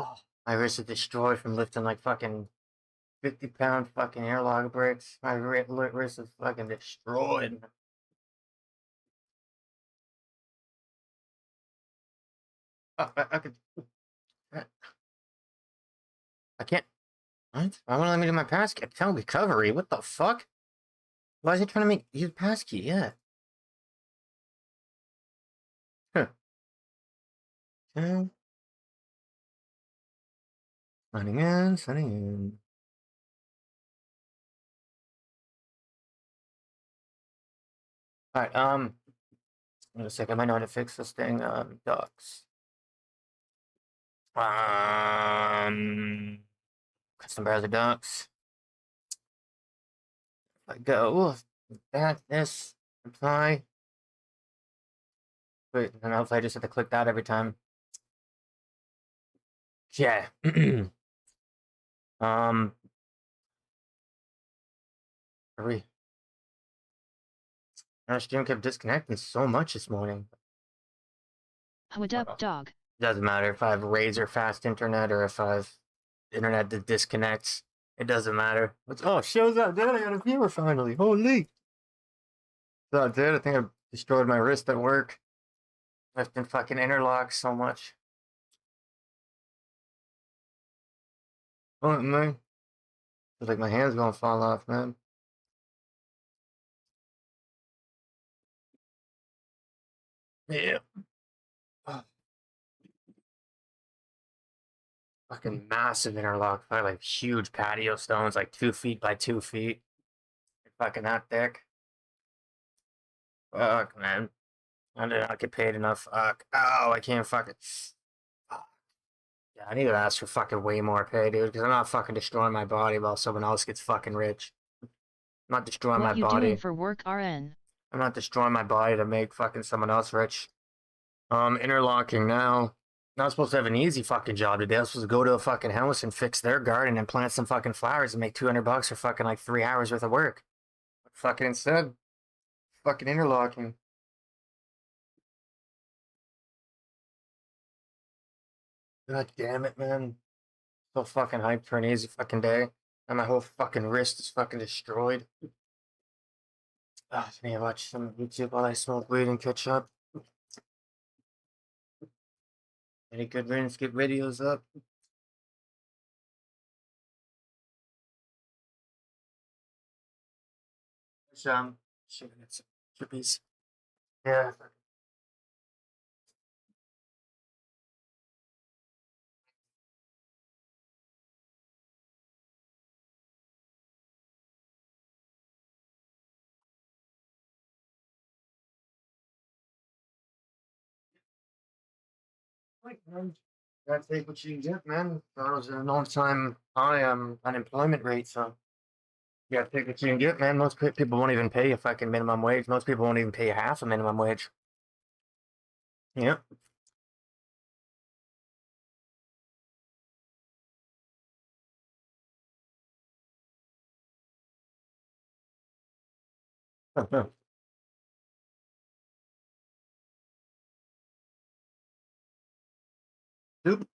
Oh, my wrist is destroyed from lifting like fucking 50-pound fucking airlock bricks. My wrist is fucking destroyed. I could. I can't. What? I want to let me do my passkey. Tell recovery. What the fuck? Why is he trying to make use passkey? Yeah. Huh. Okay. Signing in. Signing in. All right. Wait a second. I might know how to fix this thing. Ducks. Custom browser ducks. I go that this apply. Wait, and hopefully I just have to click that every time. Yeah. Hurry. Our stream kept disconnecting so much this morning. What up, dog? Doesn't matter if I have razor fast internet or if I have internet that disconnects. It doesn't matter. Oh, shows up, dude. I got a viewer finally. Holy. So, dude, I think I destroyed my wrist at work. Lifting fucking interlocks so much. Oh, man. Feels like my hand's gonna fall off, man. Yeah. Oh. Fucking massive interlock. Like huge patio stones, like 2 feet by 2 feet. Fucking that thick. Fuck, man. I did not get paid enough. Fuck. Oh, I can't fucking. Fuck. Yeah, I need to ask for fucking way more pay, dude, because I'm not fucking destroying my body while someone else gets fucking rich. I'm not destroying my body. What you doing for work, RN? I'm not destroying my body to make fucking someone else rich. Interlocking now. Not supposed to have an easy fucking job today. I was supposed to go to a fucking house and fix their garden and plant some fucking flowers and make $200 for fucking like 3 hours worth of work. Fucking instead, fucking interlocking. God damn it, man. So fucking hyped for an easy fucking day. And my whole fucking wrist is fucking destroyed. I need to watch some YouTube while I smoke weed and catch up. Any good Runescape videos up? Should get some trippies. Yeah. Gotta take what you can get, man. That was an all-time high unemployment rate, so you gotta take what you can get, man. Most people won't even pay a fucking minimum wage. Most people won't even pay half a minimum wage. Yeah. Soup.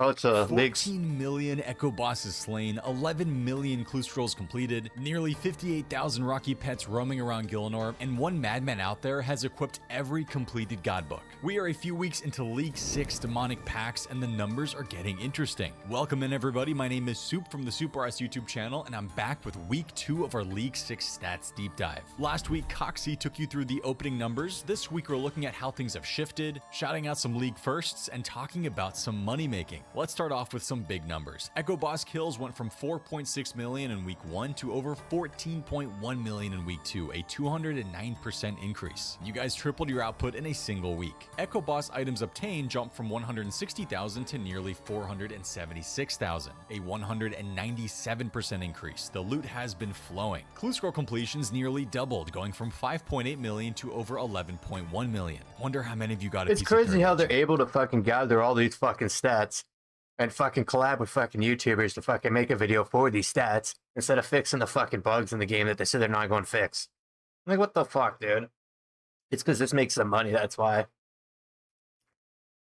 Oh, it's a big. 14 million Echo Bosses slain, 11 million clue scrolls completed, nearly 58,000 Rocky Pets roaming around Gillinor, and one madman out there has equipped every completed godbook. We are a few weeks into League 6 demonic packs, and the numbers are getting interesting. Welcome in, everybody. My name is Soup from the SoupRS YouTube channel, and I'm back with week 2 of our League 6 stats deep dive. Last week, Coxie took you through the opening numbers. This week, we're looking at how things have shifted, shouting out some league firsts, and talking about some money making. Let's start off with some big numbers. Echo Boss kills went from 4.6 million in week 1 to over 14.1 million in week 2, a 209% increase. You guys tripled your output in a single week. Echo Boss items obtained jumped from 160,000 to nearly 476,000, a 197% increase. The loot has been flowing. Clue scroll completions nearly doubled, going from 5.8 million to over 11.1 million. Wonder how many of you got a piece of It's crazy how dirt. they're able to fucking gather all these fucking stats and fucking collab with fucking YouTubers to fucking make a video for these stats instead of fixing the fucking bugs in the game that they say they're not going to fix. I'm like, what the fuck, dude? It's because this makes some money, that's why.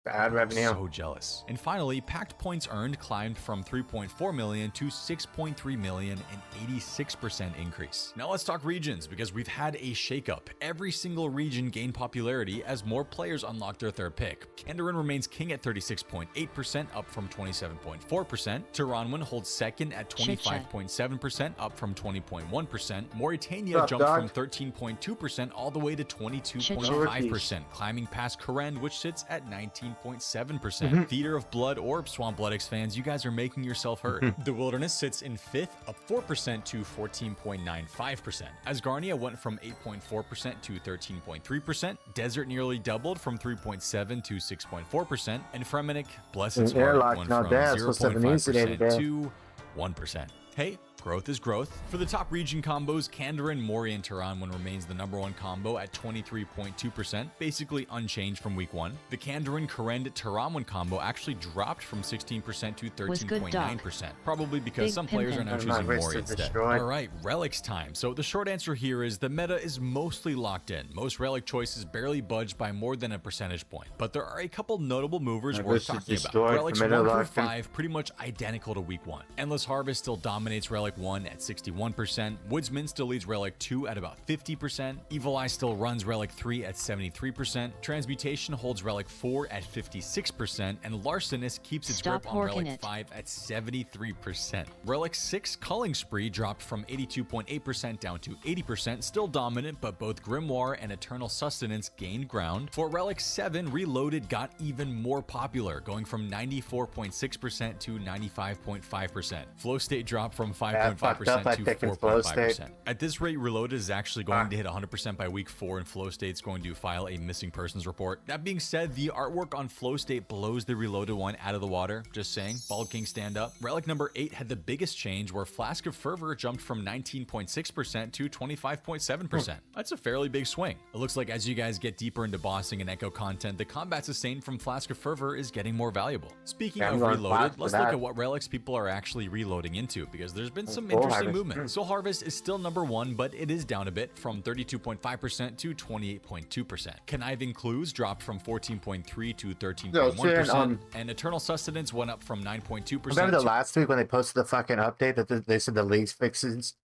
Bad revenue. So jealous. And finally, packed points earned climbed from 3.4 million to 6.3 million, an 86% increase. Now let's talk regions, because we've had a shakeup. Every single region gained popularity as more players unlocked their third pick. Kandarin remains king at 36.8%, up from 27.4%. Tiranwen holds second at 25.7%, up from 20.1%. Mauritania jumped from 13.2% all the way to 22.5%, climbing past Karen, which sits at 19.7%. Theater of Blood or Swamp Blood X fans, you guys are making yourself heard. The Wilderness sits in 5th, up 4% to 14.95%. Asgarnia went from 8.4% to 13.3%. Desert nearly doubled from 3.7 to 6.4%. And Fremennik, bless its heart, went from 0.5% to 1%. Hey, growth is growth. For the top region combos, Kandarin, Mori, and Tiranwen remains the #1 combo at 23.2%, basically unchanged from week 1. The Kandarin, Karen, Tiranwen combo actually dropped from 16% to 13.9%, probably because some players are now choosing Mori instead. Alright, relics time. So the short answer here is the meta is mostly locked in. Most relic choices barely budge by more than a percentage point, but there are a couple notable movers worth talking about. Relics 1 through 5 pretty much identical to week 1. Endless Harvest still dominates Relic 1 at 61%, Woodsman still leads Relic 2 at about 50%, Evil Eye still runs Relic 3 at 73%, Transmutation holds Relic 4 at 56%, and Larcenist keeps its grip on Relic 5 at 73%. Relic 6 Culling Spree dropped from 82.8% down to 80%, still dominant, but both Grimoire and Eternal Sustenance gained ground. For Relic 7, Reloaded got even more popular, going from 94.6% to 95.5%. Flow State dropped from 5.5% to 4.5%. At this rate, Reloaded is actually going to hit 100% by week 4, and Flow State's going to file a missing persons report. That being said, the artwork on Flow State blows the Reloaded one out of the water. Just saying. Bald King stand up. Relic number 8 had the biggest change, where Flask of Fervor jumped from 19.6% to 25.7%. That's a fairly big swing. It looks like as you guys get deeper into bossing and echo content, the combat sustain from Flask of Fervor is getting more valuable. Speaking of Reloaded, let's look at what relics people are actually reloading into, because there's been some interesting movement. Soul Harvest is still #1, but it is down a bit from 32.5% to 28.2%. Conniving Clues dropped from 14.3 to 13.1%, and Eternal Sustenance went up from 9.2%. Remember the last week when they posted the fucking update that they said the league's fixes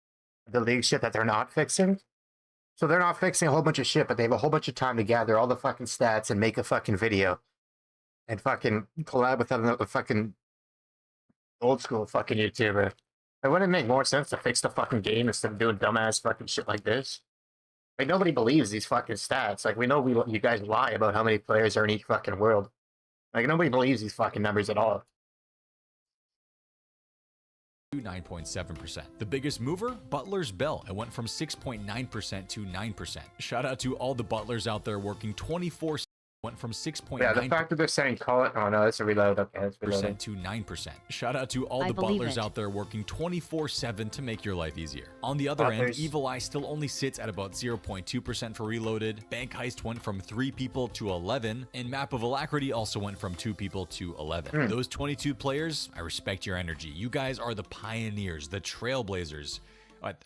the league shit that they're not fixing? So they're not fixing a whole bunch of shit, but they have a whole bunch of time to gather all the fucking stats and make a fucking video and fucking collab with a fucking old school fucking YouTuber. It wouldn't make more sense to fix the fucking game instead of doing dumbass fucking shit like this. Like, nobody believes these fucking stats. Like, we know you guys lie about how many players are in each fucking world. Like, nobody believes these fucking numbers at all. 9.7%. The biggest mover, Butler's Bell. It went from 6.9% to 9%. Shout out to all the butlers out there working 24/7. Went from 6.9%. Yeah, the fact that they're saying call it. Oh no, it's a reload. Okay, it's reloaded. To 9%. Shout out to all the butlers out there working 24/7 to make your life easier. On the other end, Evil Eye still only sits at about 0.2% for Reloaded. Bank Heist went from 3 people to 11, and Map of Alacrity also went from 2 people to 11. Those 22 players, I respect your energy. You guys are the pioneers, the trailblazers.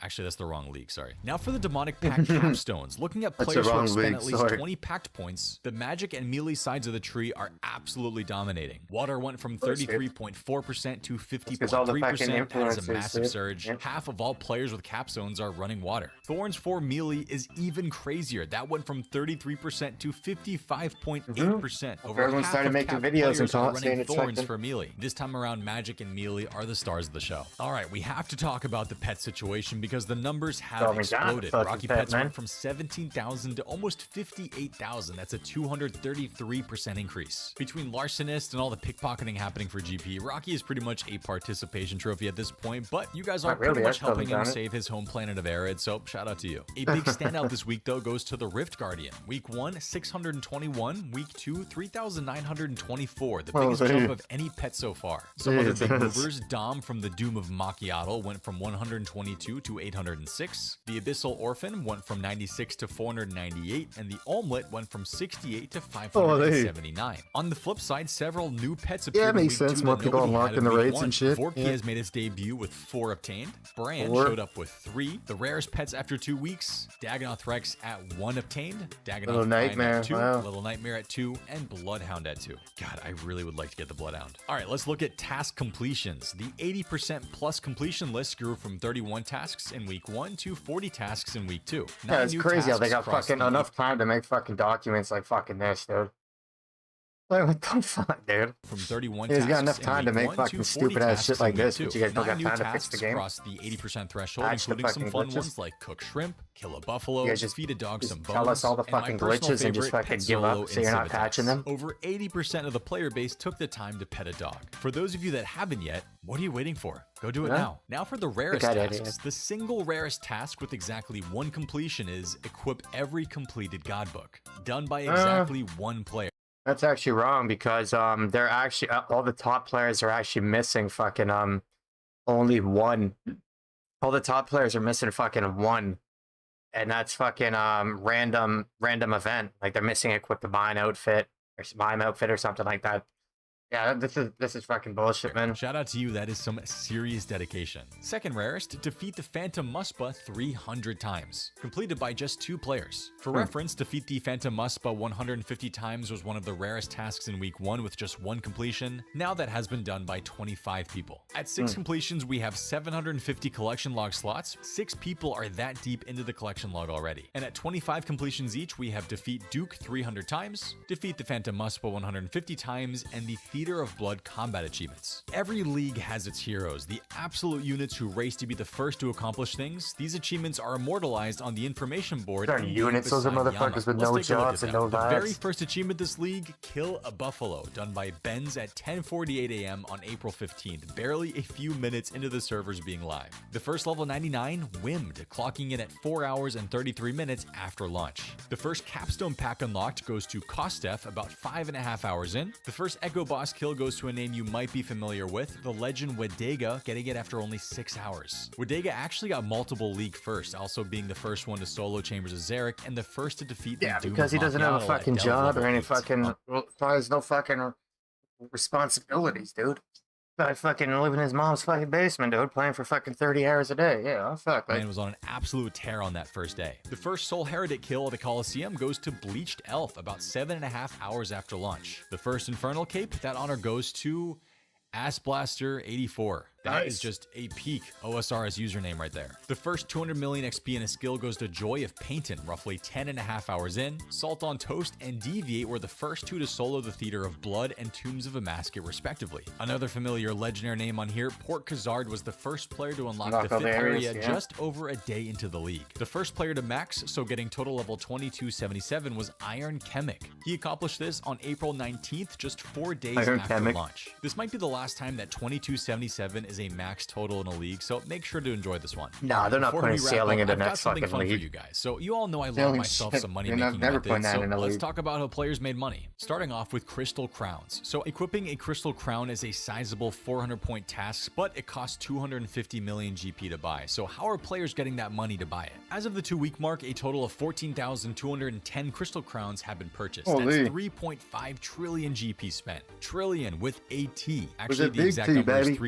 Actually, that's the wrong league, sorry. Now for the demonic pack capstones. Looking at players who have spent at least 20 packed points, the magic and melee sides of the tree are absolutely dominating. Water went from 33.4% to 50.3%. That is a massive surge. Half of all players with capstones are running water. Thorns for melee is even crazier. That went from 33% to 55.8%. Over Everyone half started of making capped videos players are running and thorns for melee. This time around, magic and melee are the stars of the show. All right, we have to talk about the pet situation, because the numbers have exploded. Rocky Pets went from 17,000 to almost 58,000. That's a 233% increase. Between Larcenist and all the pickpocketing happening for GP, Rocky is pretty much a participation trophy at this point, but you guys are pretty much helping him save his home planet of Arid, so shout out to you. A big standout this week, though, goes to the Rift Guardian. Week 1, 621. Week 2, 3,924. The biggest jump of any pet so far. Some other big movers, Dom from the Doom of Macchiato went from 122 2 to 806. The Abyssal Orphan went from 96 to 498, and the Omelet went from 68 to 579. On the flip side, several new pets appeared Yeah, it in makes week sense. 2 More that people nobody had unlocking in the week raids 1. and shit. Vorky Yeah. has made its debut with 4 obtained. Bran 4. showed up with 3. The rarest pets after 2 weeks. Dagonoth Rex at 1 obtained. Dagonoth Little Prime Nightmare, at 2. wow. Little Nightmare at 2. And Bloodhound at 2. God, I really would like to get the Bloodhound. All right, let's look at task completions. The 80% plus completion list grew from 31 tasks in week 1 to 40 tasks in week 2. Yeah, it's new crazy how they tasks got across fucking the enough time to make fucking documents like fucking this, dude. Like, what the fuck, dude? From 31 He's tasks got enough in time to week make 1 fucking 40 stupid ass shit tasks like in week this, but 2. you guys don't 9 got new time to fix tasks the game. across the 80% threshold, Patch the including some fucking fun glitches. ones like cook shrimp, kill a buffalo, You guys just- feed a dog just some bones, tell us all the and my fucking personal glitches and just favorite, fucking pet give up solo so you're not and patching Civitas. them. Over 80% of the player base took the time to pet a dog. For those of you that haven't yet, what are you waiting for? Go do it Yeah. now. Now for the rarest Good tasks. idea. The single rarest task with exactly 1 completion is equip every completed god book. Done by exactly 1 player. That's actually wrong because they're actually all the top players are actually missing fucking only 1. All the top players are missing fucking 1, and that's fucking random event. Like they're missing equip the mine outfit or something like that. Yeah, this is fucking bullshit, man. Shout out to you, that is some serious dedication. Second rarest, defeat the Phantom Muspa 300 times. Completed by just 2 players. For reference, defeat the Phantom Muspa 150 times was one of the rarest tasks in week 1 with just 1 completion. Now that has been done by 25 people. At 6 completions, we have 750 collection log slots. 6 people are that deep into the collection log already. And at 25 completions each, we have defeat Duke 300 times, defeat the Phantom Muspa 150 times, and the Theater of Blood combat achievements. Every league has its heroes, the absolute units who race to be the first to accomplish things. These achievements are immortalized on the information board. They're units, those are beside motherfuckers Yama. with Let's no take a look jobs at and them. no The very lives. first achievement this league, kill a buffalo, done by Benz at 10:48 a.m. on April 15th, barely a few minutes into the servers being live. The first level 99, Wimmed, clocking in at 4 hours and 33 minutes after launch. The first capstone pack unlocked goes to Kostef about 5.5 hours in. The first Echo Boss kill goes to a name you might be familiar with, the legend Wedega, getting it after only 6 hours. Wedega actually got multiple league firsts, also being the first one to solo Chambers of Zarek and the first to defeat the Doom Because he of doesn't have a Macchiato at fucking Delve job level or any 8. fucking has no fucking responsibilities, dude. Guy fucking living in his mom's fucking basement, dude, playing for fucking 30 hours a day. Yeah, oh, fuck. Like, Man was on an absolute tear on that first day. The first Soul Heretic kill at the Coliseum goes to Bleached Elf about 7.5 hours after launch. The first Infernal Cape, that honor goes to Ass Blaster 84. That is Nice. just a peak OSR's username right there. The first 200 million XP in a skill goes to Joy of Paintin, roughly 10.5 hours in. Salt on Toast and Deviate were the first 2 to solo the Theater of Blood and Tombs of Amasket respectively. Another familiar legendary name on here, Port Khazard was the first player to unlock the 5th area just over a day into the league. The first player to max, so getting total level 2277, was Iron Chemic. He accomplished this on April 19th, just 4 days Iron after Chemic. launch. This might be the last time that 2277 is a max total in a league, so make sure to enjoy this one. Nah, they're not Before putting we wrap sailing up, into I've got next something fucking fun for league. you guys. So you all know I love Sailing myself shit. some money They're not- making never methods, putting that so in a let's league. talk about how players made money. Starting off with Crystal Crowns. So equipping a Crystal Crown is a sizable 400 point task, but it costs 250 million GP to buy. So how are players getting that money to buy it? As of the 2-week mark, a total of 14,210 Crystal Crowns have been purchased. Holy. That's 3.5 trillion GP spent. Trillion with a T. Actually, a the big exact T, number is baby.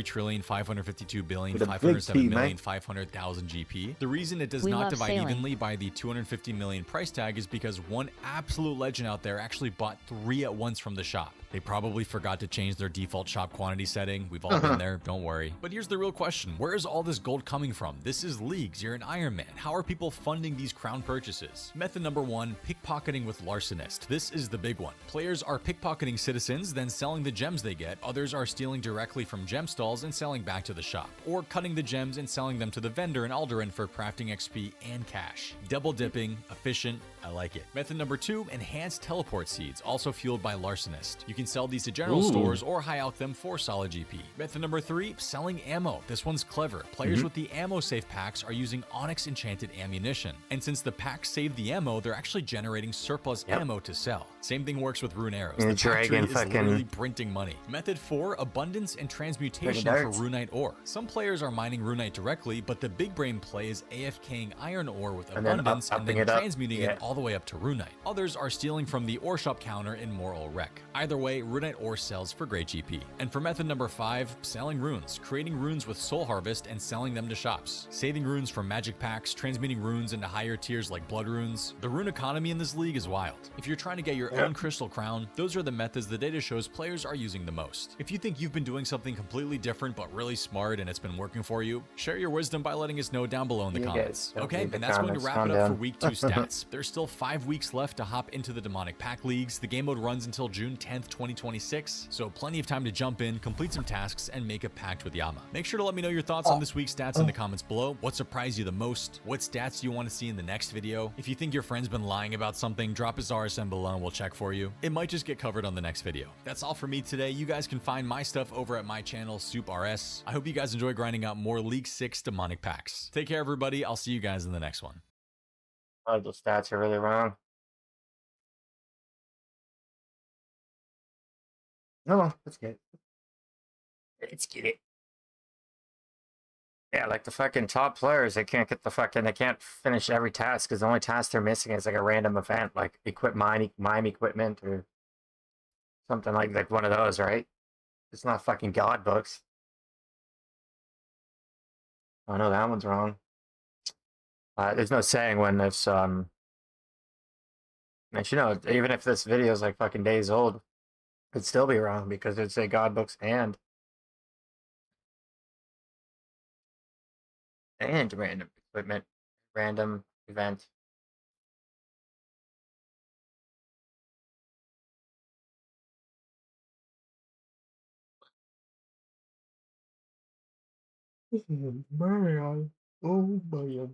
3,552,507,500,000 GP. The reason it does We not love divide sailing. evenly by the 250 million price tag is because one absolute legend out there actually bought 3 at once from the shop. They probably forgot to change their default shop quantity setting. We've all been there, don't worry. But here's the real question. Where is all this gold coming from? This is leagues, you're an Iron Man. How are people funding these crown purchases? Method number 1, pickpocketing with Larcenist. This is the big one. Players are pickpocketing citizens, then selling the gems they get. Others are stealing directly from gem stalls and selling back to the shop. Or cutting the gems and selling them to the vendor in Alderaan for crafting XP and cash. Double dipping, efficient, I like it. Method number 2, enhanced teleport seeds, also fueled by Larcenist. You can sell these to general stores or high alch them for solid GP. Method number 3, selling ammo. This one's clever. Players with the ammo safe packs are using Onyx enchanted ammunition. And since the packs save the ammo, they're actually generating surplus ammo to sell. Same thing works with rune arrows. The pack trade is literally printing money. Method 4, abundance and transmutation for runite ore. Some players are mining runite directly, but the big brain play is AFKing iron ore with abundance and then transmuting it all the way up to runite. Others are stealing from the ore shop counter in Moral Wreck. Either way, runite ore sells for great GP. And for method number 5, selling runes. Creating runes with soul harvest and selling them to shops. Saving runes from magic packs, transmuting runes into higher tiers like blood runes. The rune economy in this league is wild. If you're trying to get your own crystal crown, those are the methods the data shows players are using the most. If you think you've been doing something completely different but really smart and it's been working for you, share your wisdom by letting us know down below in the comments. Okay, and that's going to wrap it up for week 2 stats. There's still 5 weeks left to hop into the demonic pack leagues. The game mode runs until June 10th, 2026, so plenty of time to jump in, complete some tasks, and make a pact with Yama. Make sure to let me know your thoughts on this week's stats in the comments below. What surprised you the most? What stats you want to see in the next video? If you think your friend's been lying about something, drop his RSM below and we'll check for you. It might just get covered on the next video. That's all for me today. You guys can find my stuff over at my channel, SoupRS. I hope you guys enjoy grinding out more League 6 demonic packs. Take care, everybody. I'll see you guys in the next one. Oh, the stats are really wrong. No, let's get it. Let's get it. Yeah, like the fucking top players, they can't finish every task because the only task they're missing is like a random event, like mime equipment or something like one of those, right? It's not fucking god books. Oh no, that one's wrong. There's no saying when it's and you know, even if this video is like fucking days old, it'd still be wrong because it'd say god books and random equipment, random event. Man, oh man.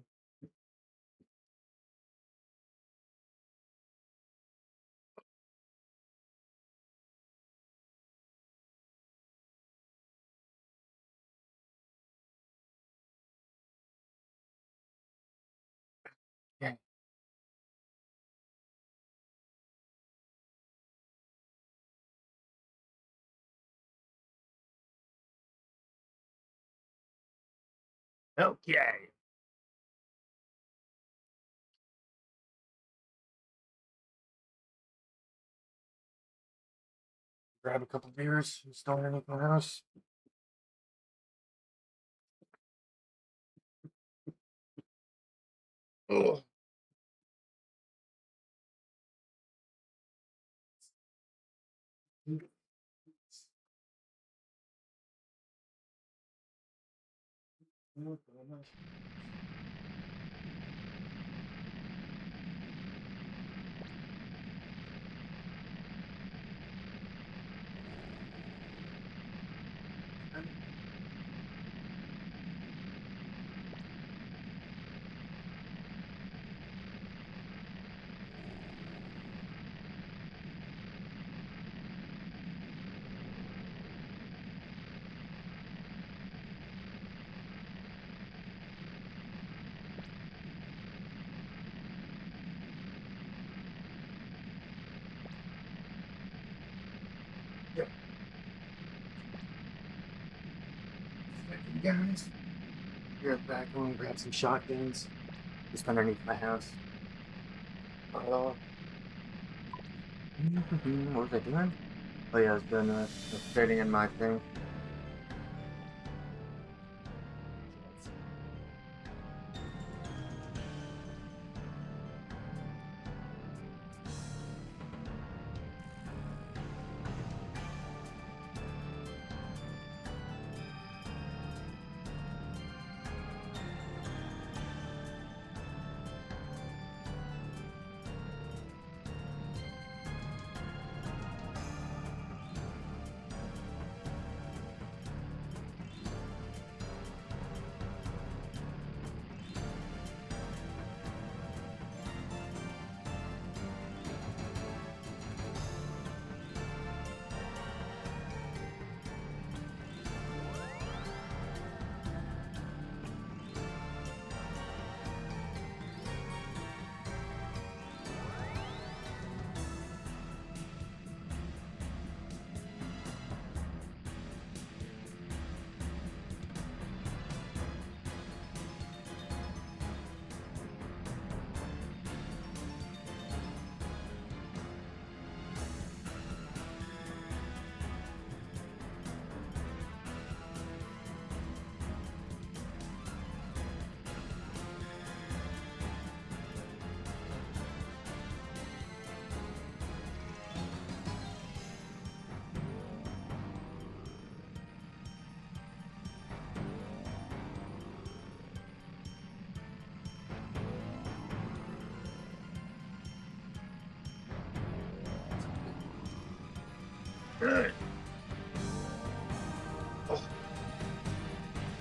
Yeah. Okay. Grab a couple beers and start anything else. Oh. Yep. Guys, we're back home, grab some shotguns just underneath my house. What was I doing? Oh yeah, I was doing trading in my thing.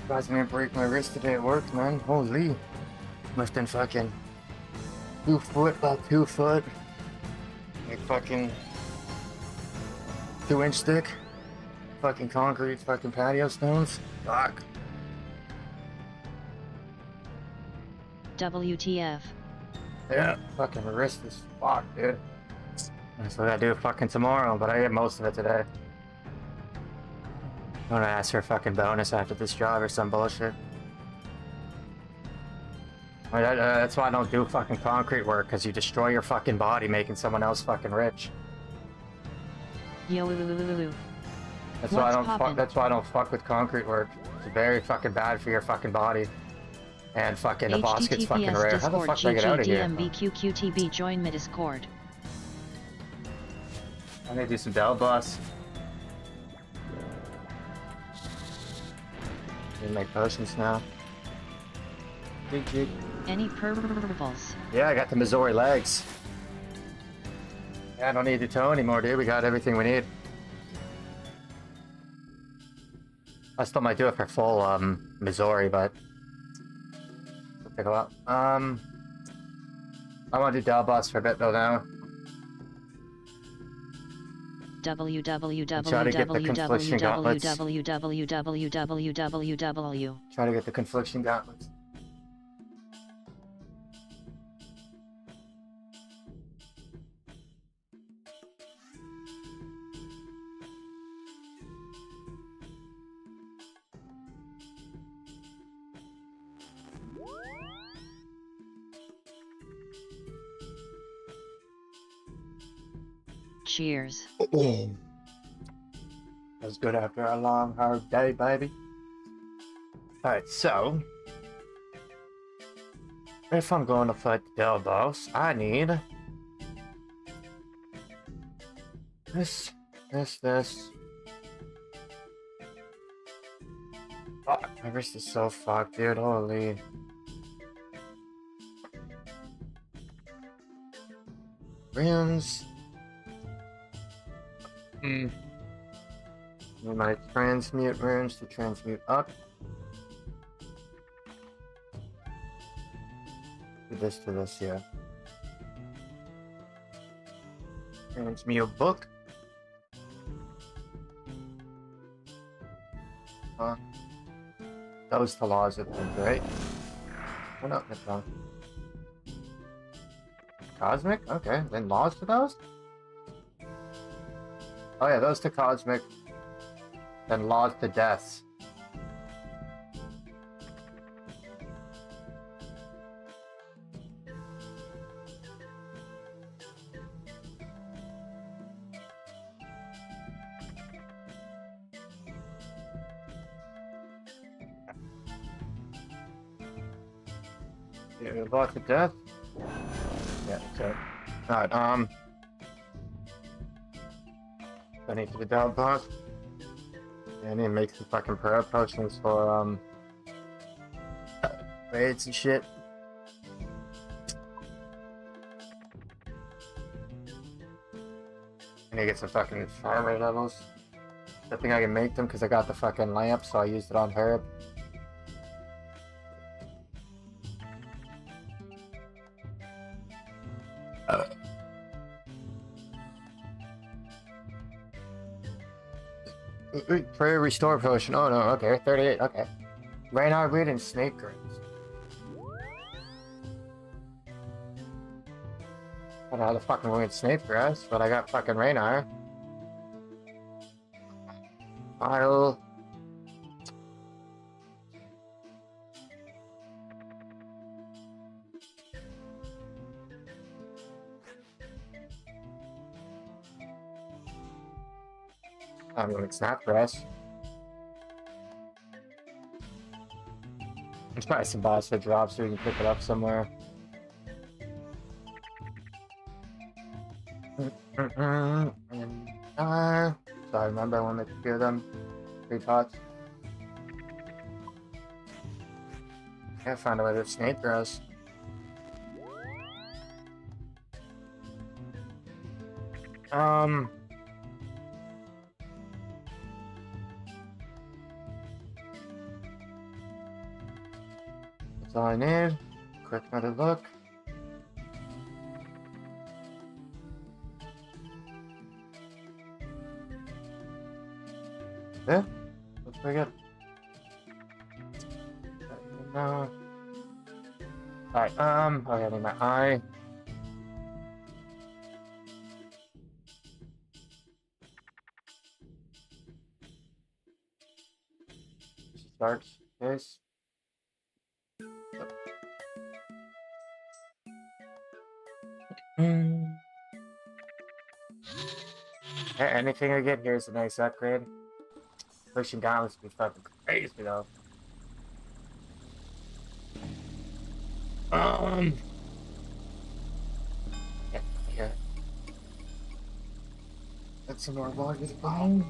Guys, I'm gonna break my wrist today at work, man. Holy. Lifting fucking 2 foot by 2 foot. Like fucking 2-inch thick. Fucking concrete fucking patio stones. Fuck. WTF. Yeah, fucking wrist is fucked, dude. That's what I gotta do fucking tomorrow, but I get most of it today. I'm gonna ask for a fucking bonus after this job or some bullshit. That's why I don't do fucking concrete work, because you destroy your fucking body making someone else fucking rich. Yo. That's why I don't poppin'? fuck. That's why I don't fuck with concrete work. It's very fucking bad for your fucking body. And fucking the boss gets fucking rare. How the Discord fuck do I get out of here? GGDMBQQTB join my Discord. I need to do some Dell boss. Need to make potions now. Any purples? Yeah, I got the Missouri legs. Yeah, I don't need to tow anymore, dude. We got everything we need. I still might do it for full Missouri, but it'll take a while. I want to do Dell boss for a bit though now. www. Try to get the confliction gauntlets. www. Try to get the confliction gauntlets. Cheers. That was good after a long, hard day, baby. Alright, so if I'm going to fight the Dell boss, I need this. Fuck, my wrist is so fucked, dude. Holy. Runes. Need my transmute runes to transmute up. Do this to this, yeah. Transmute book. Those to laws of things, right? Oh no, that's wrong. Cosmic? Okay, then laws to those? Oh yeah, those to cosmic. Then laws to deaths. Yeah, laws to death? Yeah, okay. Alright, I need to be down boss. Yeah, I need to make some fucking prayer potions for raids and shit. I need to get some fucking farmer levels. I think I can make them because I got the fucking lamp, so I used it on Herb. Prayer restore potion. Oh no, okay, 38, okay. Raynar weed and snake grass. I don't know how the fucking weed snake grass, but I got fucking Raynar. File. I'm going to snapgrass. There's probably some boss that drops so we can pick it up somewhere. So I remember when they fear them. 3 tots. Can't find a way to snake grass. That's all I need. Quick another look. Yeah, looks pretty good. No. Alright, okay, I need my eye. Starts this. Anything I get here is a nice upgrade. Pushing down would be fucking crazy though. Yeah, yeah. Get some more log with a bone.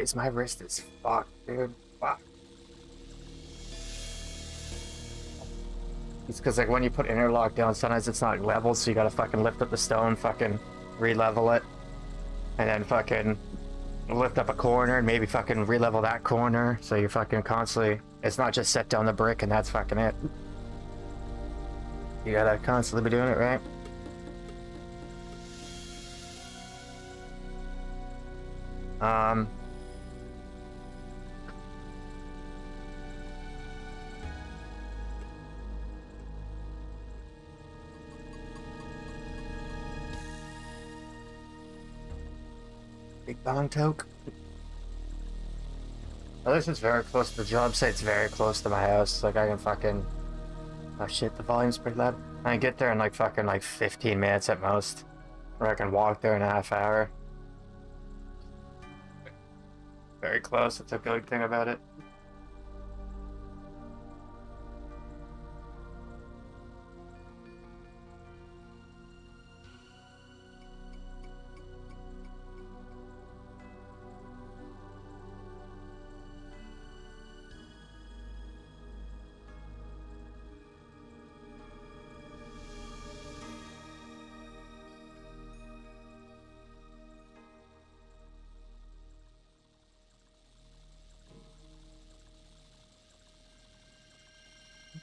Jeez, my wrist is fucked, dude. Fuck. It's because like when you put interlock down, sometimes it's not level, so you gotta fucking lift up the stone, fucking re-level it, and then fucking lift up a corner and maybe fucking re-level that corner, so you're fucking constantly. It's not just set down the brick and that's fucking it. You gotta constantly be doing it, right? Big bong toke. Oh, this is very close to the job site. It's very close to my house. Like, I can fucking... Oh shit, the volume's pretty loud. I can get there in like fucking like 15 minutes at most. Or I can walk there in a half hour. Very close. That's a good thing about it.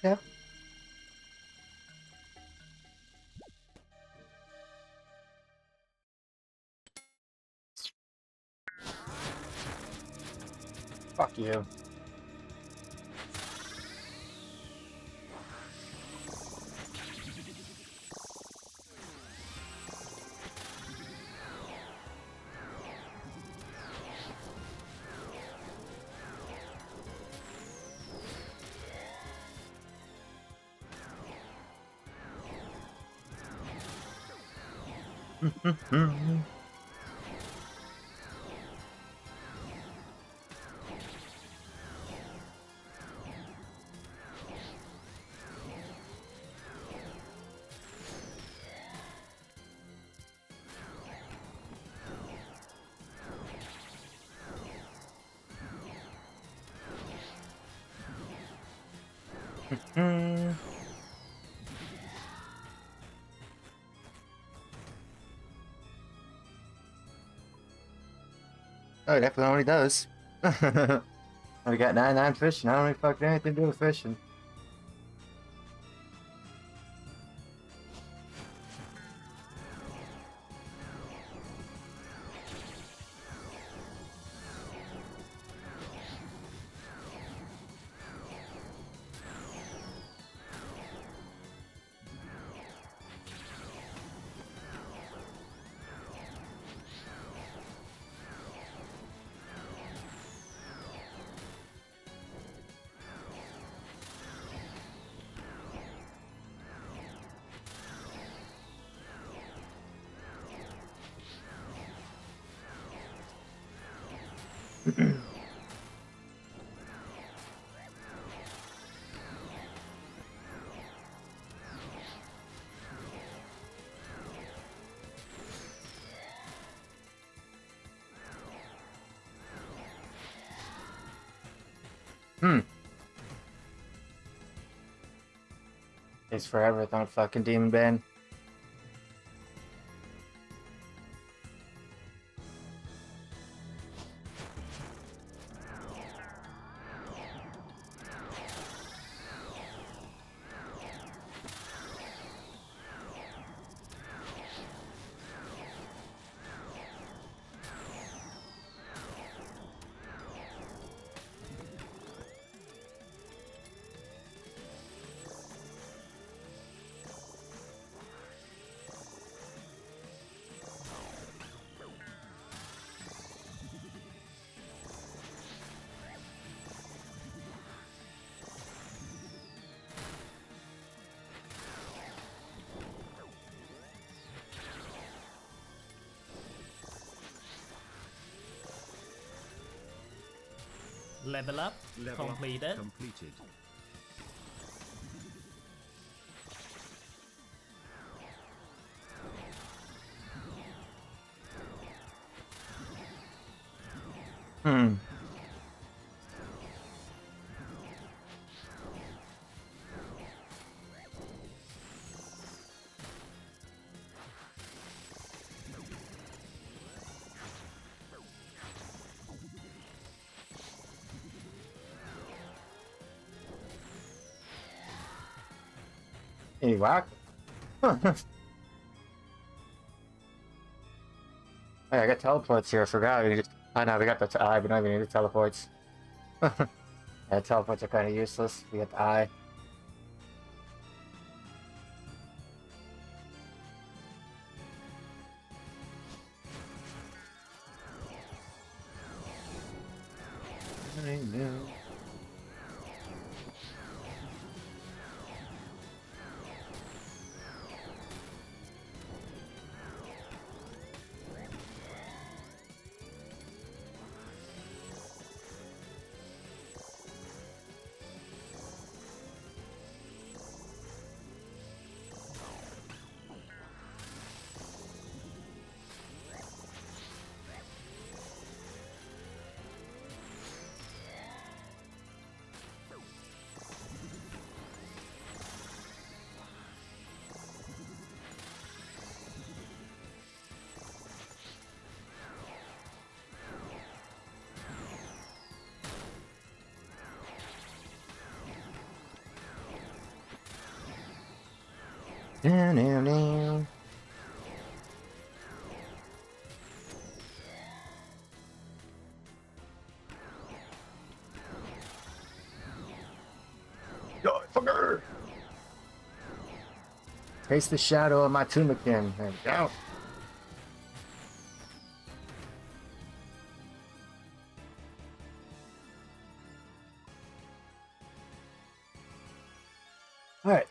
Okay. Fuck you. Oh, it definitely only does. I got 99 fishing. I don't even fucking anything to do with fishing. Hmm. Takes forever without fucking Demon Band. Level up completed. Hmm. Hey, whack. Hey, I got teleports here. I forgot. We just... I know, we got the eye, but not even need the teleports. Yeah, teleports are kind of useless. We got the eye. I know. Down, down, down. Yo, fucker! Taste the shadow of my Tumakin. There we go. Alright.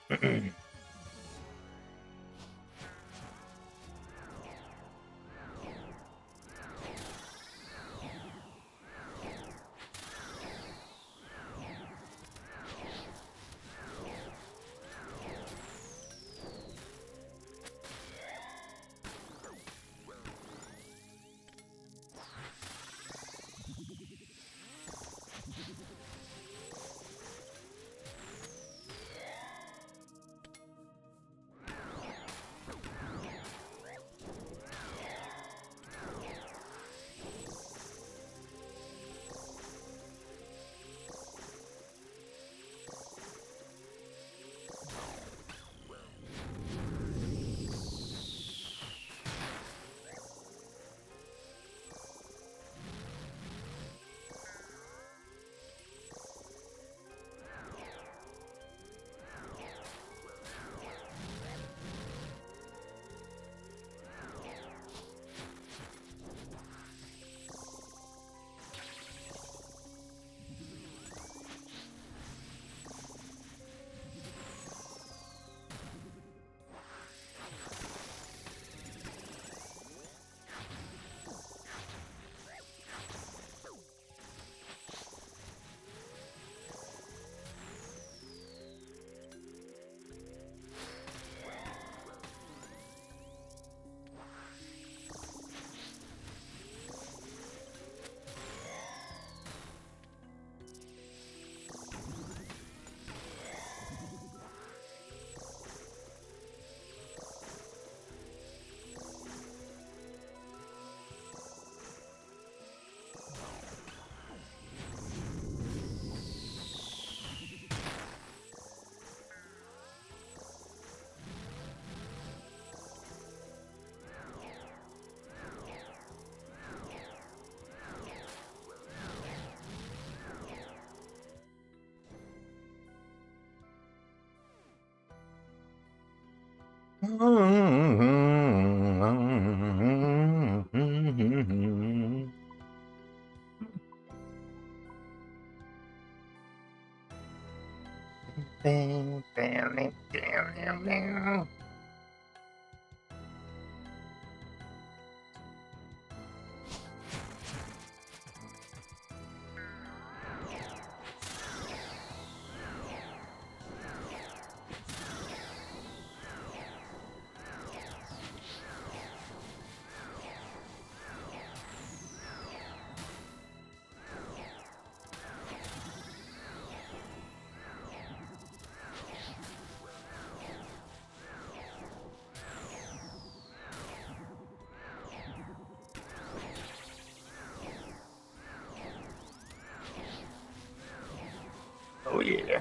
Oh yeah.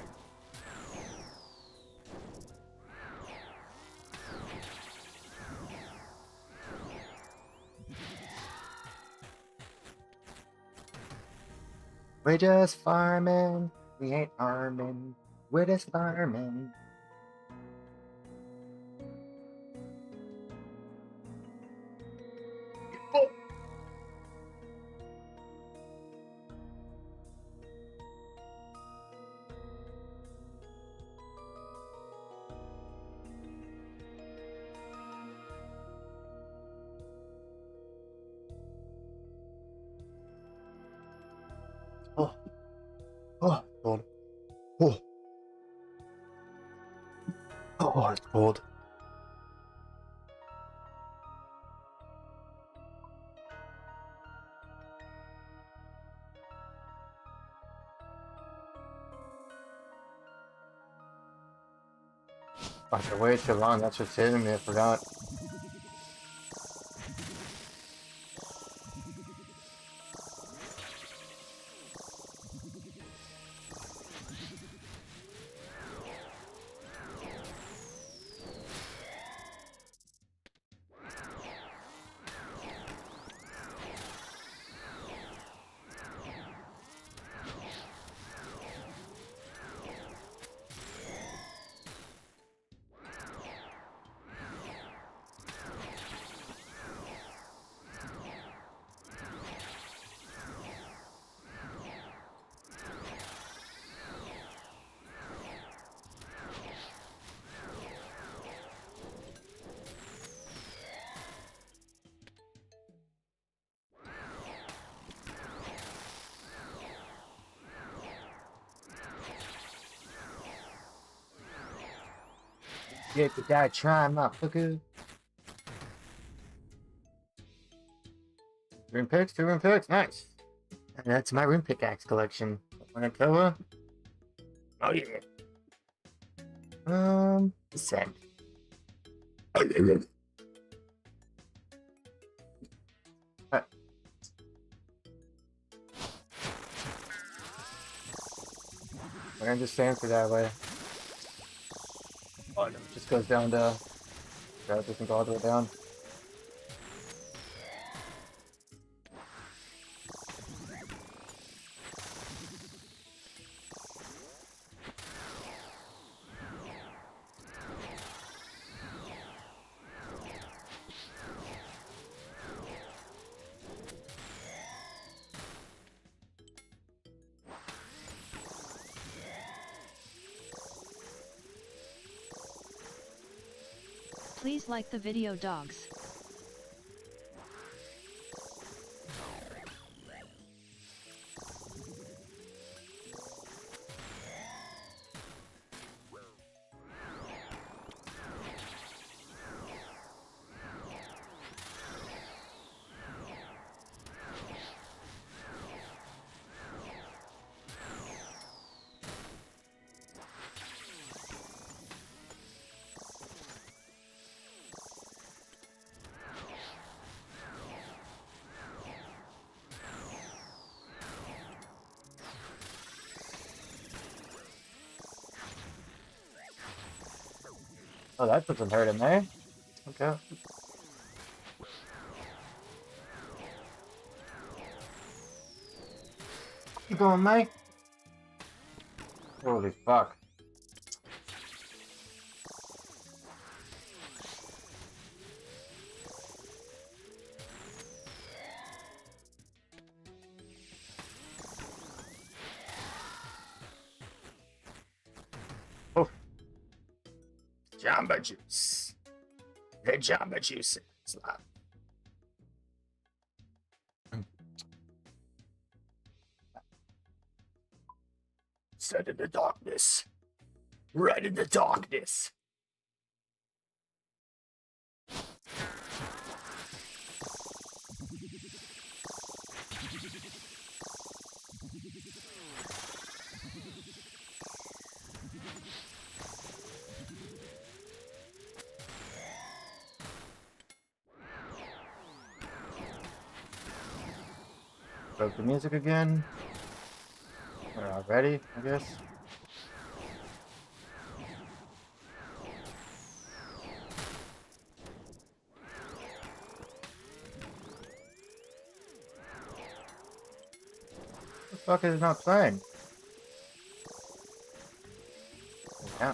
We're just farming. We ain't arming. We're just farming. Oh, oh, cold. Oh, oh, it's cold. Fuck, I waited too long. That's what's hitting me. I forgot. Yeah, you gotta try, motherfucker. Rune picks, 2 rune picks, nice. And that's my rune pickaxe collection. Wanna Oh yeah. Descend. Alright. We're gonna just stand for that way. Oh, no, it just goes down to. That doesn't go all the way down. Please like the video, dogs. Oh, that doesn't hurt him, eh? Okay. Keep going, mate. Holy fuck. Jamba Juice. The Jamba Juice is live. Set in the darkness. Right in the darkness. Broke the music again. We're all ready, I guess. The fuck is it not playing? Yeah.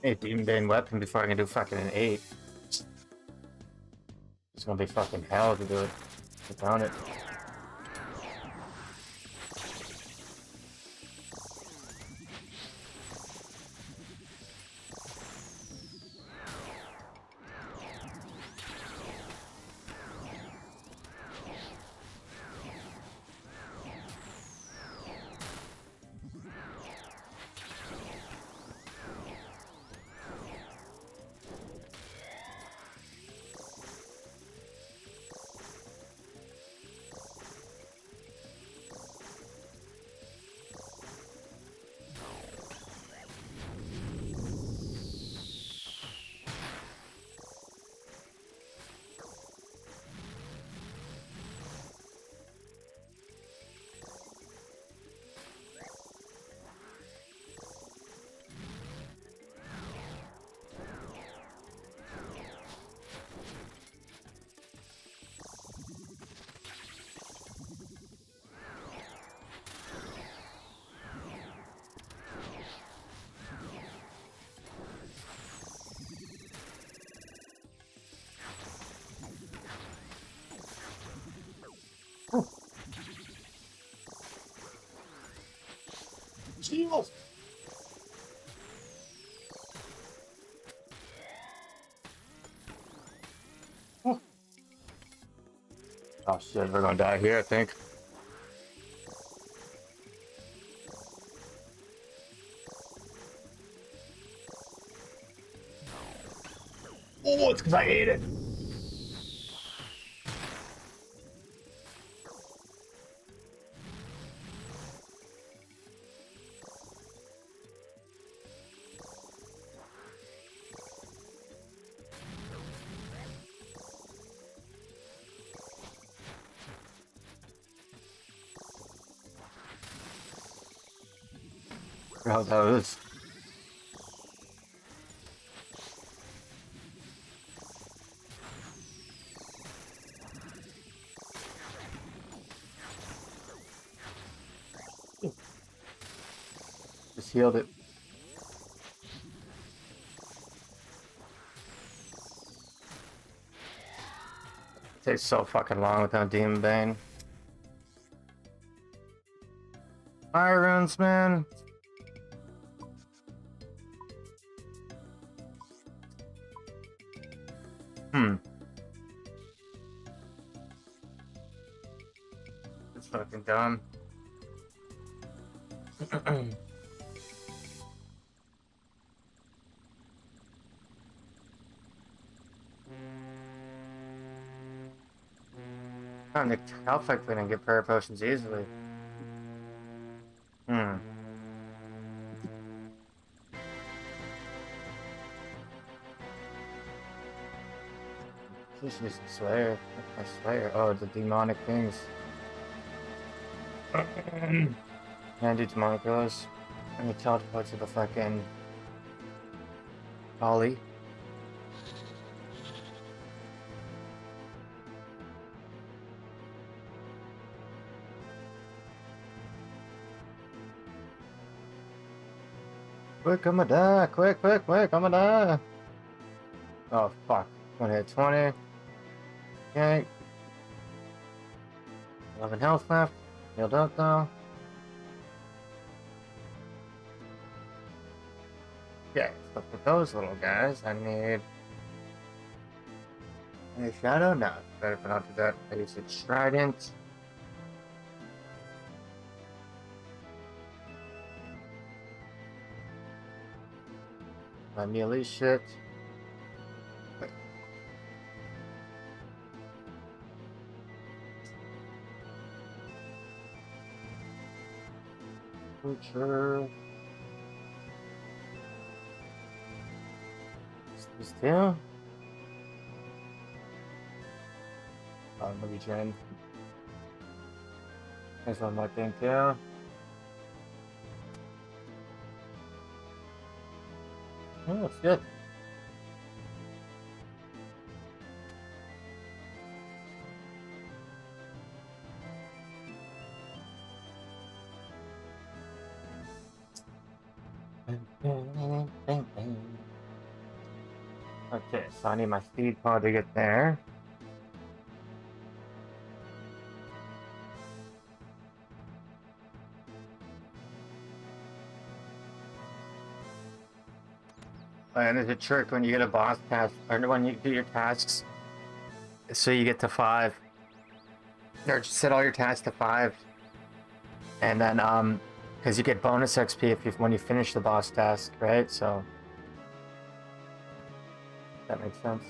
Hey, Demon Bane weapon before I can do fucking an 8. It's gonna be fucking hell to do it without it. Shield! Oh shit, we're gonna die here, I think. Oh, it's because I ate it. How that is. Just healed it. Takes so fucking long without Demon Bane. Fire runes, man. Fucking dumb. Trying to health fight clean and get prayer potions easily. Hmm. This is Slayer. My Slayer. Oh, the demonic things. Yeah, do demonic goes. And the teleport to the fucking Ollie. Quick, I'm gonna die. Quick, quick, quick, I'm gonna die. Oh, fuck. Gonna hit 20. Okay. 11 health left. Healed up though. Okay, so for those little guys, I need a shadow. No, better if I don't do that. I use a trident. My melee shit. Wait. Butcher. These two. Oh, maybe Jen. There's one more thing too. Oh, that's good. Okay, so I need my speed pod to get there. And there's a trick when you get a boss task, or when you do your tasks, so you get to 5. Or just set all your tasks to 5. And then, because you get bonus XP when you finish the boss task, right? So, that makes sense.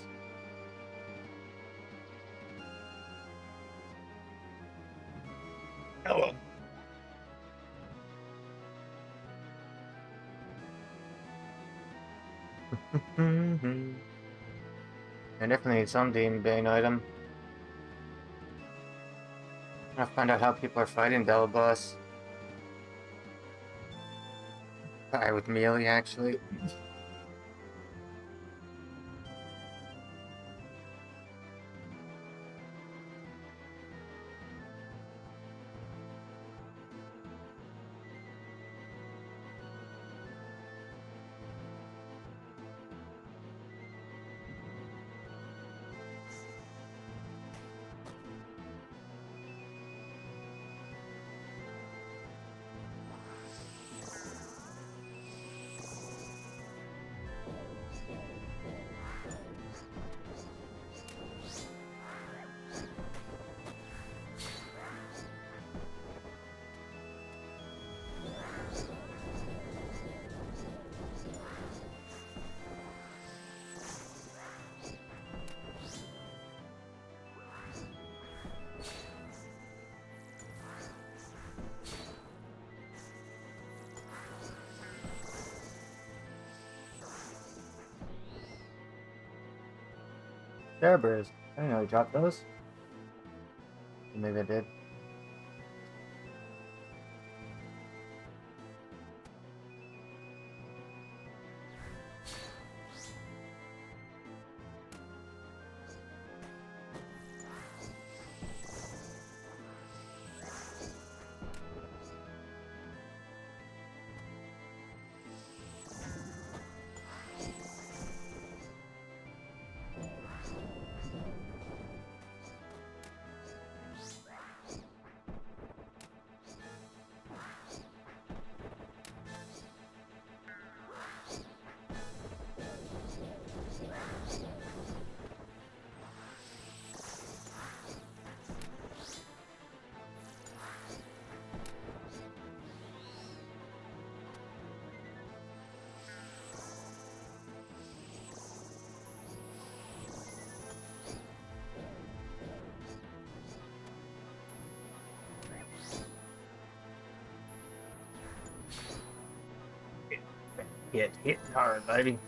Oh well. I definitely need some Demon Bane item. I'll find out how people are fighting Devil Boss. Guy with melee, actually. Bears. I didn't know he dropped those. Maybe I did. Get hit hard, baby.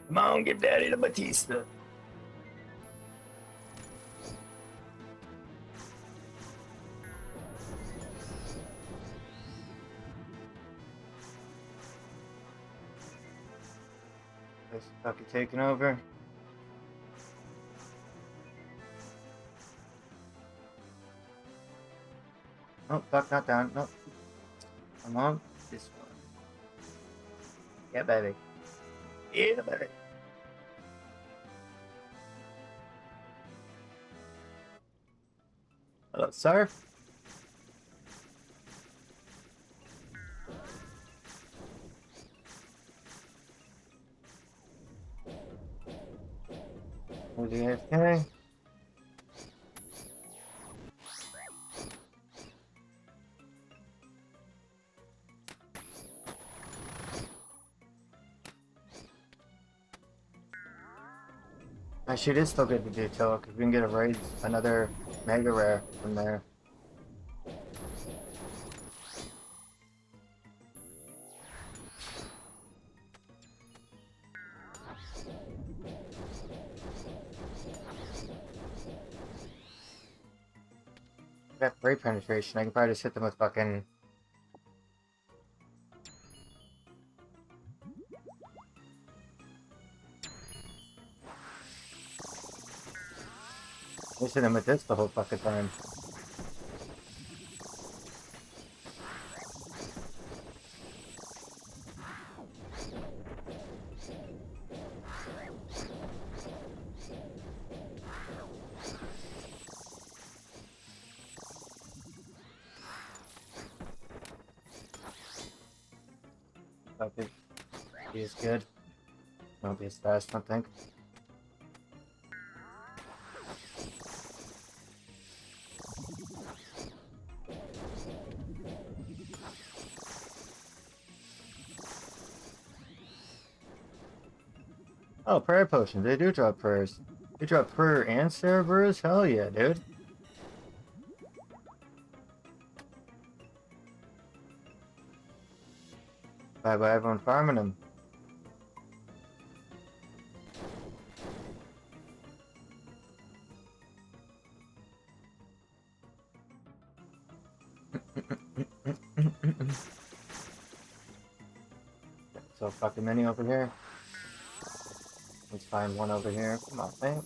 Come on, give daddy the Batista. This fucking taking over. Oh, fuck, not down. Nope. Come on. This one. Yeah, baby. Yeah, baby. Hello, sir. Who's the AFK? Actually, it is still good to do Toa, because we can get a raid, another mega rare from there. Got great penetration. I can probably just hit them with fucking. Just hit them with this the whole fucking time. Fucking. He is good. Won't be as fast, I don't think. Oh, prayer potions. They do drop prayers. They drop prayer and Cerberus? Hell yeah, dude. Bye bye, everyone farming them. So fucking many over here. Let's find one over here. Come on, man.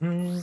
Hmm.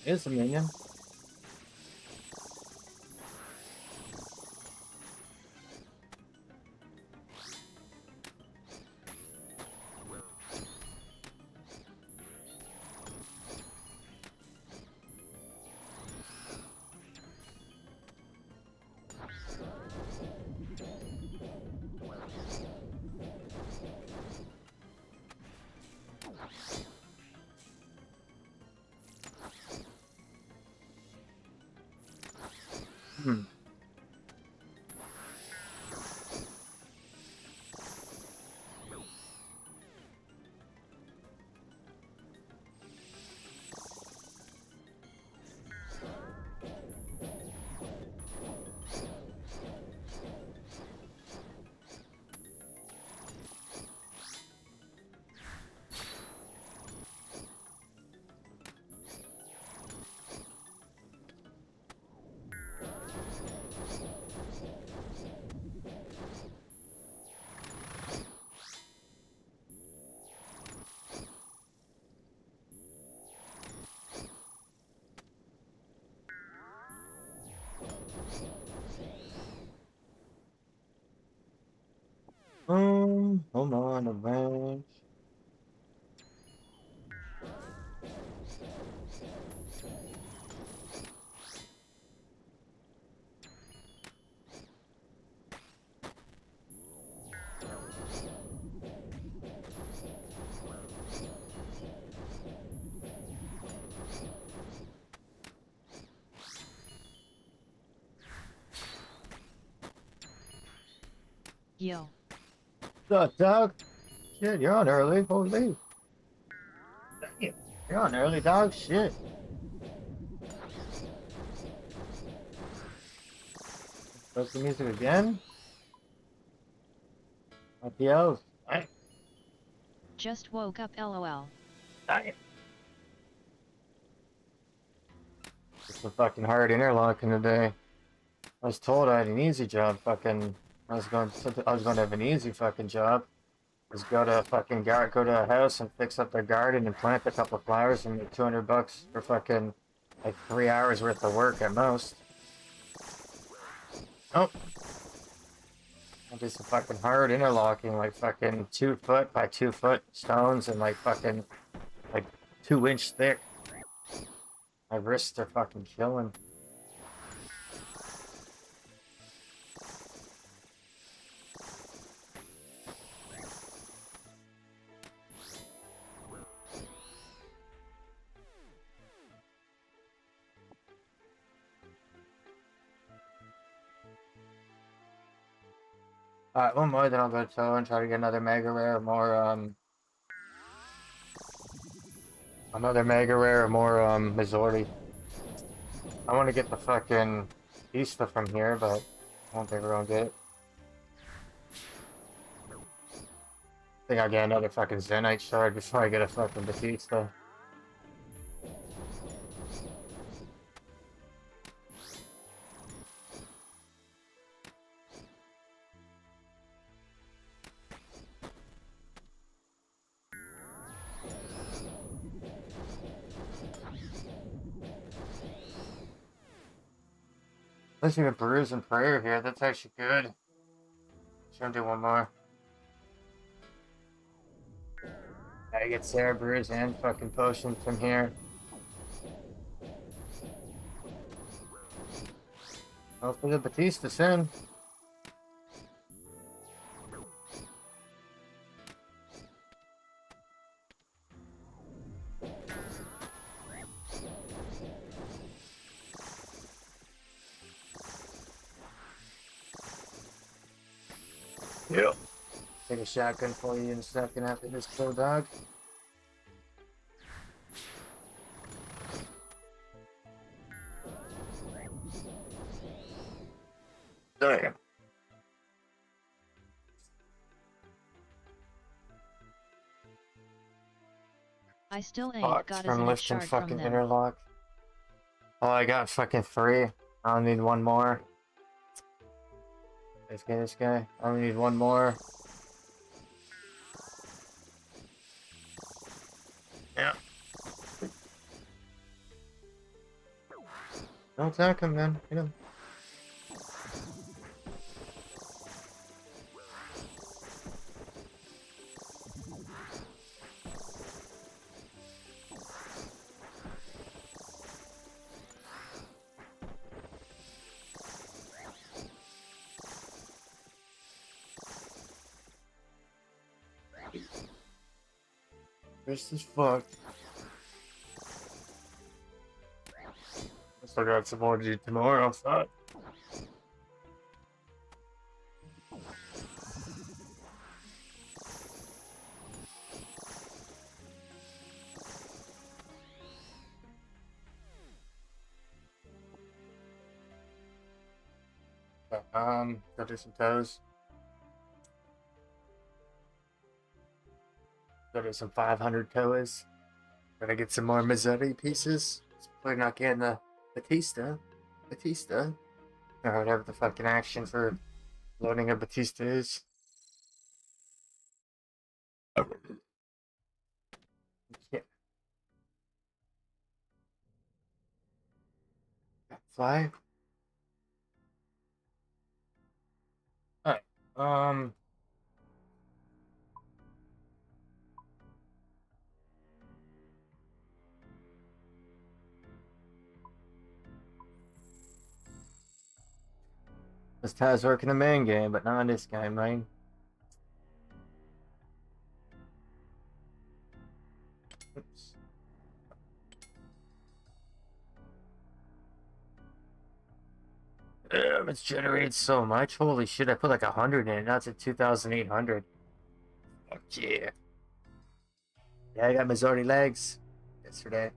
It's a minion. Hmm. Hold on, advance. Yo. What's up, dog? Shit, you're on early. Holy. Damn, you're on early, dog. Shit. Start the music again. IPOs. Damn. Just woke up LOL. Damn. It's a fucking hard interlocking today. I was told I had an easy job. Fucking, I was going to have an easy fucking job. Was go to a fucking go to a house and fix up their garden and plant a couple of flowers and make $200 for fucking like 3 hours worth of work at most. Oh, I did some fucking hard interlocking, like fucking 2 foot by 2 foot stones and like fucking like 2-inch thick. My wrists are fucking killing. Alright, one more, then I'll go to Toe and try to get another Mega Rare or more, another Mega Rare or more, Missouri. I want to get the fucking Batista from here, but I don't think we're gonna get it. I think I'll get another fucking Zenite shard before I get a fucking Batista. Let's even Peruse and Prayer here. That's actually good. Should do one more. I get Sarah Brews and fucking potions from here. Hopefully the Batista soon. Yeah. Take a shotgun for you in a second after this kill, dog. Damn. I still ain't Fucked got a from Zenith lifting shard from fucking them. interlock. Oh, I got fucking 3. I don't need one more. Let's get this guy. I only need one more. Yeah. Don't attack him, man. Hit him. This is fucked. I still got some more to do tomorrow, fuck. Gotta do some toes. Gotta do some 500 toes. Gotta get some more Missouri pieces. We're not getting the Batista. Or whatever the fucking action for loading a Batista is. Yeah. Fly. Alright. This ties work in the main game, but not in this game, man. Oops. Damn, it's generated so much. Holy shit, I put like 100 in it. Now it's at 2,800. Fuck yeah. Yeah, I got Missouri legs yesterday.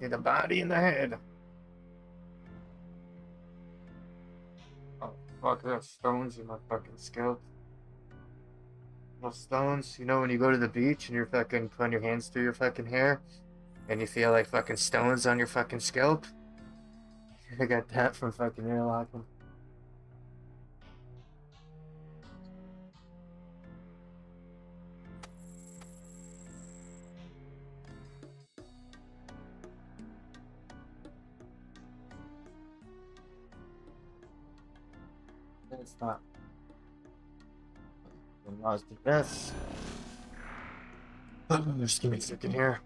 See the body and the head. Oh, fuck, there's stones in my fucking scalp. Little stones. You know when you go to the beach and you're fucking putting your hands through your fucking hair and you feel like fucking stones on your fucking scalp? I got that from fucking interlocking. It's not. I'm lost to this. Just give me a second here.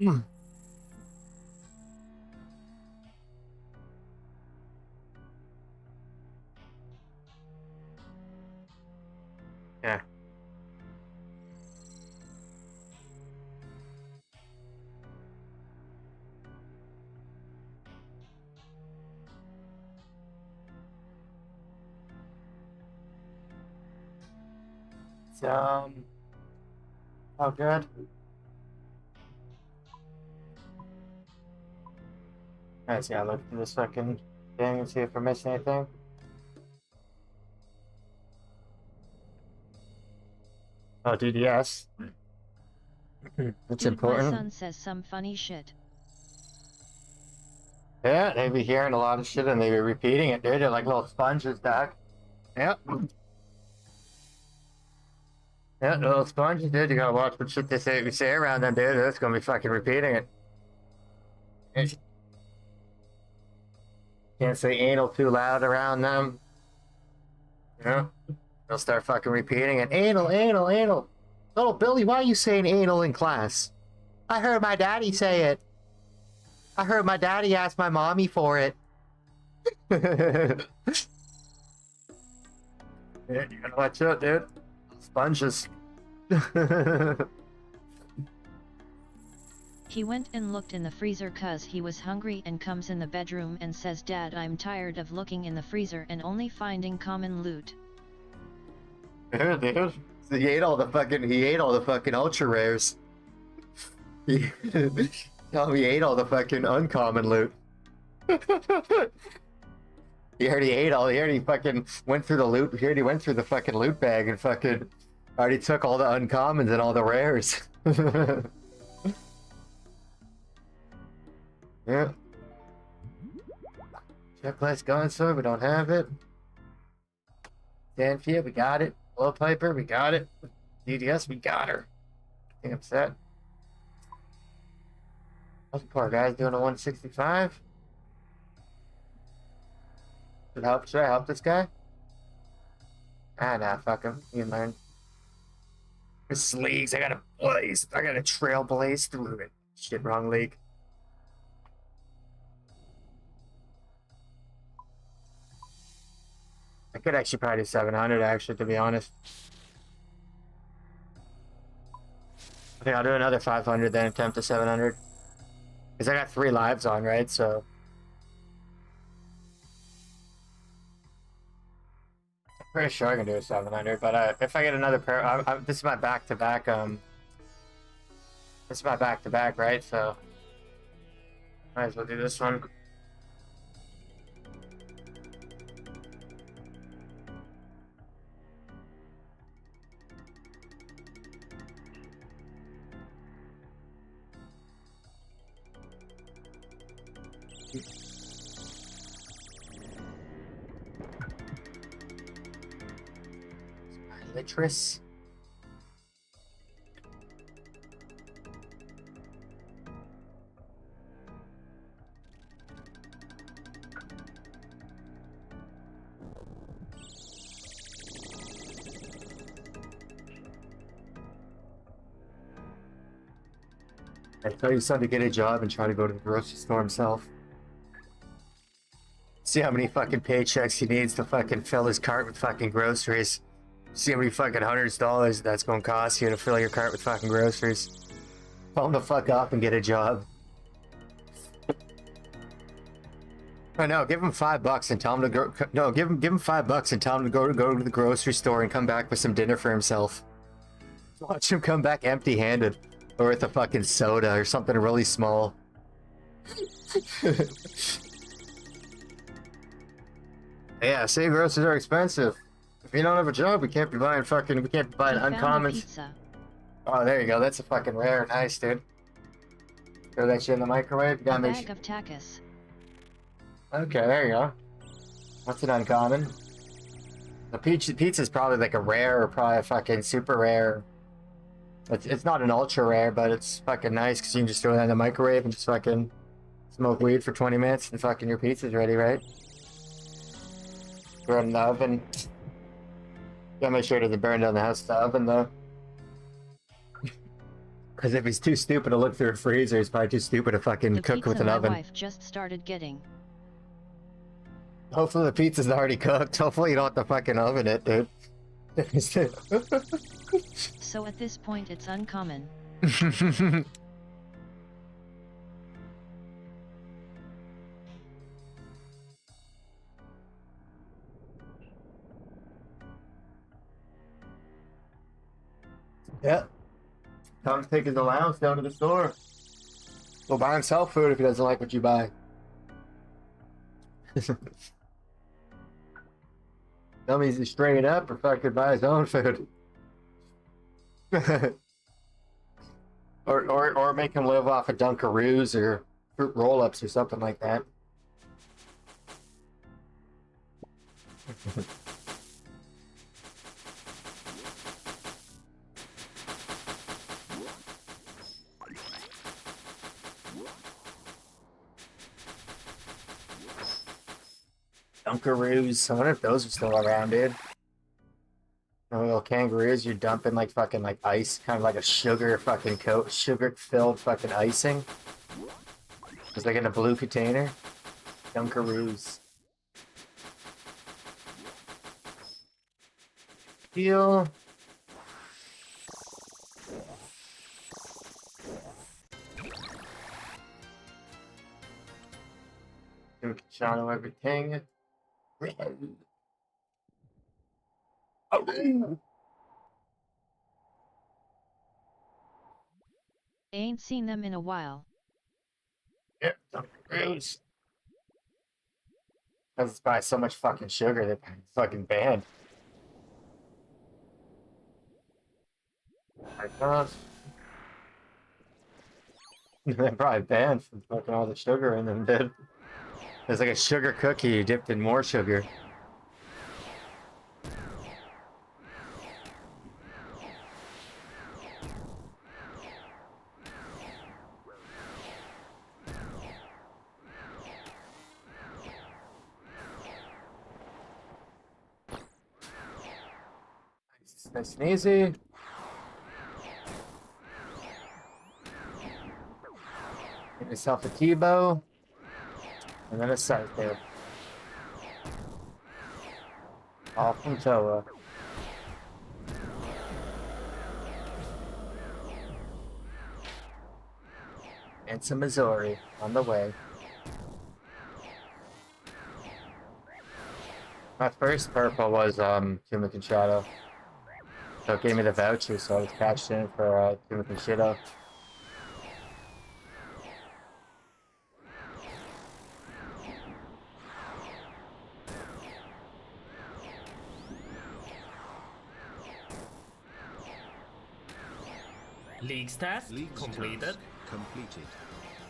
Yeah. Oh, good. Alright, so yeah, look through this fucking thing and see if we're missing anything. Oh, DDS. That's Dude, my important. son says some funny shit. Yeah, they be hearing a lot of shit and they be repeating it, dude. They're like little sponges, Doc. Yep. Yeah, little sponges, dude. You gotta watch what shit they say around them, dude. That's gonna be fucking repeating it. Can't say anal too loud around them. Yeah. They'll start fucking repeating it. Anal, anal, anal. Oh, Billy, why are you saying anal in class? I heard my daddy say it. I heard my daddy ask my mommy for it. Yeah, you gotta watch out, dude. Sponges. He went and looked in the freezer cause he was hungry and comes in the bedroom and says, "Dad, I'm tired of looking in the freezer and only finding common loot." Yeah, dude. So he ate all the fucking ultra rares. Tell me he ate all the fucking uncommon loot. He already fucking went through the loot. He already went through the fucking loot bag and fucking already took all the uncommons and all the rares. Yeah. Checklist gone, so we don't have it. Danfia, we got it. Blowpiper, we got it. DDS, we got her. Getting upset. Those poor guys doing a 165. Should I help this guy? Ah, nah, fuck him. You can learn. This leagues, I gotta trail blaze through it. Shit, wrong league. I could actually probably do 700, actually, to be honest. I think I'll do another 500, then attempt to 700. Because I got 3 lives on, right? So. I'm pretty sure I can do a 700, but if I get another pair, this is my back-to-back, this is my back-to-back, right? So. Might as well do this one. Litris. I tell your son to get a job and try to go to the grocery store himself. See how many fucking paychecks he needs to fucking fill his cart with fucking groceries. See how many fucking $100s that's gonna cost you to fill your cart with fucking groceries. Tell him to fuck off and get a job. I know, give him $5 and tell him to go. No, give him $5 and tell him to go to the grocery store and come back with some dinner for himself. Watch him come back empty-handed, or with a fucking soda or something really small. Yeah, say groceries are expensive. If you don't have a job, we can't be buying uncommons. Pizza. Oh, there you go. That's a fucking rare. Nice, dude. Throw that shit in the microwave. You gotta A make bag of tacos. Okay, there you go. What's an uncommon? The pizza is probably like a rare or probably a fucking super rare. It's not an ultra rare, but it's fucking nice because you can just throw that in the microwave and just fucking smoke weed for 20 minutes and fucking your pizza's ready, right? Throw it in the oven. Gotta make sure it doesn't burn down the house, the oven though. Because if he's too stupid to look through a freezer, he's probably too stupid to fucking The cook pizza with an my oven. wife just started getting. Hopefully the pizza's already cooked. Hopefully you don't have to fucking oven it, dude. So at this point it's uncommon. Yeah. Tom's taking his allowance down to the store. Go buy himself food if he doesn't like what you buy. Tell me he's straight up or fucking buy his own food. or make him live off of Dunkaroos or fruit roll-ups or something like that. Dunkaroos. I wonder if those are still around, dude. Little kangaroos, you're dumping like fucking like ice, kind of like a sugar fucking coat, sugar-filled fucking icing. It's like in a blue container. Dunkaroos. Heal. Shadow everything. Oh. Ain't seen them in a while. Yeah, gross. Because it's by so much fucking sugar that fucking banned. I can't. They probably banned from fucking all the sugar in them, dude. It's like a sugar cookie dipped in more sugar. Nice and easy. Get yourself a T-bow. And then a sight there. Off from Toa. And some Missouri on the way. My first purple was Tunic and Shadow. So it gave me the voucher, so I was cashed in for Tunic and Shadow. League task completed.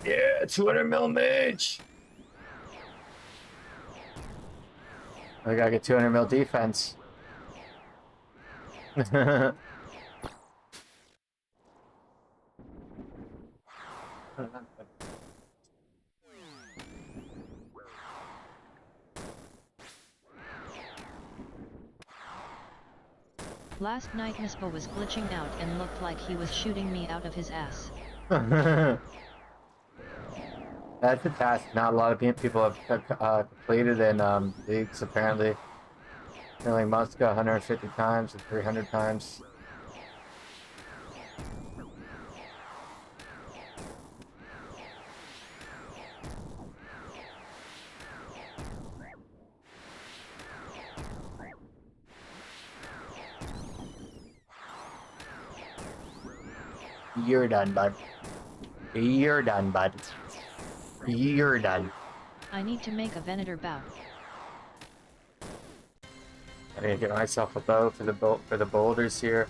Yeah, 200 mil mage. I gotta get 200 mil defense. Last night Mispo was glitching out and looked like he was shooting me out of his ass. That's a task not a lot of people have completed in leagues, apparently. Killing Muska 150 times and 300 times. You're done, bud. You're done, bud. You're done. I need to make a Venator bow. I need to get myself a bow for the boulders here.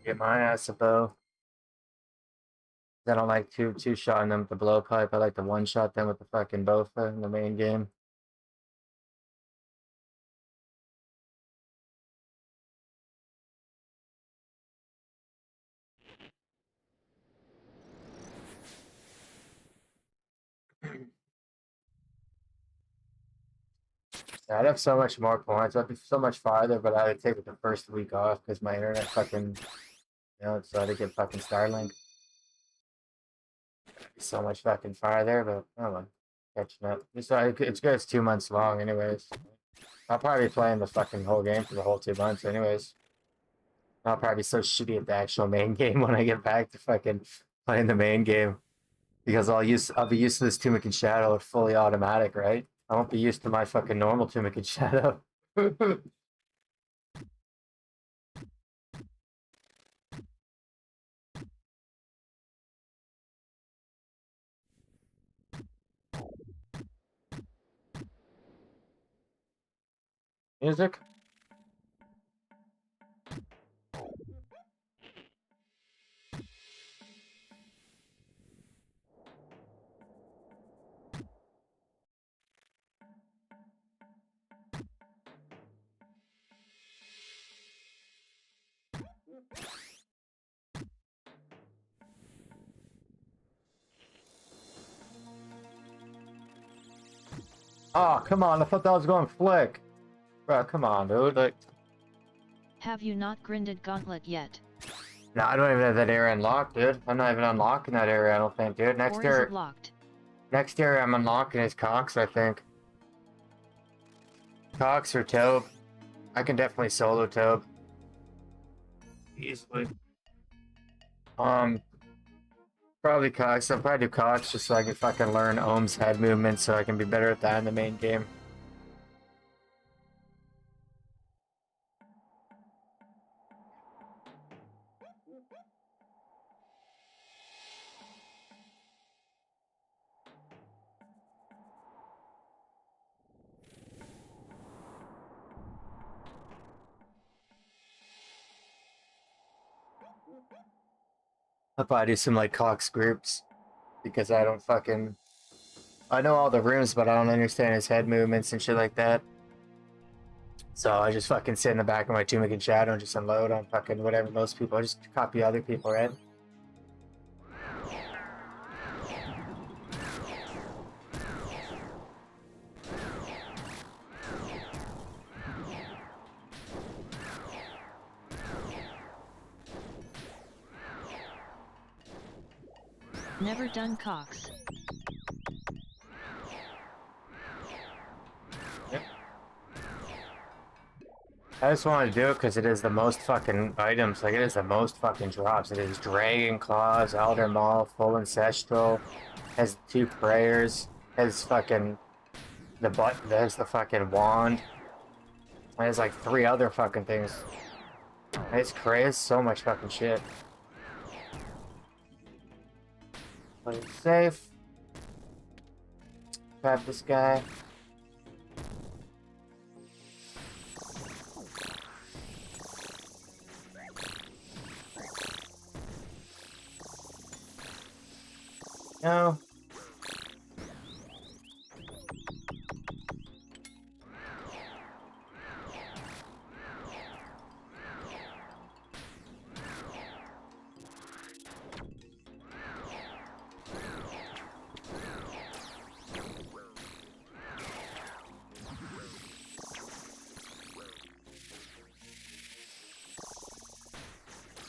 Get my ass a bow. I don't like two-shotting them with the blowpipe. I like to one-shot them with the fucking bofa in the main game. I'd have so much more points. I'd be so much farther, but I would take it the first week off because my internet fucking, so I get fucking Starlink. So much fucking farther, but oh well, catching up. It's good. It's 2 months long, anyways. I'll probably be playing the fucking whole game for the whole 2 months, anyways. I'll probably be so shitty at the actual main game when I get back to fucking playing the main game because I'll be used to this Tunic and Shadow fully automatic, right? I won't be used to my fucking normal Tunic and Shadow. Music. Oh, come on. I thought that was going flick. Bro, come on, dude. Like, Have you not grinded Gauntlet yet? no, I don't even have that area unlocked, dude. I'm not even unlocking that area, I don't think, dude. Or is it locked? Next area I'm unlocking is Cox, I think. Cox or Tobe. I can definitely solo Tobe. Easily. Probably Cox. I'll probably do Cox just so I can fucking learn Ohm's head movement so I can be better at that in the main game. I'll probably do some like Cox groups because I don't fucking. I know all the rooms, but I don't understand his head movements and shit like that. So I just fucking sit in the back of my Tunic and Shadow and just unload on fucking whatever most people. I just copy other people, right? Never done Cox. Yep. I just wanted to do it because it is the most fucking items. Like, it is the most fucking drops. It is Dragon Claws, Elder Maul, Full Ancestral, has 2 prayers, has fucking the butt, there's the fucking wand. There's like 3 other fucking things. It's crazy, so much fucking shit. Play it safe. Grab this guy. No.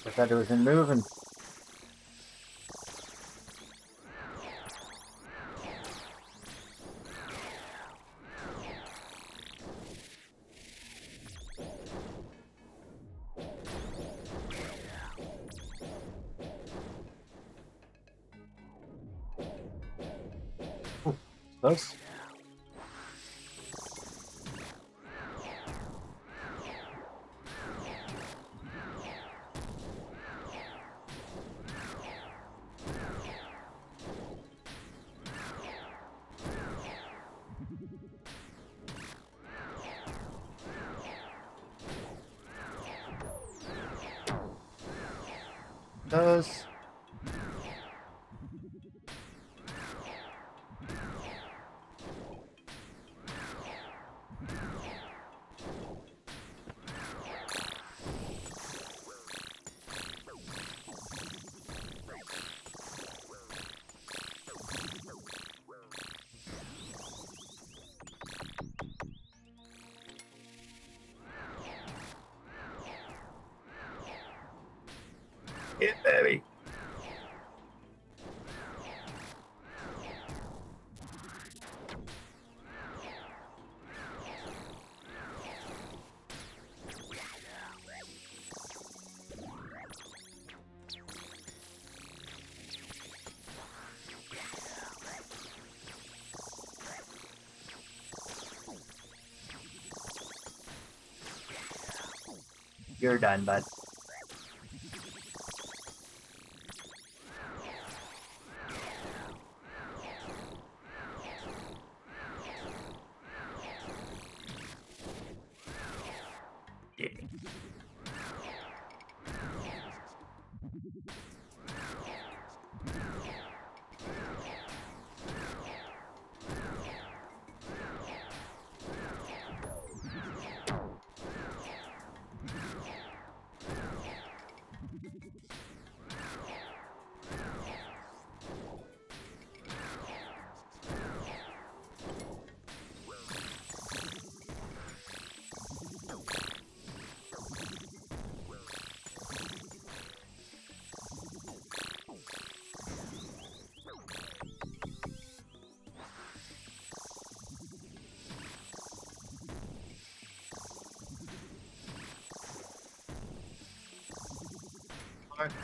I thought it wasn't moving. Ooh, close. Those. Hit, baby. You're done, bud.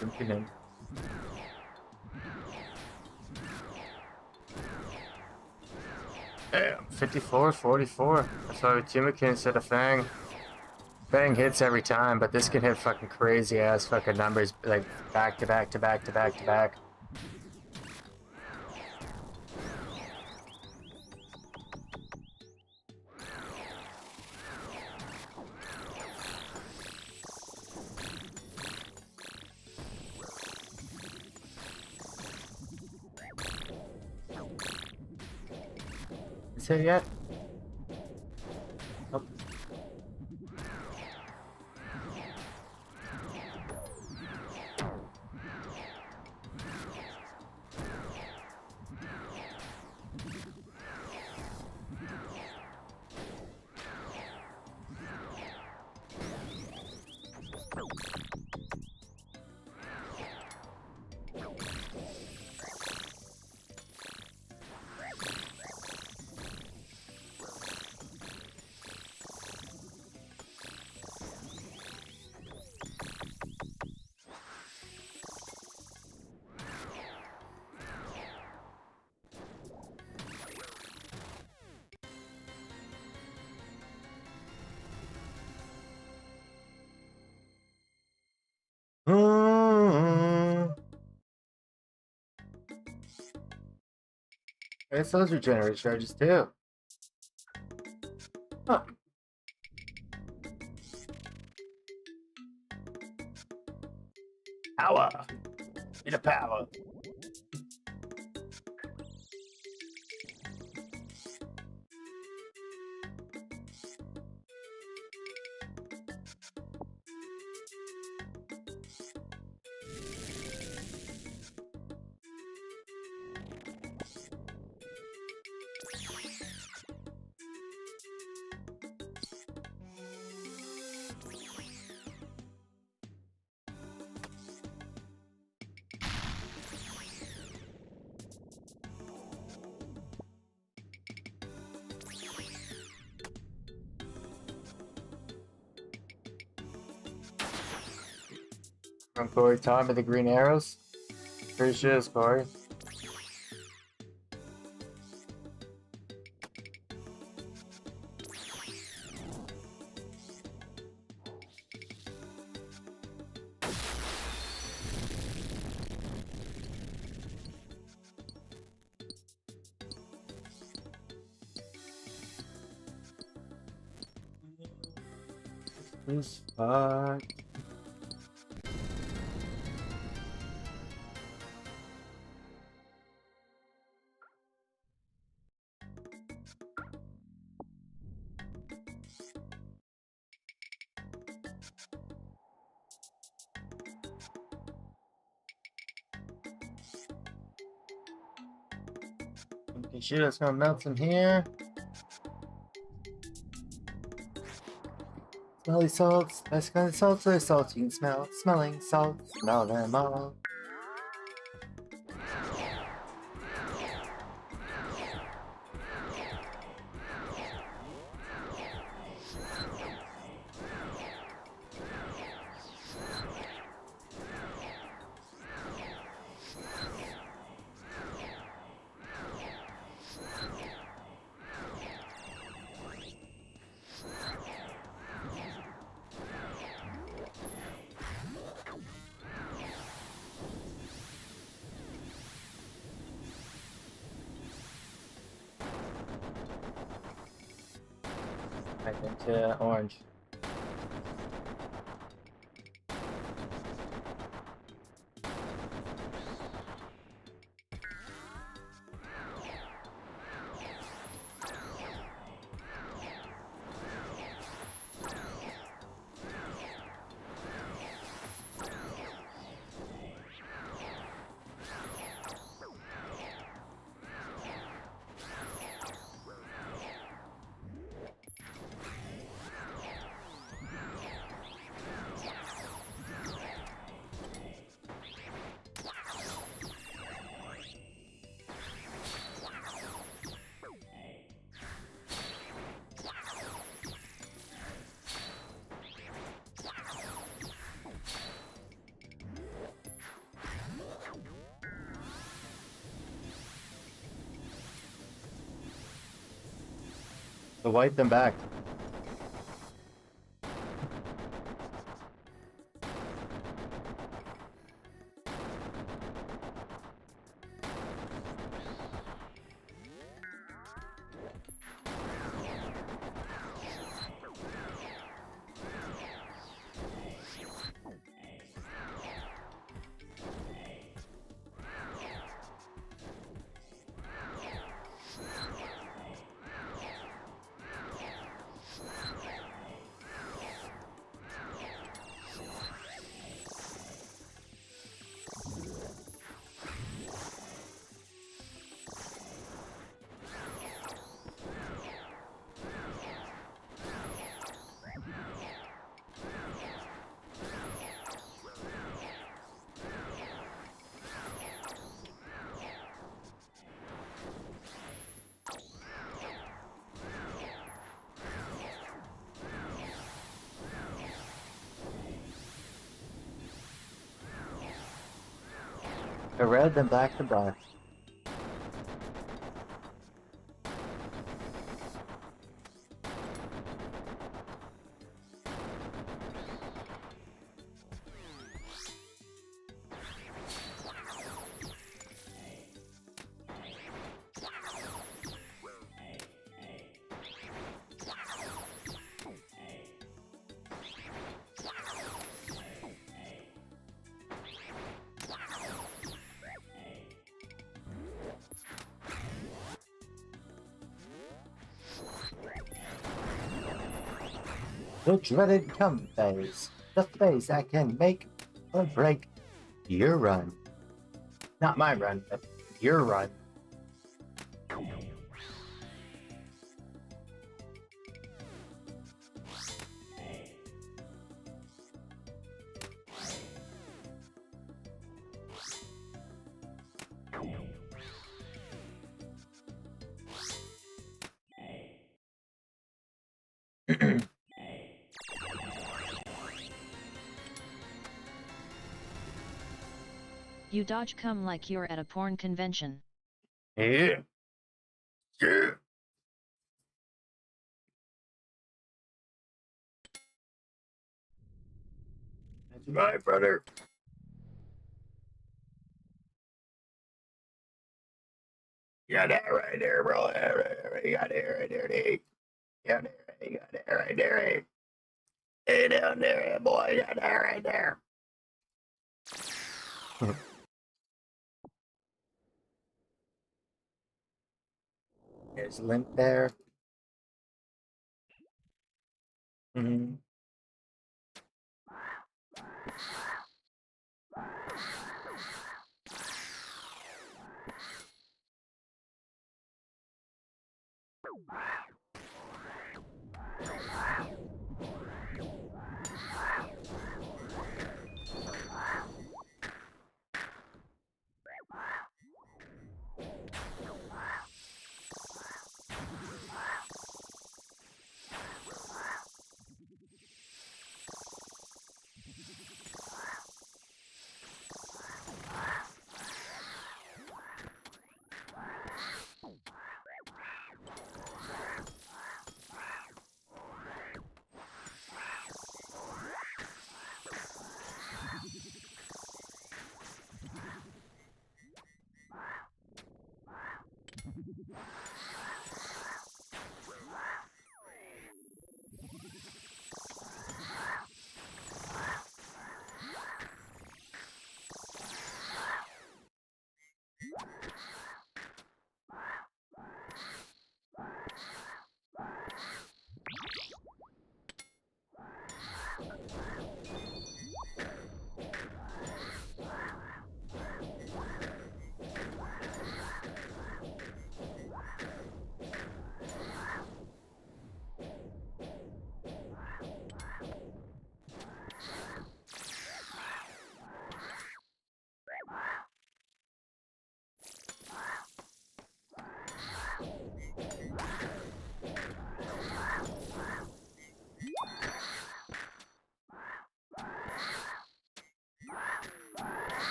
Jumping in. Damn, 54, 44. That's why with Timothy instead of Fang. Fang hits every time, but this can hit fucking crazy ass fucking numbers, like back to back to back to back to back. Is it yet? Nope. I guess those regenerate charges too. Huh. Power! Get a power! From Corey, time of the green arrows. Pretty sure it's Corey. This fuck. Okay, shit, it's gonna melt in here. Smelly salts, best kind of salts are salty and smell. Smelling salts, smell them all. Back into orange. So wipe them back. The red, then black, then black. The dreaded come phase. The phase that can make or break your run. Not my run, but your run. You dodge cum like you're at a porn convention. Yeah. Yeah. That's my brother. You got that right there, bro. You got it right there, Dave. You got it right there. Hey, down there, boy. You got that right there. There's Limp there. Mm-hmm.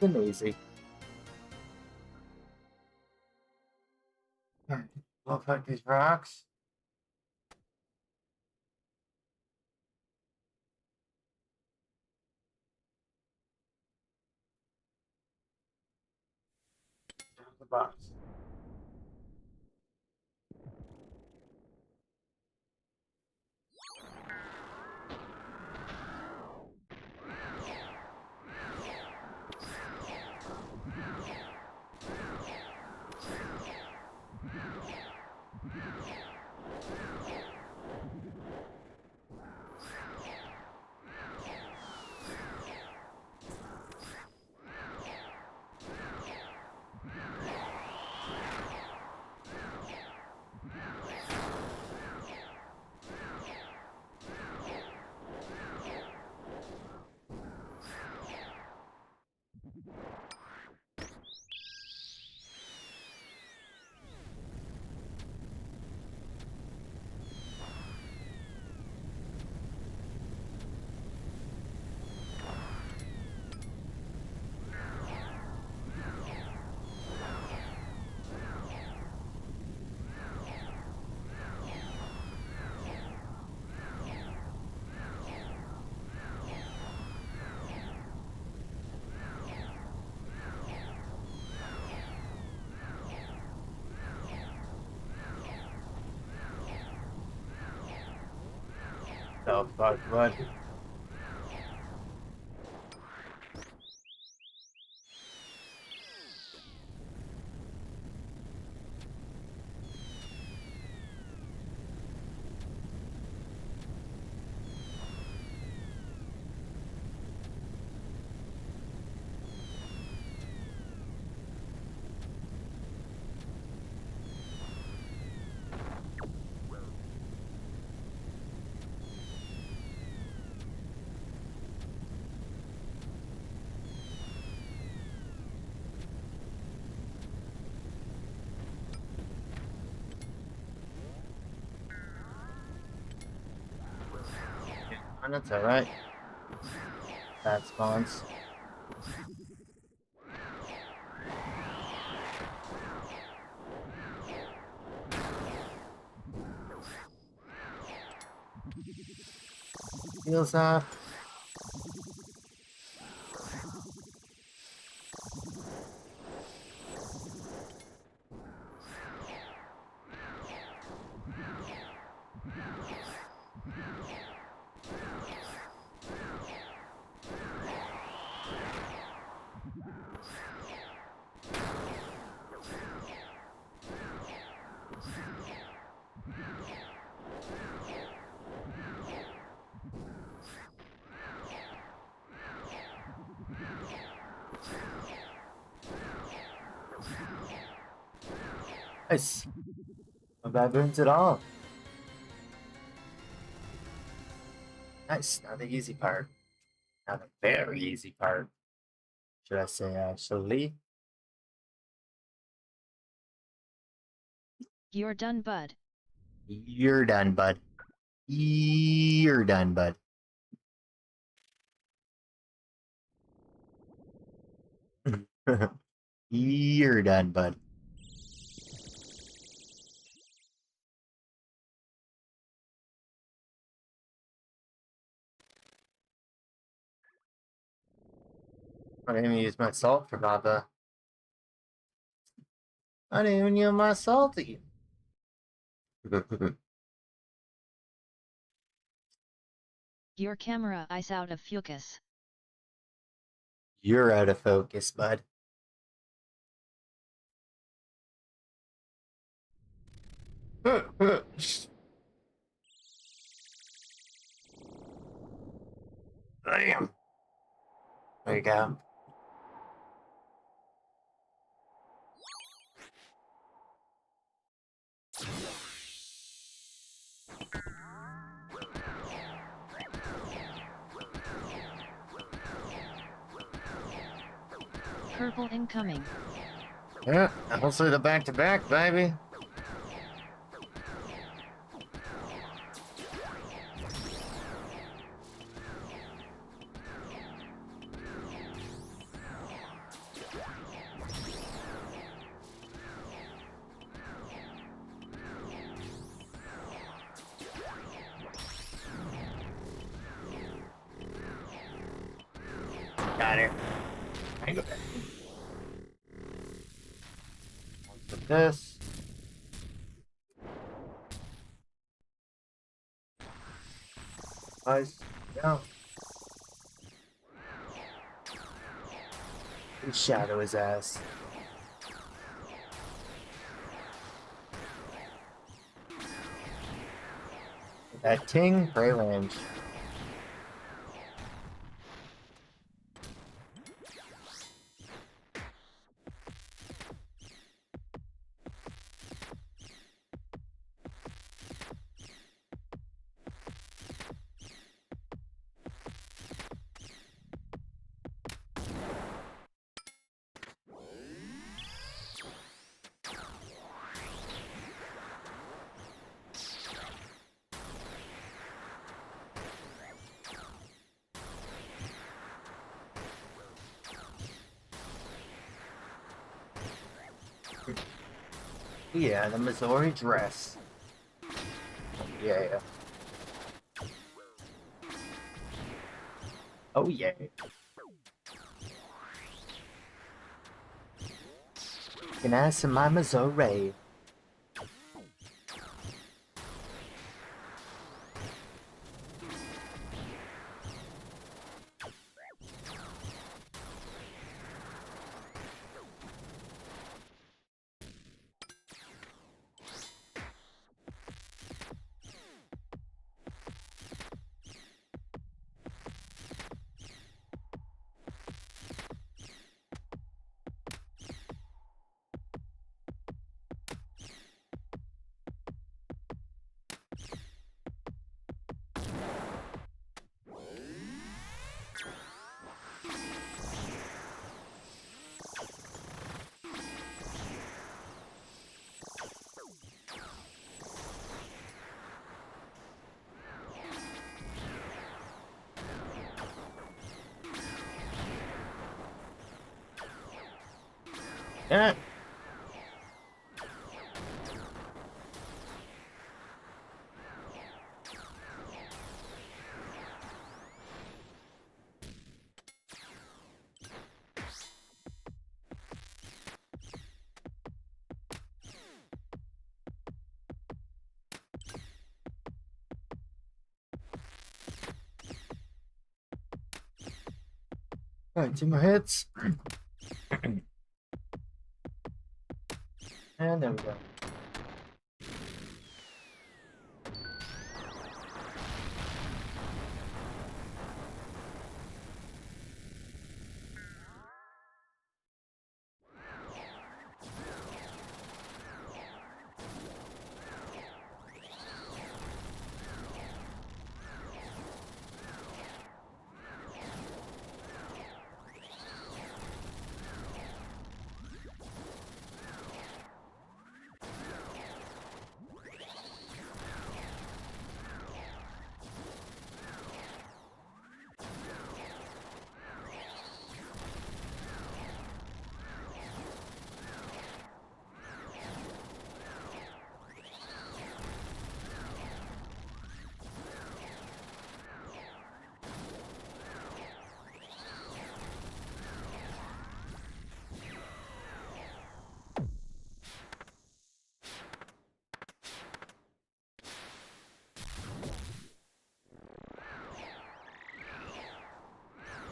Been easy. Look like these rocks. The box. The fuck, bud? That's alright. That spawns. Heals off. Nice. No bad burns at all. Nice. Now the easy part. Now the very easy part. Should I say actually? You're done, bud. You're done, bud. You're done, bud. You're done, bud. I didn't even use my salt for Baba. I didn't even use my salty. Your camera is out of focus. You're out of focus, bud. Damn. There you go. Purple incoming. Yeah, hopefully the back-to-back, baby. out of here. Hang on. Put this. Nice. Yeah. And shadow his ass. That ting, prey range. Yeah, the Missouri dress. Yeah. Oh yeah. Can I some my Missouri? Yeah. Alright, 2 more hits. And there we go.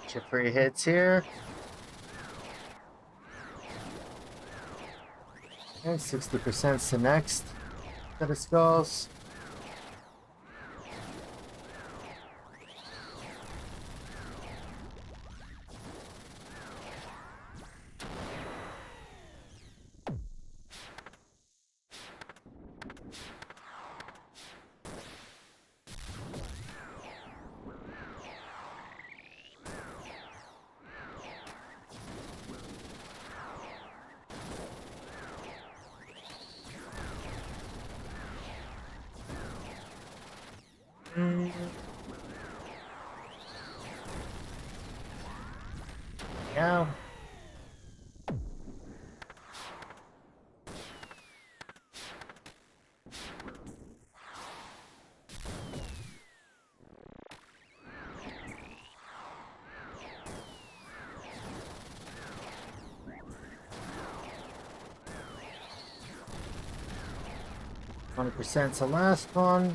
Get your free hits here. And 60% to next set of skulls. Yeah. 100%'s the last one.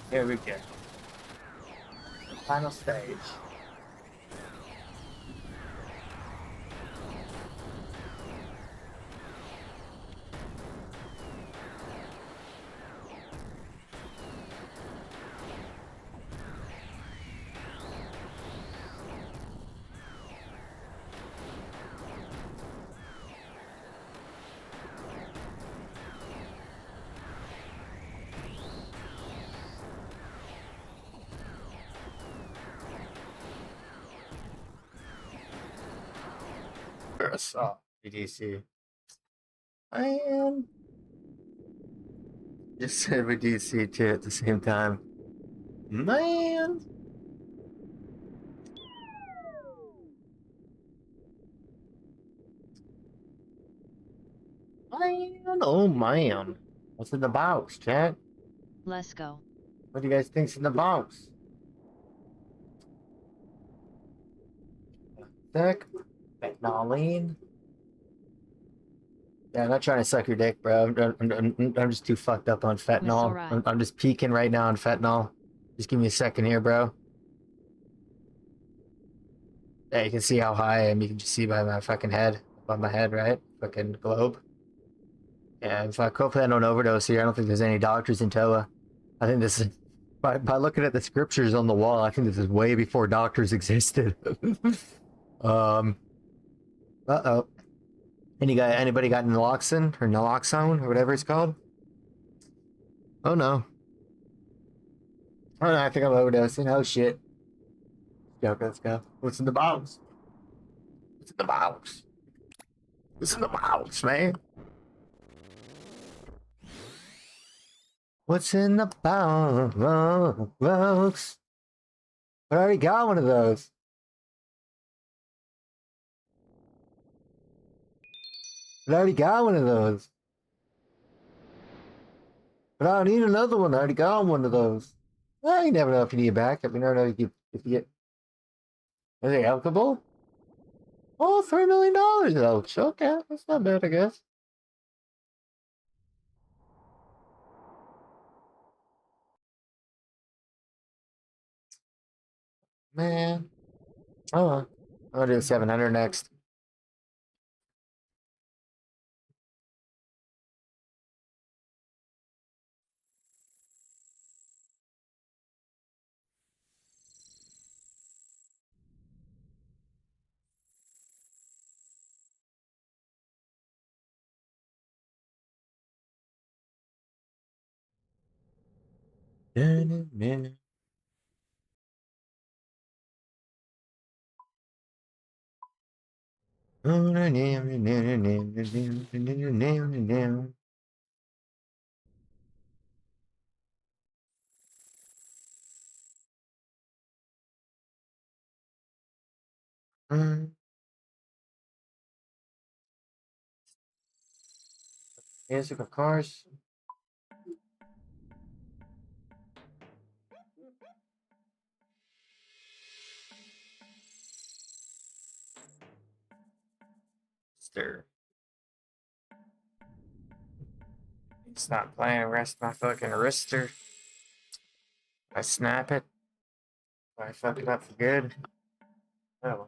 Here we go. Final stage. Oh, BDC. I am. Just said with DC too at the same time. Man. Man. Oh man. What's in the box, chat? Let's go. What do you guys think's in the box? Sick. Fentanyl. Yeah, I'm not trying to suck your dick, bro. I'm just too fucked up on fentanyl. alright. I'm just peeking right now on fentanyl. Just give me a second here, bro. Yeah, you can see how high I am. You can just see by my fucking head. Above my head, right? Fucking globe. Yeah, if I hopefully I don't overdose here. I don't think there's any doctors in Toa. I think this is... By looking at the scriptures on the wall, I think this is way before doctors existed. Uh-oh. Anybody got naloxone or naloxone or whatever it's called? Oh no. Oh no, I think I'm overdosing. Oh shit. Let's go. What's in the box? What's in the box? What's in the box, man? What's in the box? I already got one of those. I already got one of those. But I don't need another one. I already got one of those. Well, you never know if you need a backup. You never know if you get... Are they alcohol? Oh, $3 million. Oh, okay. That's not bad, I guess. Man. Oh, well. I'll do 700 next. Music, of course. Stir. It's not playing. Rest my fucking wrister. I snap it. I fuck it up for good. Oh.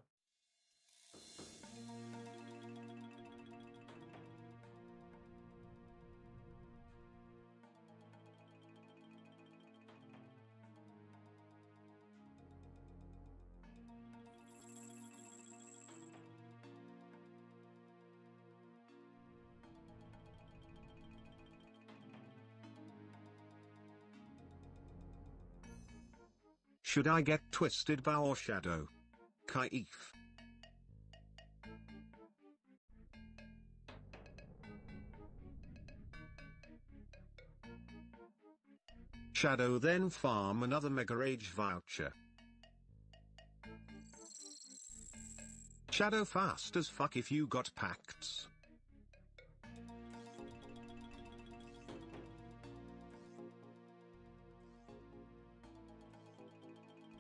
Should I get Twisted Bow or Shadow? Kaif. Shadow, then farm another Mega Rage voucher. Shadow fast as fuck if you got pacts.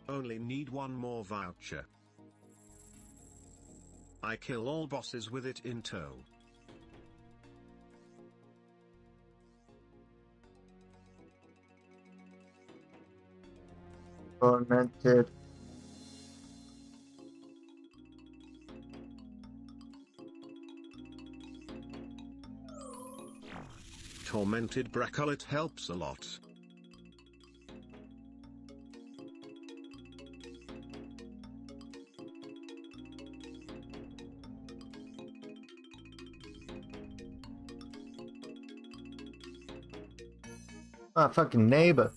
Only need one more voucher. I kill all bosses with it in tow. Tormented. Tormented Bracelet helps a lot. My fucking neighbor.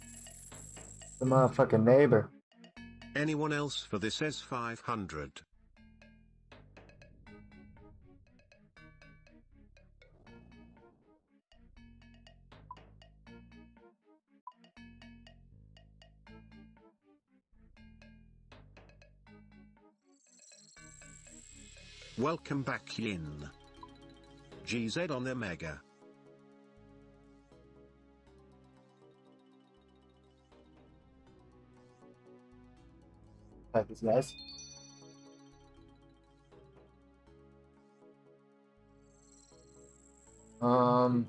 The motherfucking neighbor. Anyone else for this S500? Welcome back Yin. GZ on the Mega. That is nice. Um.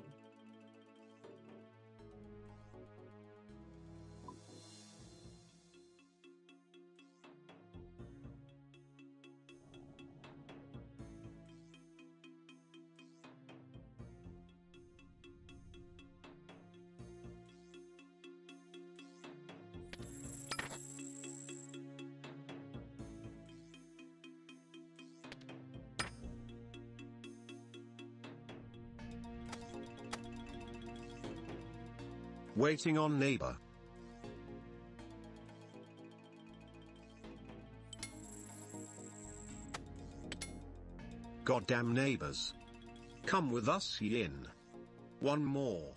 Waiting on neighbor. Goddamn neighbors. Come with us Yin. One more.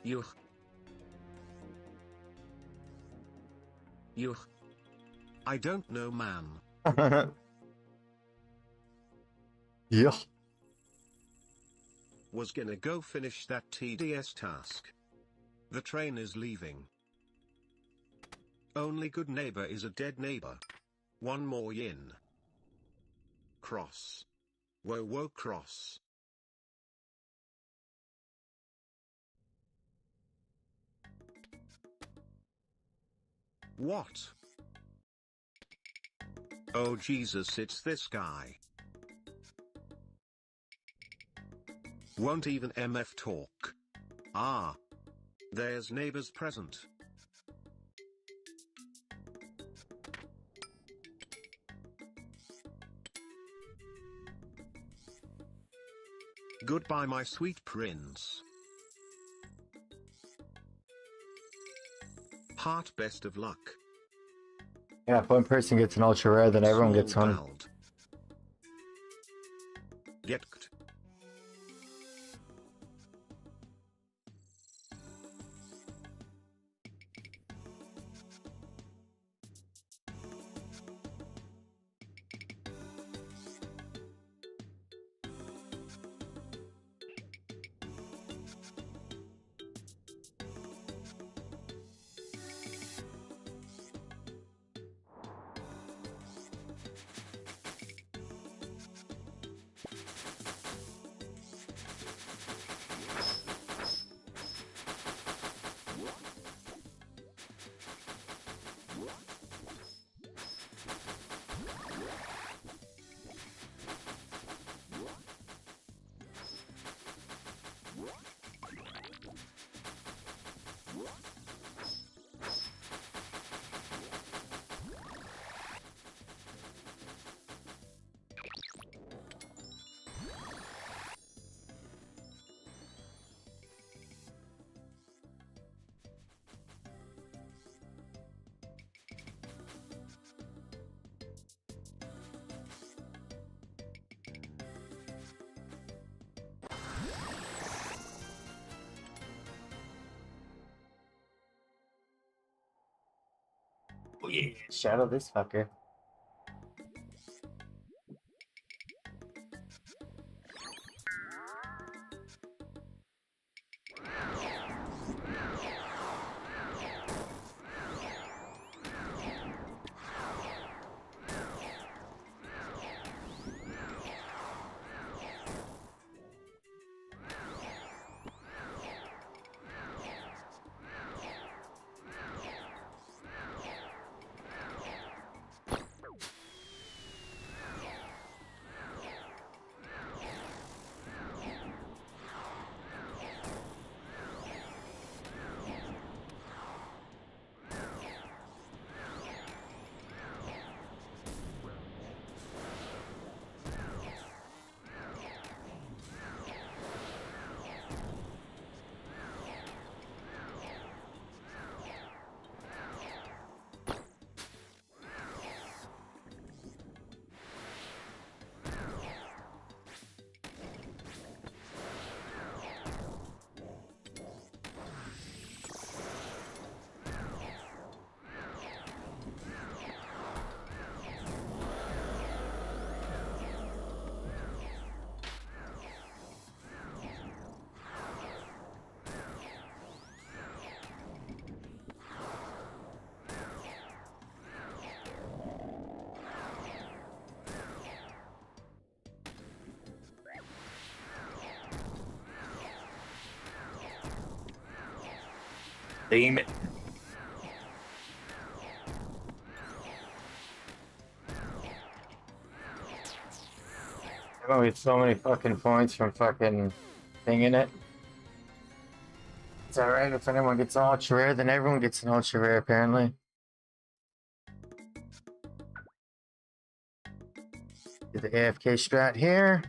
Yuh. Yuh. I don't know man. Yeah. Was gonna go finish that TDS task. The train is leaving. Only good neighbor is a dead neighbor. One more Yin. Cross. Whoa whoa cross. What? Oh Jesus, it's this guy. Won't even MF talk. Ah. There's neighbors present. Goodbye my sweet prince. Heart best of luck. Yeah, if one person gets an ultra rare, then everyone gets one. Bald. Get. Oh yeah, shadow this fucker. Damn it. I'm gonna get so many fucking points from fucking thinging it. It's alright if anyone gets an ultra rare, then everyone gets an ultra rare apparently. Do the AFK strat here.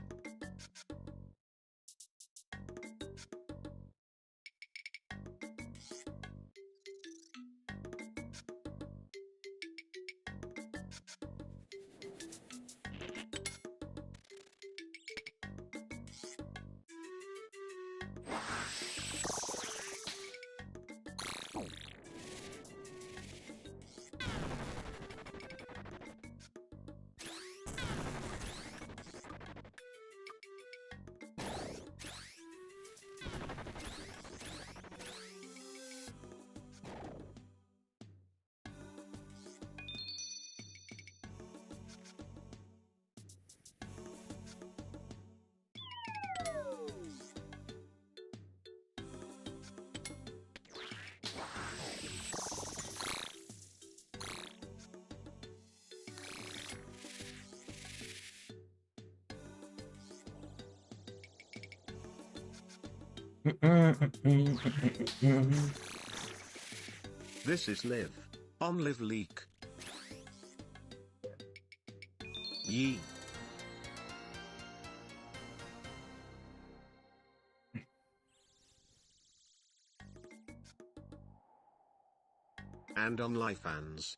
This is Live. On Live Leak. Yee. And on Life fans.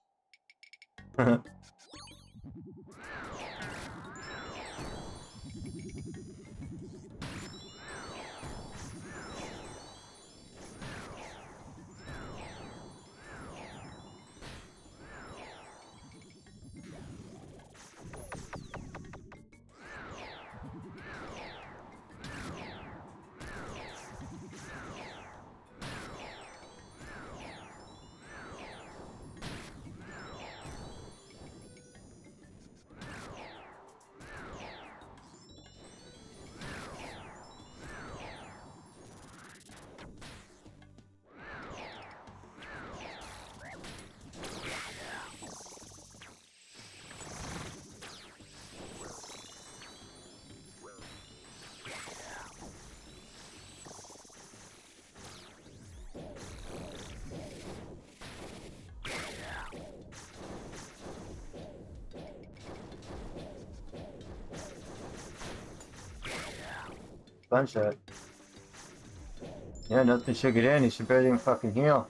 Gunshot. Yeah, nothing should get in. He should barely even fucking heal.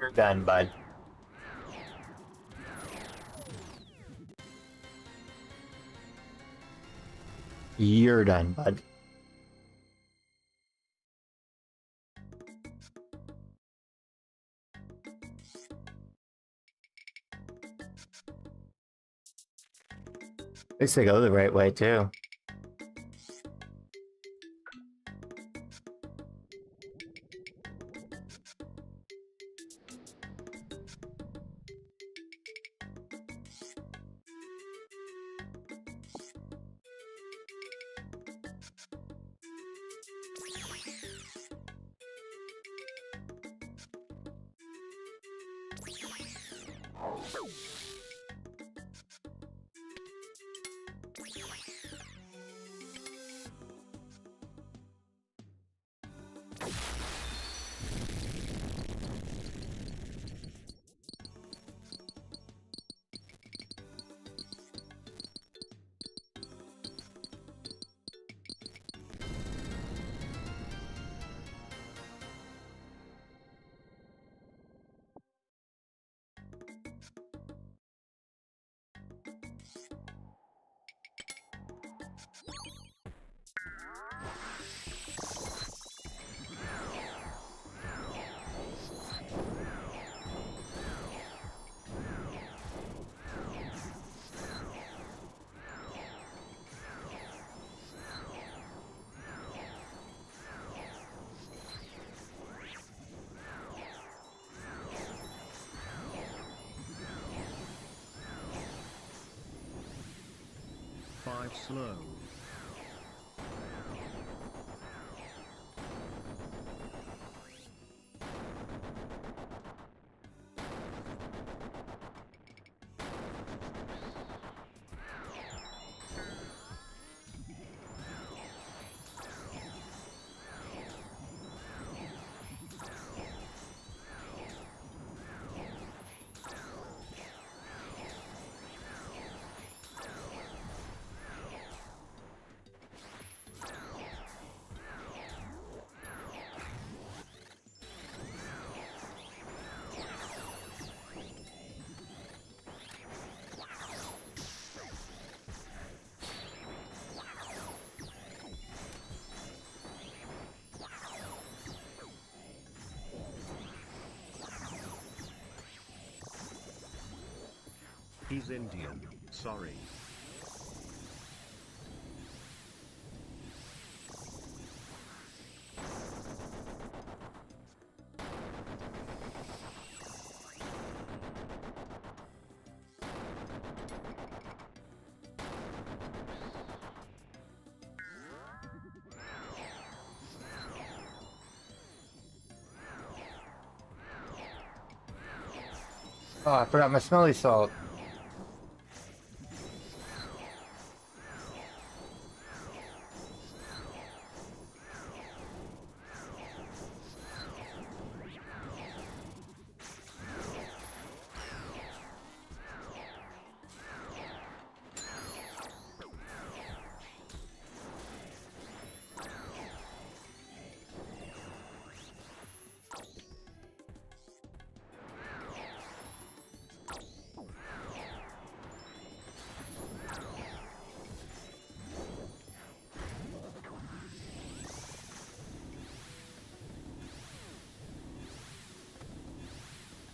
You're done, bud. You're done, bud. At least they go the right way, too. Five slow. He's Indian, sorry. Oh, I forgot my smelly salt.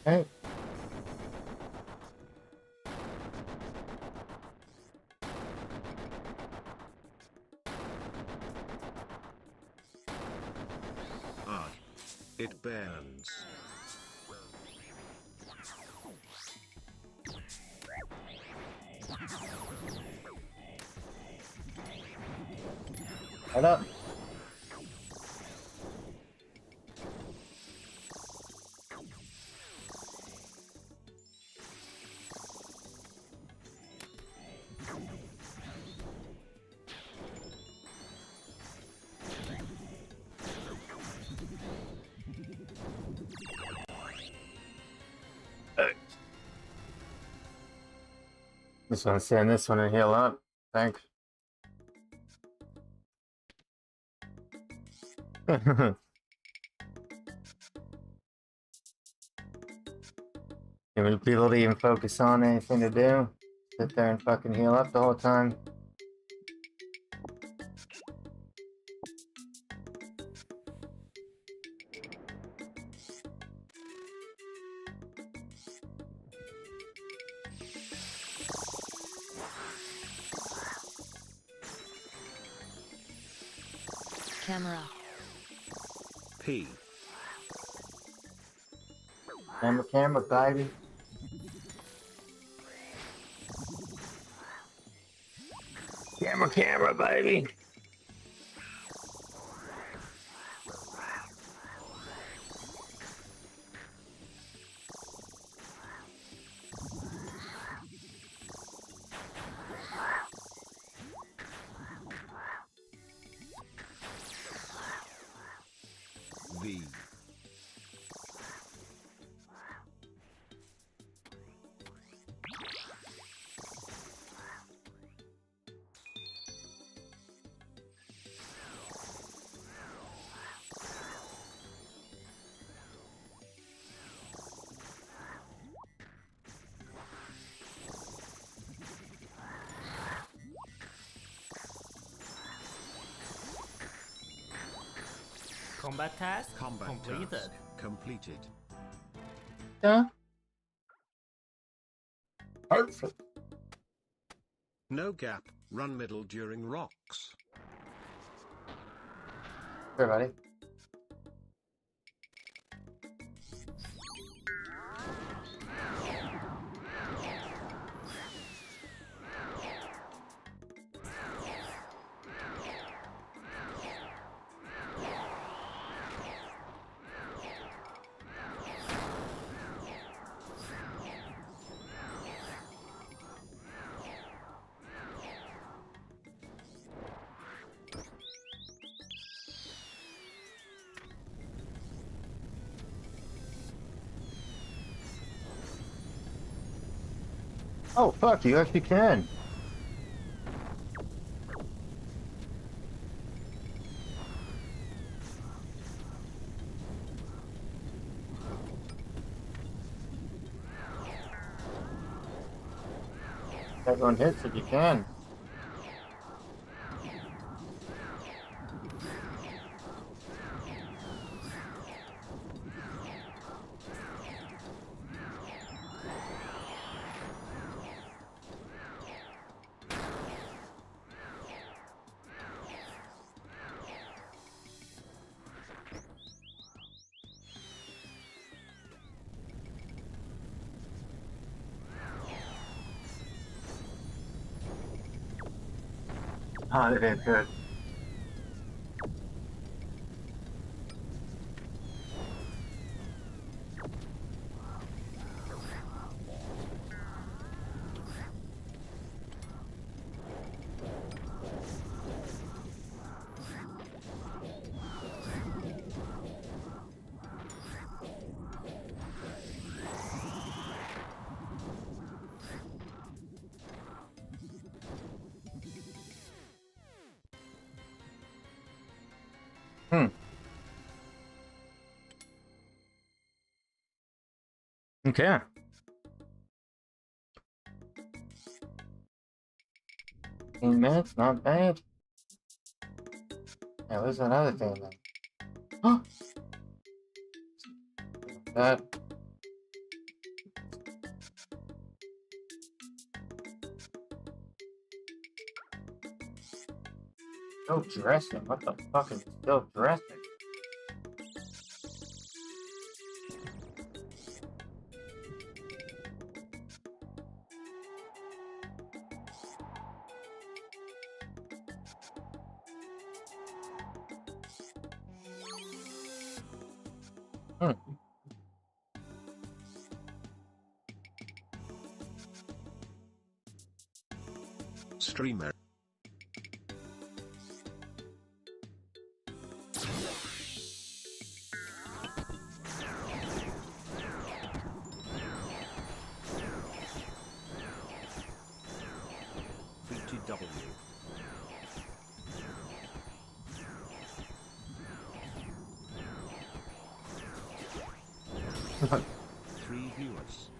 Hey. Ah. It burns. Head up. Just want to send this one and heal up. Thanks. Give me people to even focus on anything to do. Sit there and fucking heal up the whole time. Camera. P. Camera, baby. Camera, baby. Combat task Combat completed. task completed. Yeah. Perfect. No gap. Run middle during rocks. Here, buddy. Oh, fuck, you actually can. Everyone hits if you can. Ah, they did good. Okay. Minutes, not bad. Yeah, where's that other thing then? Huh? That. Still dressing? What the fuck is still dressing? Hmm. Streamer. BTW. Three viewers.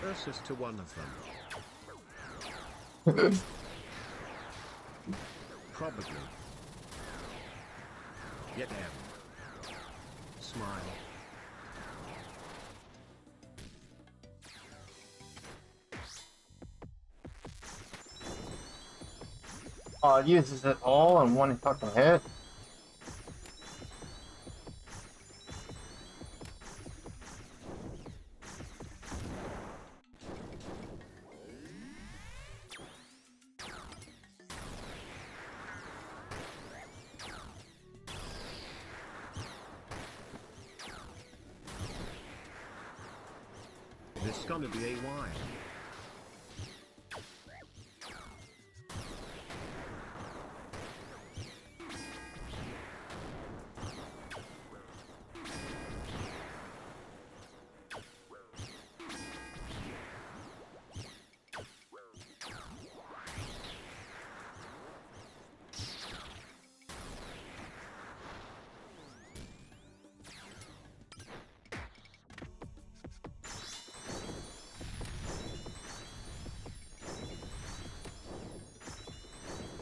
Versus to one of them. Probably. Yet M. Smile. Oh, it uses it all in one fucking hit. This gonna be a while.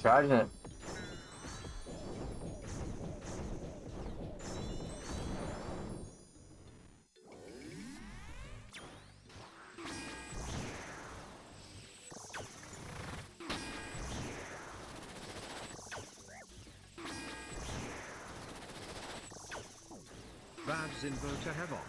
charging it. Babs inverter have on.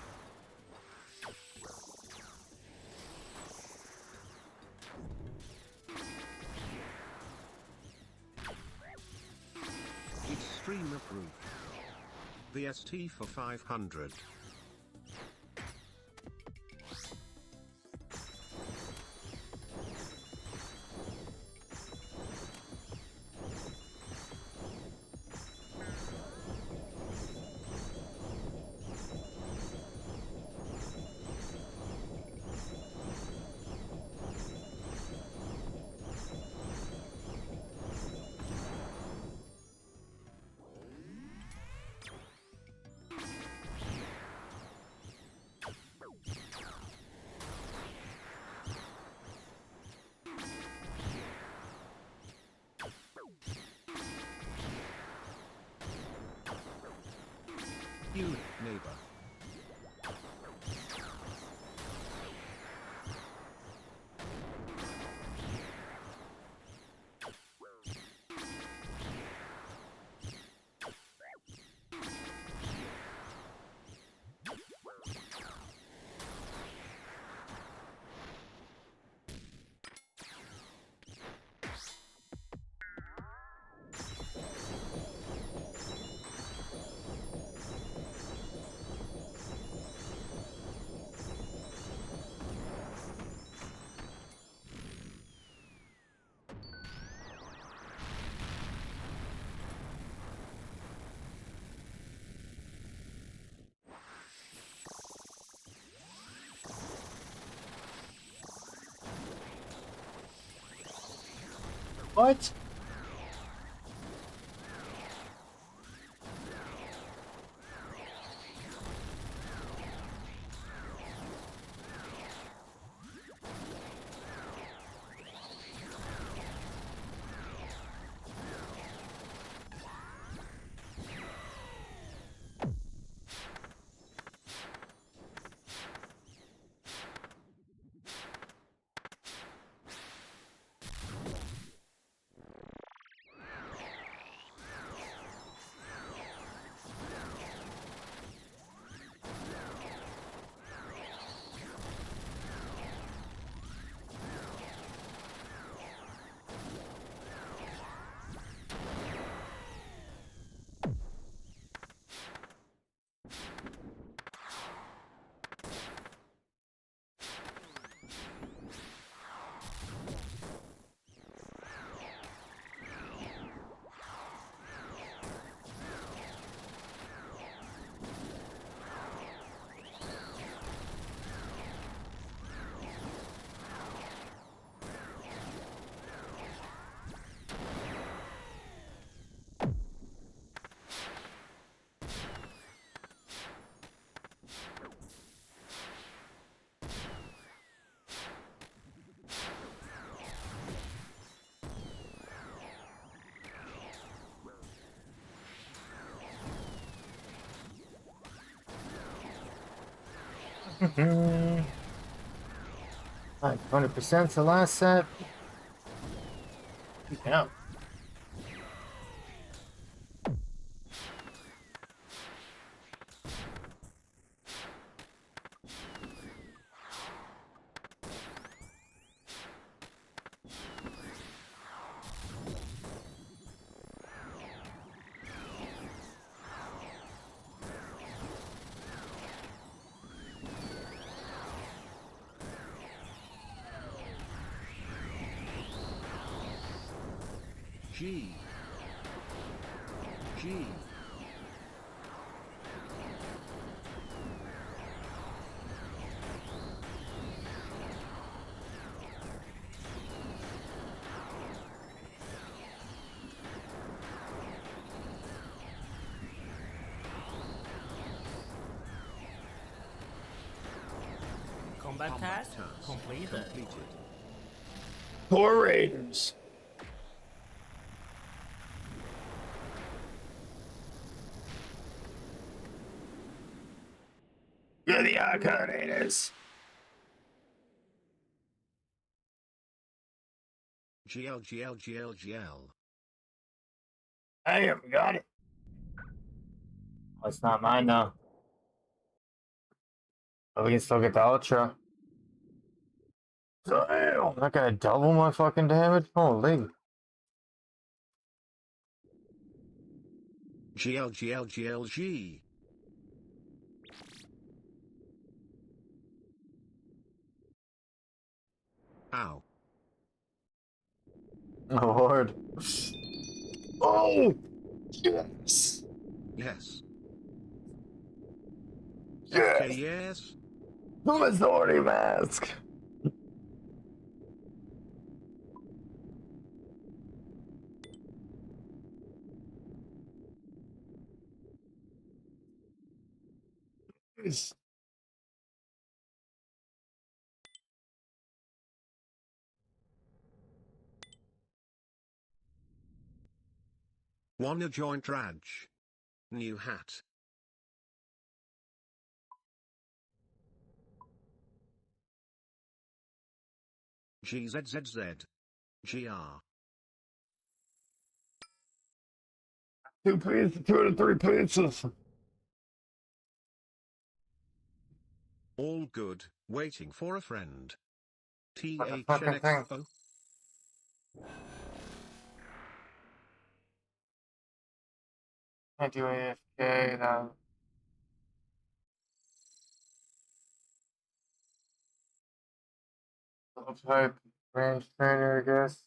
It's stream approved. The ST for 500. You, neighbor. What? Like 20% the last set. Yeah. G. G. Combat task completed. Poor Raiders. You're the coordinators. GL. Hey, we got it. Oh, it's not mine though. But we can still get the ultra. Damn, I gotta double my fucking damage? Holy. GL. Ow. Oh, Lord. Oh! Yes! Yes. Yes! FK yes. The majority mask! Yes. Wanna join Raj? New hat. GZZZ. GR. 2 pizzas, 2 out of 3 pizzas. All good, waiting for a friend. What the fucking thing? THNXO. Can't do AFK, no. Little type, range trainer, I guess.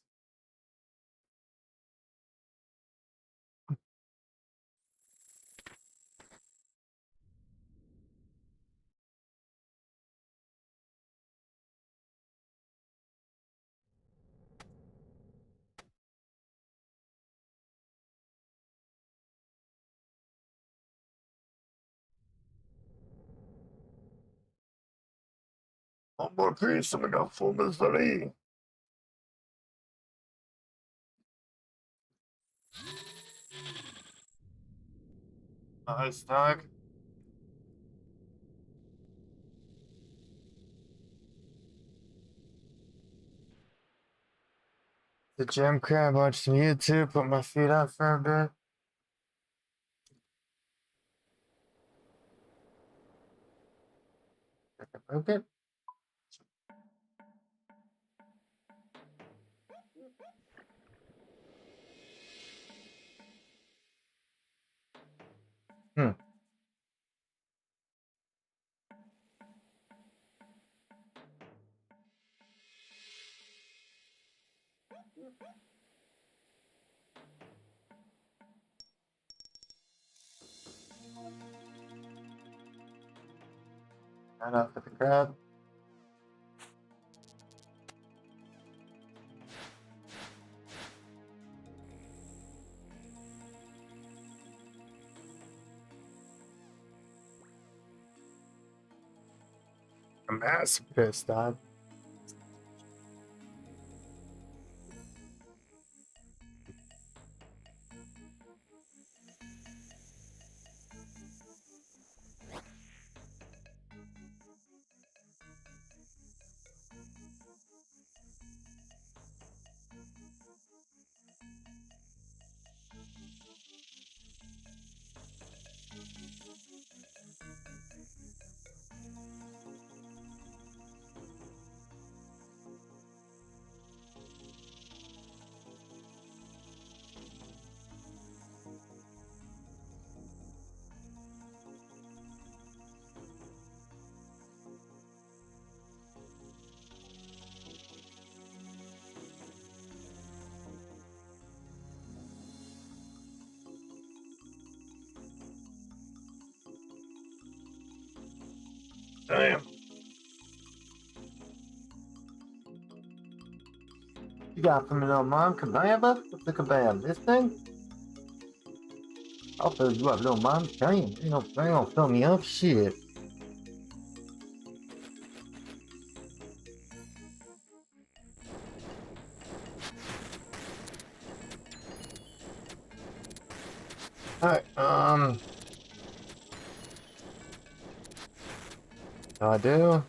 One more piece and we got full misery. Nice, dog. The gym crab, watch some YouTube, put my feet up for a bit. I broke it. Hmm. Right off with the crab. I'm ass pissed, dog. Damn. You got from an old mom kabamba? What's the kabam? This thing? I'll fill you up, little mom. Damn, ain't gonna fill me up. Shit. Alright, I do.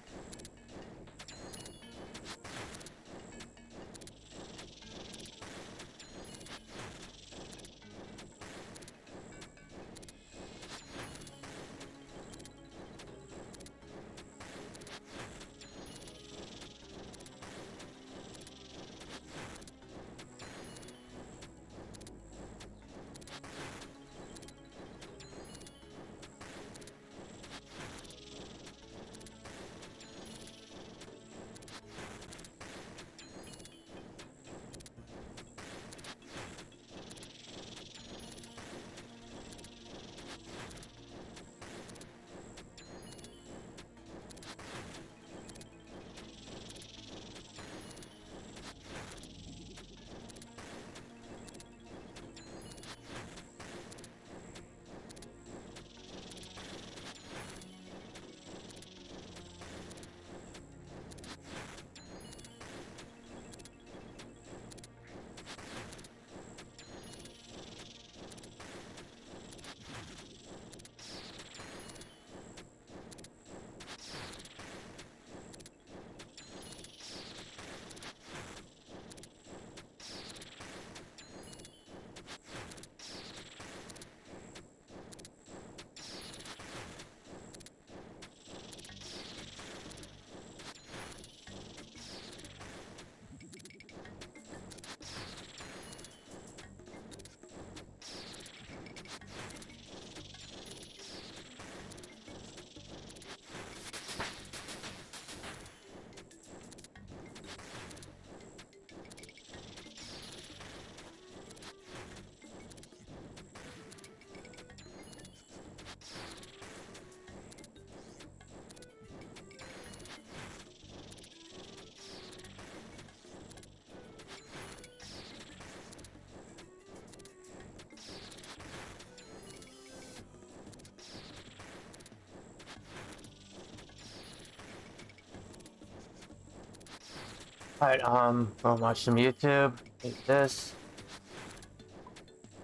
Alright, I'll watch some YouTube. Take this.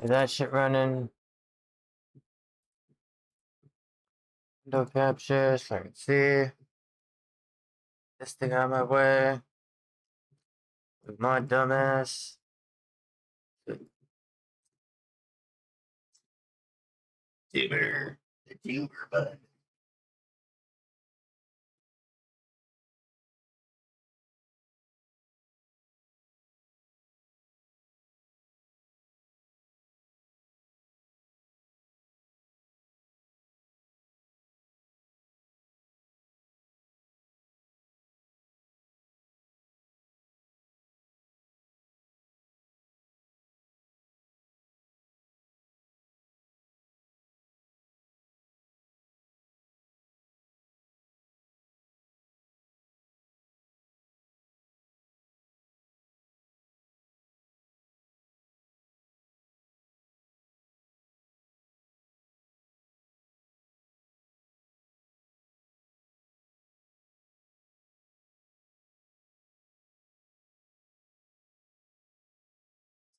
Get that shit running. Window capture so I can see. This thing out of my way. With my dumbass. Tuber. The tuber button.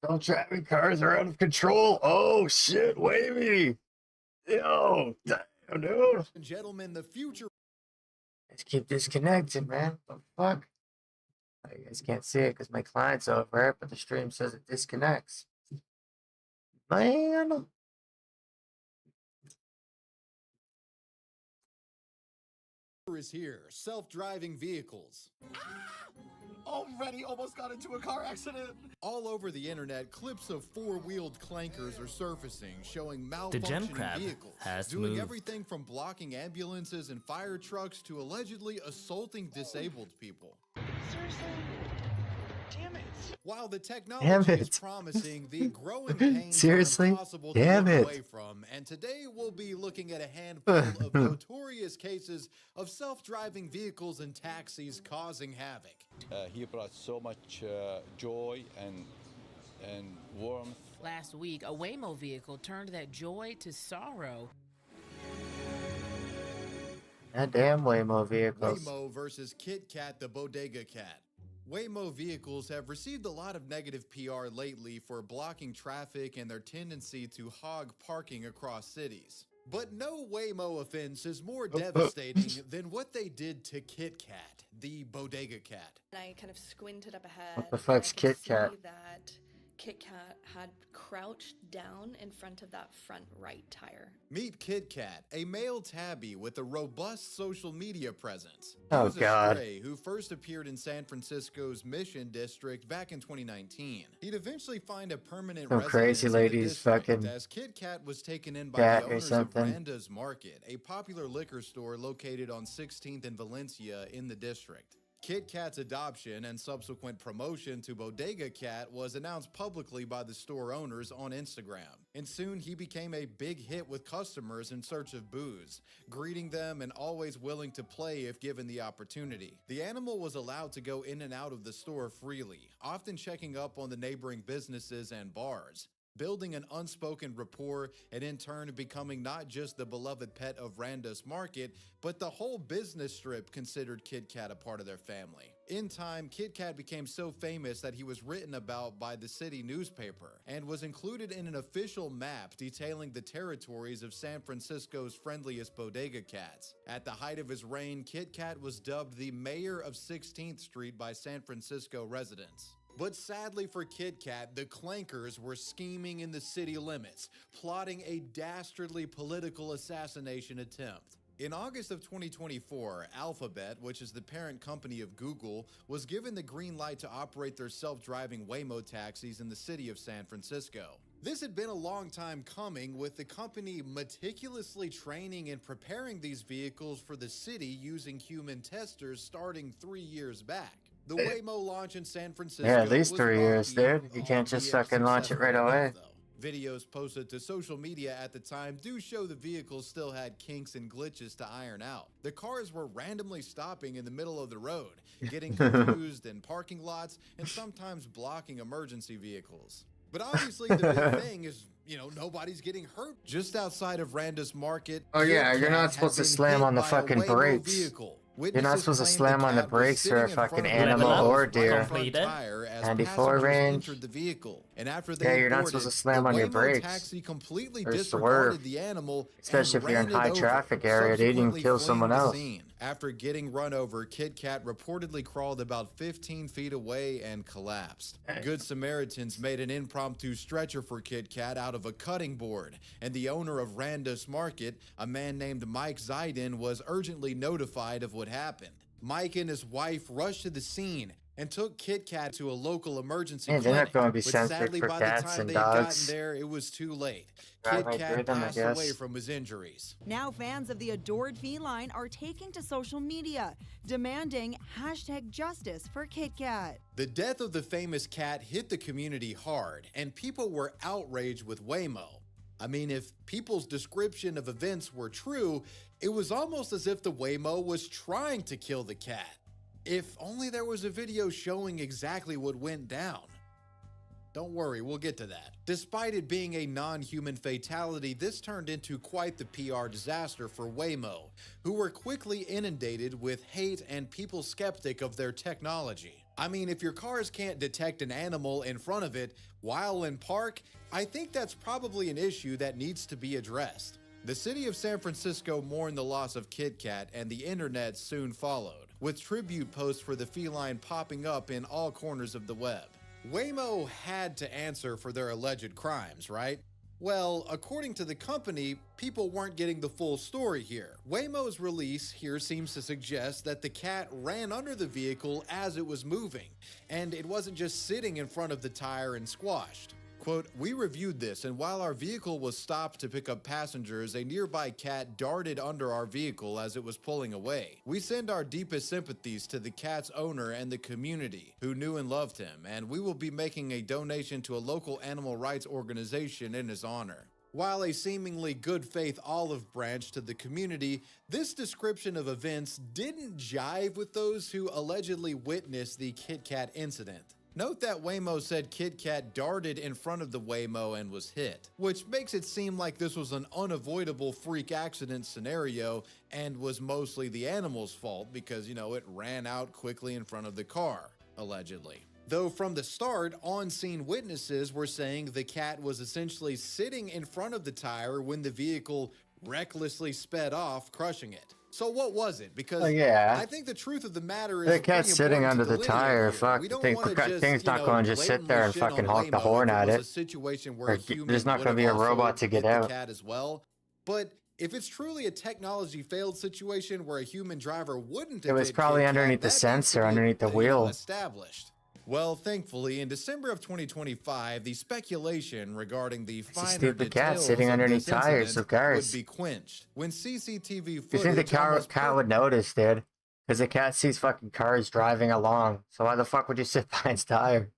Self-driving cars are out of control. Oh shit, wavy. Yo, damn, dude. and gentlemen, the future. Let's keep disconnected, man. What the fuck? You guys can't see it because my client's over it, but the stream says it disconnects. Man. Is here. Self-driving vehicles. Already almost got into a car accident. All over the internet, clips of four-wheeled clankers are surfacing, showing The gem malfunctioning crab vehicles, has doing moved. everything from blocking ambulances and fire trucks to allegedly assaulting disabled people. Seriously? Damn it. While the Damn technology is it. promising, the growing pains Seriously? are impossible to Damn look it. away from, and today we'll be looking at a handful of notorious cases of self-driving vehicles and taxis causing havoc. He brought so much joy and warmth. Last week, a Waymo vehicle turned that joy to sorrow. That damn Waymo vehicles. Waymo versus Kit Kat the Bodega Cat. Waymo vehicles have received a lot of negative PR lately for blocking traffic and their tendency to hog parking across cities. But no Waymo offense is more devastating than what they did to Kit Kat, the bodega cat. I kind of squinted up ahead. What the fuck's and I could Kit Kat? see that Kit Kat had crouched down in front of that front right tire. Meet Kit Kat, a male tabby with a robust social media presence. He Oh, was a God. stray who first appeared in San Francisco's Mission District back in 2019. He'd eventually find a permanent Some residence crazy in the ladies district fucking as Kit Kat was taken in by cat the or owners of something. Randa's Market, a popular liquor store located on 16th and Valencia in the district. Kit Kat's adoption and subsequent promotion to Bodega Cat was announced publicly by the store owners on Instagram, and soon he became a big hit with customers in search of booze, greeting them and always willing to play if given the opportunity. The animal was allowed to go in and out of the store freely, often checking up on the neighboring businesses and bars, building an unspoken rapport and in turn becoming not just the beloved pet of Randa's Market, but the whole business strip considered Kit Kat a part of their family. In time, Kit Kat became so famous that he was written about by the city newspaper and was included in an official map detailing the territories of San Francisco's friendliest bodega cats. At the height of his reign, Kit Kat was dubbed the mayor of 16th Street by San Francisco residents. But sadly for Kit Kat, the clankers were scheming in the city limits, plotting a dastardly political assassination attempt. In August of 2024, Alphabet, which is the parent company of Google, was given the green light to operate their self-driving Waymo taxis in the city of San Francisco. This had been a long time coming, with the company meticulously training and preparing these vehicles for the city using human testers starting 3 years back. The Waymo launch in San Francisco. Yeah, at least was 3 years, rocky, dude. You can't just albeit fucking launch it right successful away. enough, though. Videos posted to social media at the time do show the vehicles still had kinks and glitches to iron out. The cars were randomly stopping in the middle of the road, getting confused in parking lots, and sometimes blocking emergency vehicles. But obviously the big thing is, nobody's getting hurt. Just outside of Randa's Market. Oh, yeah, Kit you're Kat not had supposed to been slam hit on the by a fucking Waymo brakes. vehicle. You're not Witnesses supposed to claim slam on the cat was brakes for a sitting in front fucking of the animal Waymo or right deer. on front tire as Handy passengers four range. entered the vehicle. And after they Yeah, you're not boarded, supposed to slam the on your Waymo brakes. taxi completely Or disregarded swerve. the animal, Especially and if you're in ran it high over, traffic area, they didn't subsequently kill fleeing someone the else. scene. After getting run over, Kit Kat reportedly crawled about 15 feet away and collapsed. Good Samaritans made an impromptu stretcher for Kit Kat out of a cutting board, and the owner of Randa's Market, a man named Mike Zidin, was urgently notified of what happened. Mike and his wife rushed to the scene and took Kit Kat to a local emergency Yeah, they're clinic. not going to be But sensitive sadly, for by the cats time and they had gotten dogs. there, it was too late. Drive Kit right Kat through them, I passed away guess. from his injuries. Now fans of the adored feline are taking to social media, demanding #justice for Kit Kat. The death of the famous cat hit the community hard, and people were outraged with Waymo. I mean, if people's description of events were true, it was almost as if the Waymo was trying to kill the cat. If only there was a video showing exactly what went down. Don't worry, we'll get to that. Despite it being a non-human fatality, this turned into quite the PR disaster for Waymo, who were quickly inundated with hate and people skeptic of their technology. I mean, if your cars can't detect an animal in front of it while in park, I think that's probably an issue that needs to be addressed. The city of San Francisco mourned the loss of Kit Kat, and the internet soon followed, with tribute posts for the feline popping up in all corners of the web. Waymo had to answer for their alleged crimes, right? Well, according to the company, people weren't getting the full story here. Waymo's release here seems to suggest that the cat ran under the vehicle as it was moving, and it wasn't just sitting in front of the tire and squashed. Quote, "We reviewed this, and while our vehicle was stopped to pick up passengers, a nearby cat darted under our vehicle as it was pulling away. We send our deepest sympathies to the cat's owner and the community who knew and loved him, and we will be making a donation to a local animal rights organization in his honor." While a seemingly good faith olive branch to the community, this description of events didn't jive with those who allegedly witnessed the Kit Kat incident. Note that Waymo said Kit Kat darted in front of the Waymo and was hit, which makes it seem like this was an unavoidable freak accident scenario and was mostly the animal's fault because, it ran out quickly in front of the car, allegedly. Though from the start, on-scene witnesses were saying the cat was essentially sitting in front of the tire when the vehicle recklessly sped off, crushing it. So what was it? Because I think the truth of the matter is the cat's sitting under the tire. Fuck, we the don't want to just, thing's not going to just sit there and fucking honk the horn at it. There's not going to be a robot to get out. The cat as well. But if it's truly a technology failed situation where a human driver wouldn't have it was probably underneath the sensor, underneath the wheel. Established. Well, thankfully, in December of 2025, the speculation regarding the finer cat sitting underneath tires of cars would be quenched when CCTV footage. You think the cat would notice, dude? Because the cat sees fucking cars driving along. So why the fuck would you sit behind its tire?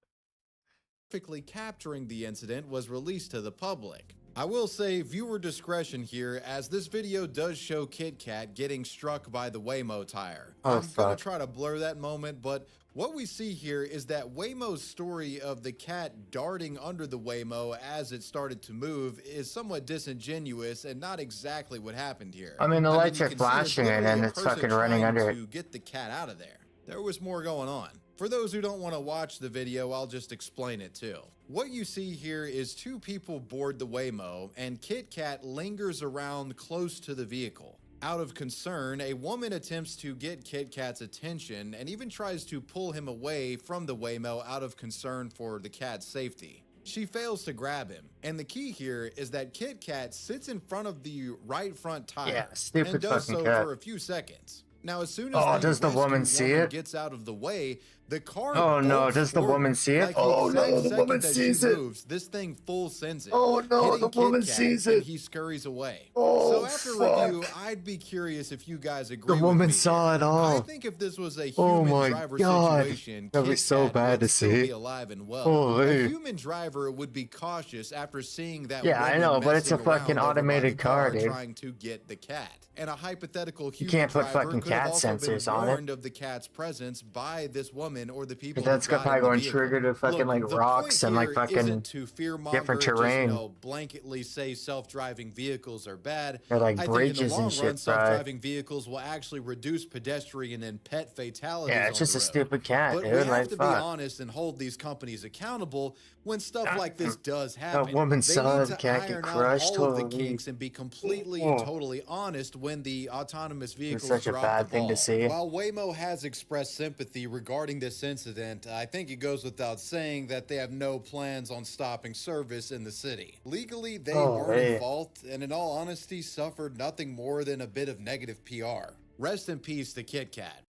Perfectly capturing the incident was released to the public. I will say viewer discretion here, as this video does show Kit Kat getting struck by the Waymo tire. I'm gonna try to blur that moment, but what we see here is that Waymo's story of the cat darting under the Waymo as it started to move is somewhat disingenuous and not exactly what happened here. I mean, the lights are flashing and it's fucking running under it. To get the cat out of there. There was more going on. For those who don't want to watch the video, I'll just explain it too. What you see here is two people board the Waymo, and Kit Kat lingers around close to the vehicle. Out of concern, a woman attempts to get Kit Kat's attention and even tries to pull him away from the Waymo out of concern for the cat's safety. She fails to grab him, and the key here is that Kit Kat sits in front of the right front tire and does so for a few seconds. Now, as soon as does the woman see it? Gets out of the way, the car. Oh no! Does the woman see it? Oh no! The woman sees it. This thing full sends it. Oh no! The woman sees it. And he scurries away. Oh, so after review, I'd be curious if you guys agree. The woman saw it all. I think if this was a human driver situation, that'd be so bad to see. Be alive and well. A human driver would be cautious after seeing that. Yeah, I know, but it's a fucking automated car, dude. Trying to get the cat. And a hypothetical human you can't put driver fucking could have cat also sensors been on warned it. of the cat's presence by this woman or the people. That's probably going to trigger to fucking like rocks and like fucking different terrain. Just, blanketly say self-driving vehicles are bad. They're like I bridges think in the long and shit, run, self-driving vehicles will actually reduce pedestrian and pet fatalities. Yeah, it's just a stupid cat, but dude. we have like, to be honest and hold these companies accountable when stuff like this does happen. That woman saw the cat get iron out crushed. all of the kinks and be completely and totally honest when the autonomous vehicles it's such a bad thing to see. While Waymo has expressed sympathy regarding this incident, I think it goes without saying that they have no plans on stopping service in the city. Legally, they weren't in fault, and in all honesty, suffered nothing more than a bit of negative PR. Rest in peace to Kit Kat.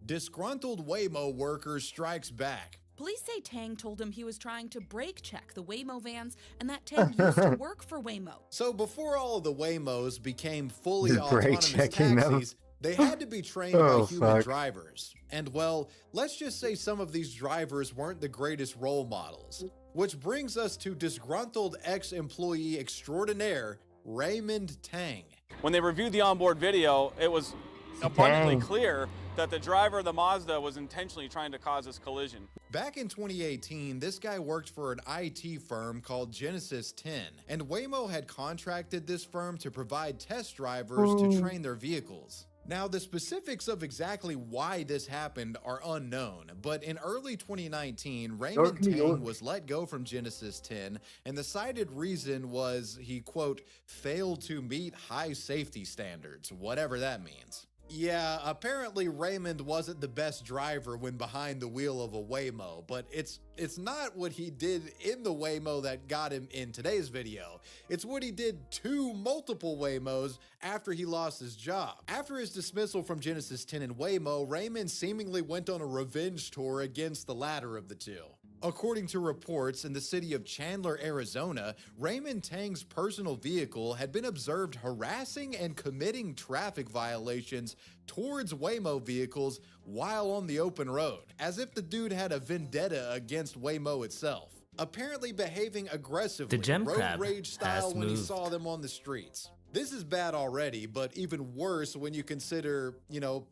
Disgruntled Waymo worker strikes back. Police say Tang told him he was trying to brake check the Waymo vans and that Tang used to work for Waymo. So before all of the Waymos became fully autonomous taxis, they had to be trained by human drivers. And well, let's just say some of these drivers weren't the greatest role models. Which brings us to disgruntled ex-employee extraordinaire, Raymond Tang. When they reviewed the onboard video, it was abundantly clear that the driver of the Mazda was intentionally trying to cause this collision. Back in 2018, this guy worked for an IT firm called Genesis 10, and Waymo had contracted this firm to provide test drivers to train their vehicles. Now, the specifics of exactly why this happened are unknown, but in early 2019, Raymond Tang was let go from Genesis 10, and the cited reason was he, quote, failed to meet high safety standards, whatever that means. Yeah, apparently Raymond wasn't the best driver when behind the wheel of a Waymo, but it's not what he did in the Waymo that got him in today's video. It's what he did to multiple Waymos after he lost his job. After his dismissal from Genesis 10 and Waymo, Raymond seemingly went on a revenge tour against the latter of the two. According to reports in the city of Chandler, Arizona, Raymond Tang's personal vehicle had been observed harassing and committing traffic violations towards Waymo vehicles while on the open road, as if the dude had a vendetta against Waymo itself. Apparently behaving aggressively, road rage style when he saw them on the streets. This is bad already, but even worse when you consider,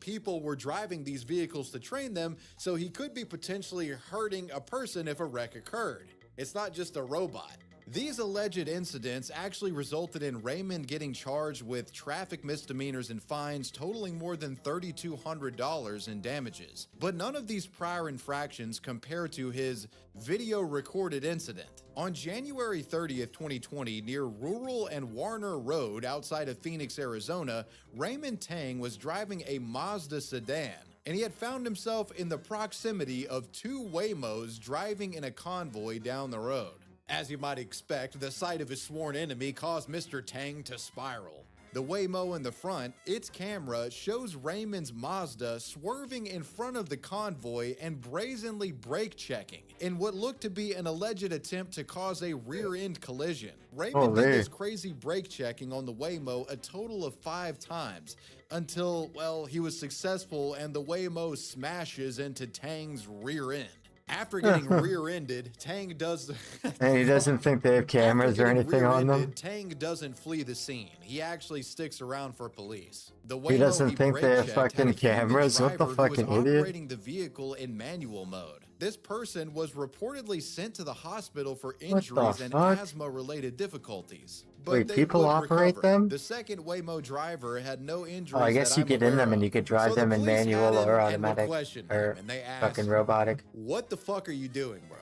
people were driving these vehicles to train them, so he could be potentially hurting a person if a wreck occurred. It's not just a robot. These alleged incidents actually resulted in Raymond getting charged with traffic misdemeanors and fines totaling more than $3,200 in damages. But none of these prior infractions compare to his video recorded incident. On January 30th, 2020, near Rural and Warner Road outside of Phoenix, Arizona, Raymond Tang was driving a Mazda sedan, and he had found himself in the proximity of two Waymos driving in a convoy down the road. As you might expect, the sight of his sworn enemy caused Mr. Tang to spiral. The Waymo in the front, its camera shows Raymond's Mazda swerving in front of the convoy and brazenly brake checking in what looked to be an alleged attempt to cause a rear-end collision. Raymond did this crazy brake checking on the Waymo a total of 5 times until, well, he was successful and the Waymo smashes into Tang's rear end. After getting rear-ended, Tang does... And he doesn't think they have cameras or anything on them? Tang doesn't flee the scene. He actually sticks around for police. He doesn't think they have fucking cameras? What the fucking idiot? Operating the vehicle in manual mode. This person was reportedly sent to the hospital for injuries and asthma-related difficulties. But wait, people operate them? The second Waymo driver had no injuries. Oh, I guess you get in them and you could drive them in manual or automatic or fucking robotic. What the fuck are you doing, bro?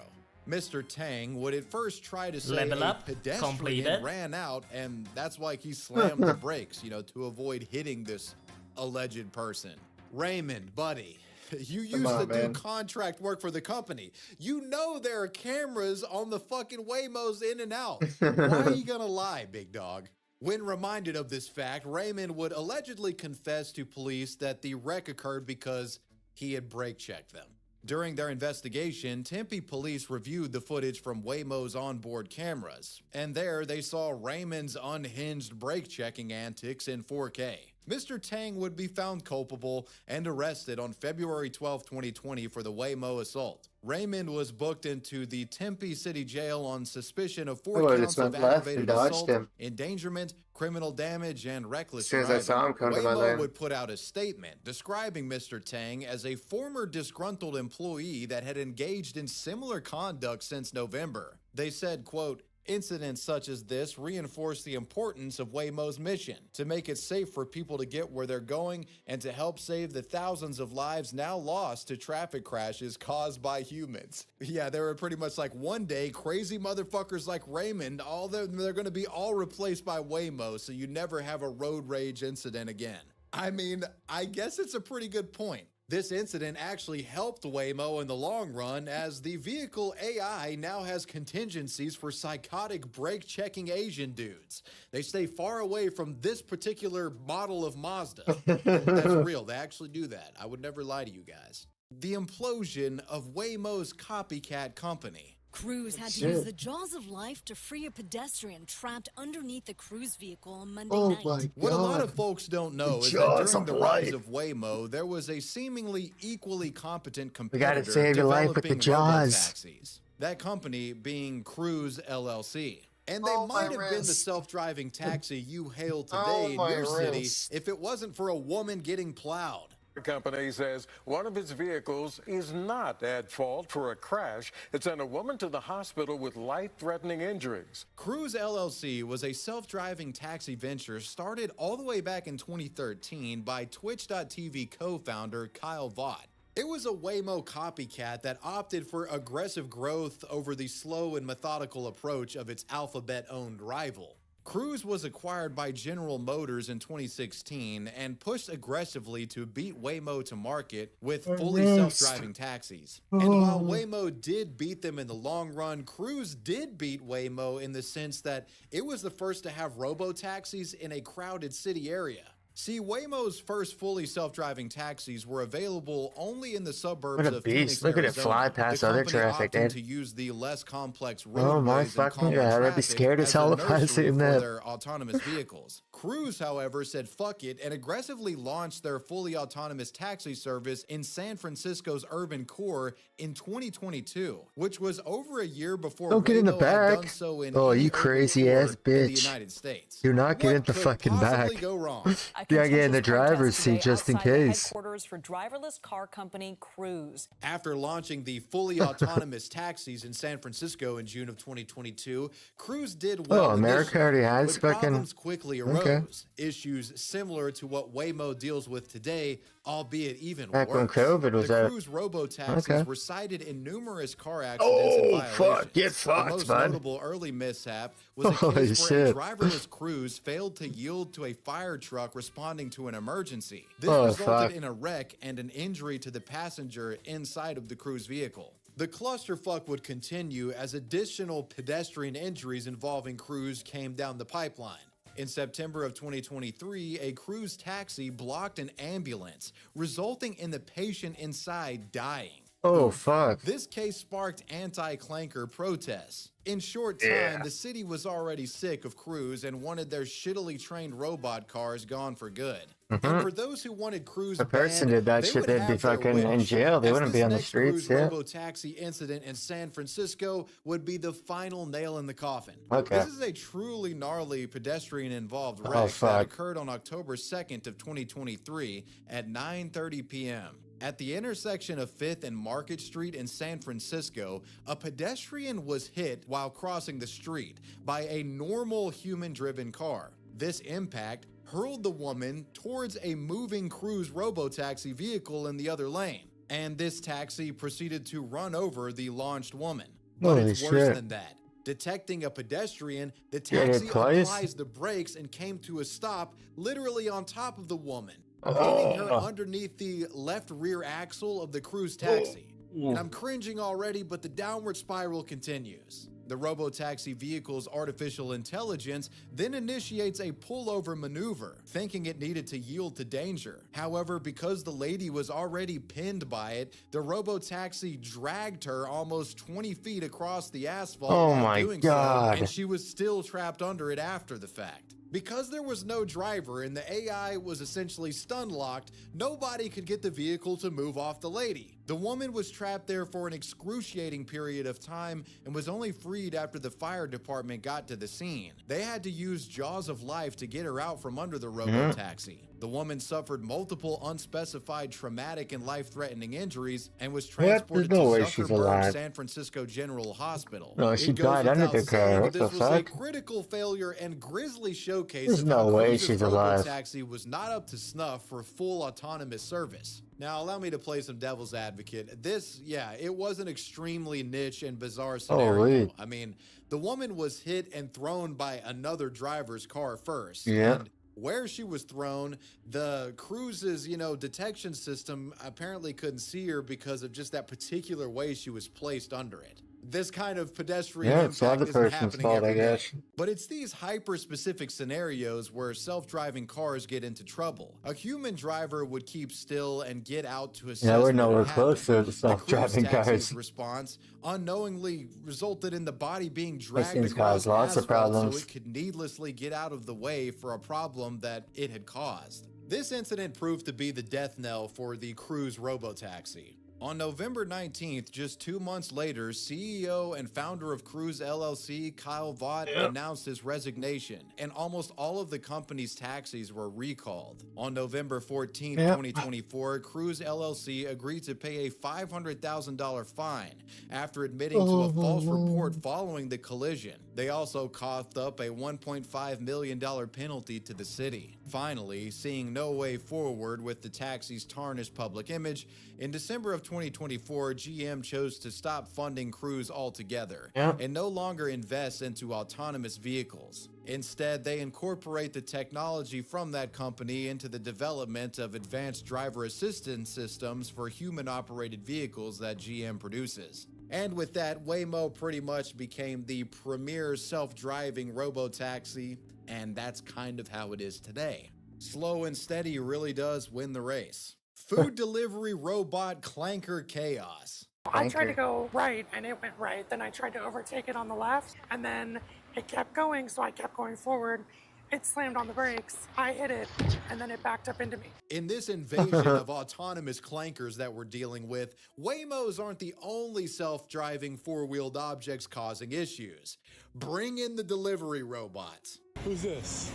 Mr. Tang would at first try to say Level up, pedestrian completed. ran out, and that's why he slammed the brakes, you know, to avoid hitting this alleged person. Raymond, buddy, you used to do contract work for the company. You know there are cameras on the fucking Waymos in and out. Why are you gonna lie, big dog? When reminded of this fact, Raymond would allegedly confess to police that the wreck occurred because he had brake checked them. During their investigation, Tempe police reviewed the footage from Waymo's onboard cameras, and there they saw Raymond's unhinged brake checking antics in 4K. Mr. Tang would be found culpable and arrested on February 12, 2020 for the Waymo assault. Raymond was booked into the Tempe City Jail on suspicion of 4 counts of aggravated assault, endangerment, criminal damage, and reckless driving. Waymo would put out a statement describing Mr. Tang as a former disgruntled employee that had engaged in similar conduct since November. They said, quote, "Incidents such as this reinforce the importance of Waymo's mission to make it safe for people to get where they're going and to help save the thousands of lives now lost to traffic crashes caused by humans." Yeah, they were pretty much like, one day, crazy motherfuckers like Raymond, they're going to be all replaced by Waymo, so you never have a road rage incident again. I mean, I guess it's a pretty good point. This incident actually helped Waymo in the long run, as the vehicle AI now has contingencies for psychotic brake-checking Asian dudes. They stay far away from this particular model of Mazda. That's real. They actually do that. I would never lie to you guys. The implosion of Waymo's copycat company. Crews had to use the jaws of life to free a pedestrian trapped underneath the Cruise vehicle on Monday night. What a lot of folks don't know is that during the rise of Waymo, there was a seemingly equally competent competitor gotta save your life with the jaws. Taxis. That company being Cruise LLC. And they might have been the self-driving taxi you hail today in your city if it wasn't for a woman getting plowed. The company says one of its vehicles is not at fault for a crash. It sent a woman to the hospital with life-threatening injuries. Cruise LLC was a self-driving taxi venture started all the way back in 2013 by Twitch.tv co-founder Kyle Vaught. It was a Waymo copycat that opted for aggressive growth over the slow and methodical approach of its Alphabet-owned rival. Cruise was acquired by General Motors in 2016 and pushed aggressively to beat Waymo to market with fully self-driving taxis. And while Waymo did beat them in the long run, Cruise did beat Waymo in the sense that it was the first to have robo-taxis in a crowded city area. See, Waymo's first fully self-driving taxis were available only in the suburbs of Phoenix, Look at it Arizona. fly past other traffic, dude. To use the less complex oh my fucking god, I'd be scared as hell if I seen that. Their autonomous vehicles. Cruise, however, said fuck it and aggressively launched their fully autonomous taxi service in San Francisco's urban core in 2022, which was over a year before Don't get in the back. So in oh, you crazy ass bitch. The United States. Do not get in the fucking back. Go wrong? I Yeah, get in the contentious driver's protest seat today just in outside the case. headquarters for driverless car company Cruise. After launching the fully autonomous taxis in San Francisco in June of 2022, Cruise did well. Oh, America already has but fucking. problems quickly arose. Okay. Issues similar to what Waymo deals with today, albeit even Back when worse. COVID was the out. Cruise robo-taxis Okay. were cited in numerous car accidents and violations. Fuck, get The fucked, most bud. notable early mishap was a Holy case where a shit. driverless Cruise failed to yield to a fire truck responding to an emergency. This Oh, resulted fuck. in a wreck and an injury to the passenger inside of the Cruise vehicle. The clusterfuck would continue as additional pedestrian injuries involving Cruise came down the pipeline. In September of 2023, a Cruise taxi blocked an ambulance, resulting in the patient inside dying. Oh, fuck. This case sparked anti-clanker protests. In short time, Yeah. the city was already sick of Cruise and wanted their shittily trained robot cars gone for good. And for those who wanted Cruise If a person banned, did that they shit, would they'd be have their fucking in wish, jail. They as wouldn't be this on the next streets, Cruise yeah. robo-taxi incident in San Francisco would be the final nail in the coffin. Okay. This is a truly gnarly pedestrian-involved Oh, wreck that fuck. occurred on October 2nd of 2023 at 9:30 p.m. At the intersection of 5th and Market Street in San Francisco, a pedestrian was hit while crossing the street by a normal human-driven car. This impact hurled the woman towards a moving Cruise robo-taxi vehicle in the other lane, and this taxi proceeded to run over the launched woman. But Holy it's worse shit. than that. Detecting a pedestrian, the Yeah, it taxi twice? applies the brakes and came to a stop literally on top of the woman, Oh. hitting her underneath the left rear axle of the Cruise taxi. And I'm cringing already, but the downward spiral continues. The robo-taxi vehicle's artificial intelligence then initiates a pullover maneuver, thinking it needed to yield to danger. However, because the lady was already pinned by it, the robo-taxi dragged her almost 20 feet across the asphalt Oh while my doing God. so, and she was still trapped under it after the fact. Because there was no driver and the AI was essentially stun locked, nobody could get the vehicle to move off the lady. The woman was trapped there for an excruciating period of time and was only freed after the fire department got to the scene. They had to use jaws of life to get her out from under the robo-taxi. The woman suffered multiple unspecified traumatic and life-threatening injuries and was transported There's no to way she's Zuckerberg alive. San Francisco General Hospital. No, It she goes died under without the car. saying What that the this was a fuck? critical failure and grisly showcase There's of no how way Cruise's she's alive. robo-taxi was not up to snuff for full autonomous service. Now, allow me to play some devil's advocate. This, yeah, it was an extremely niche and bizarre scenario. Holy. I mean, the woman was hit and thrown by another driver's car first. Yeah. And where she was thrown, the Cruise's, detection system apparently couldn't see her because of just that particular way she was placed under it. This kind of pedestrian Yeah, it's the impact other isn't person's happening fault, every I day. guess. But it's these hyper-specific scenarios where self-driving cars get into trouble. A human driver would keep still and get out to assess Yeah, we're what nowhere had close to happened. the self-driving The Cruise taxi's cars. response unknowingly resulted in the body being Those dragged things across cause lots of asphalt so problems. it could needlessly get out of the way for a problem that it had caused. This incident proved to be the death knell for the Cruise robotaxi. On November 19th, just 2 months later, CEO and founder of Cruise LLC, Kyle Vaught, announced his resignation, and almost all of the company's taxis were recalled. On November 14th, 2024, Cruise LLC agreed to pay a $500,000 fine after admitting to a false report following the collision. They also coughed up a $1.5 million penalty to the city. Finally, seeing no way forward with the taxi's tarnished public image, in December of 2024, GM chose to stop funding Cruise altogether and no longer invest into autonomous vehicles. Instead, they incorporate the technology from that company into the development of advanced driver assistance systems for human-operated vehicles that GM produces. And with that, Waymo pretty much became the premier self-driving robo-taxi, and that's kind of how it is today. Slow and steady really does win the race. Food delivery robot clanker chaos. I tried to go right and it went right. Then I tried to overtake it on the left and then it kept going, so I kept going forward. It slammed on the brakes. I hit it and then it backed up into me. In this invasion of autonomous clankers that we're dealing with, Waymos aren't the only self-driving four-wheeled objects causing issues. Bring in the delivery robots. Who's this?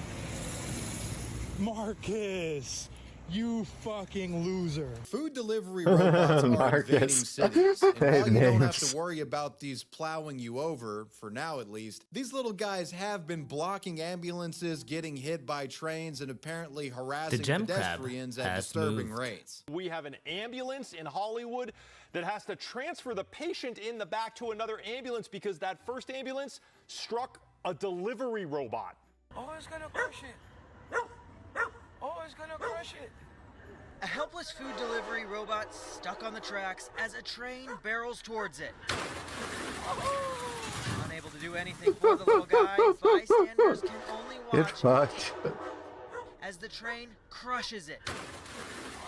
Marcus, you fucking loser. Food delivery robots are invading Marcus. cities, and while you don't have Names. to worry about these plowing you over, for now at least, these little guys have been blocking ambulances, getting hit by trains, and apparently harassing gem crab pedestrians at has disturbing moved. rates. We have an ambulance in Hollywood that has to transfer the patient in the back to another ambulance because that first ambulance struck a delivery robot. Oh, it's gonna crush it. Oh, it's gonna crush it. A helpless food delivery robot stuck on the tracks as a train barrels towards it. Unable to do anything for the little guy, bystanders can only Get watch fucked. as the train crushes it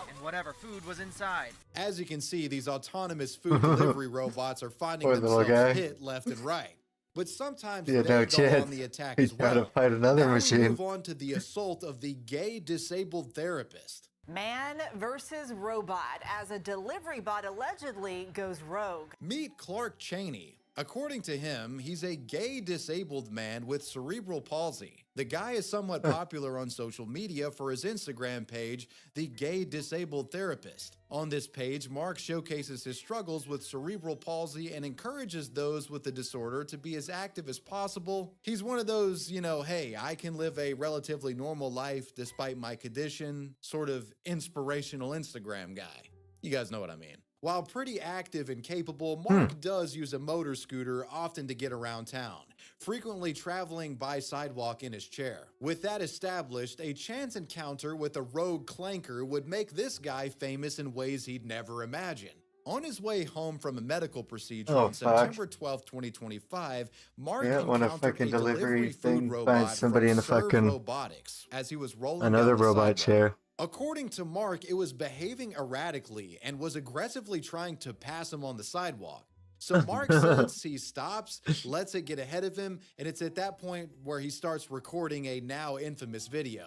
and whatever food was inside. As you can see, these autonomous food delivery robots are finding Poor little themselves guy. hit left and right. But sometimes Yeah, they no go chance. on the attack He's as trying well. to fight another Now machine. we move on to the assault of the gay disabled therapist. Man versus robot as a delivery bot allegedly goes rogue. Meet Clark Cheney. According to him, he's a gay disabled man with cerebral palsy. The guy is somewhat popular on social media for his Instagram page, The Gay Disabled Therapist. On this page, Mark showcases his struggles with cerebral palsy and encourages those with the disorder to be as active as possible. He's one of those, you know, hey, I can live a relatively normal life despite my condition, sort of inspirational Instagram guy. You guys know what I mean. While pretty active and capable, Mark does use a motor scooter often to get around town, frequently traveling by sidewalk in his chair. With that established, a chance encounter with a rogue clanker would make this guy famous in ways he'd never imagined. On his way home from a medical procedure on September 12, 2025, Mark when a encountered fucking a delivery food thing robot finds somebody from in a Serve fucking Robotics as he was rolling another down the robot sidewalk. chair. According to Mark, it was behaving erratically and was aggressively trying to pass him on the sidewalk. So Mark says he stops, lets it get ahead of him, and it's at that point where he starts recording a now infamous video.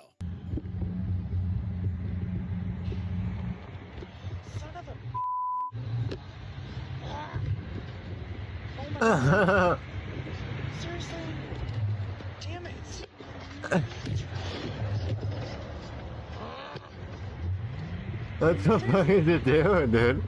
Seriously? Damn it. What the fuck is it doing, dude?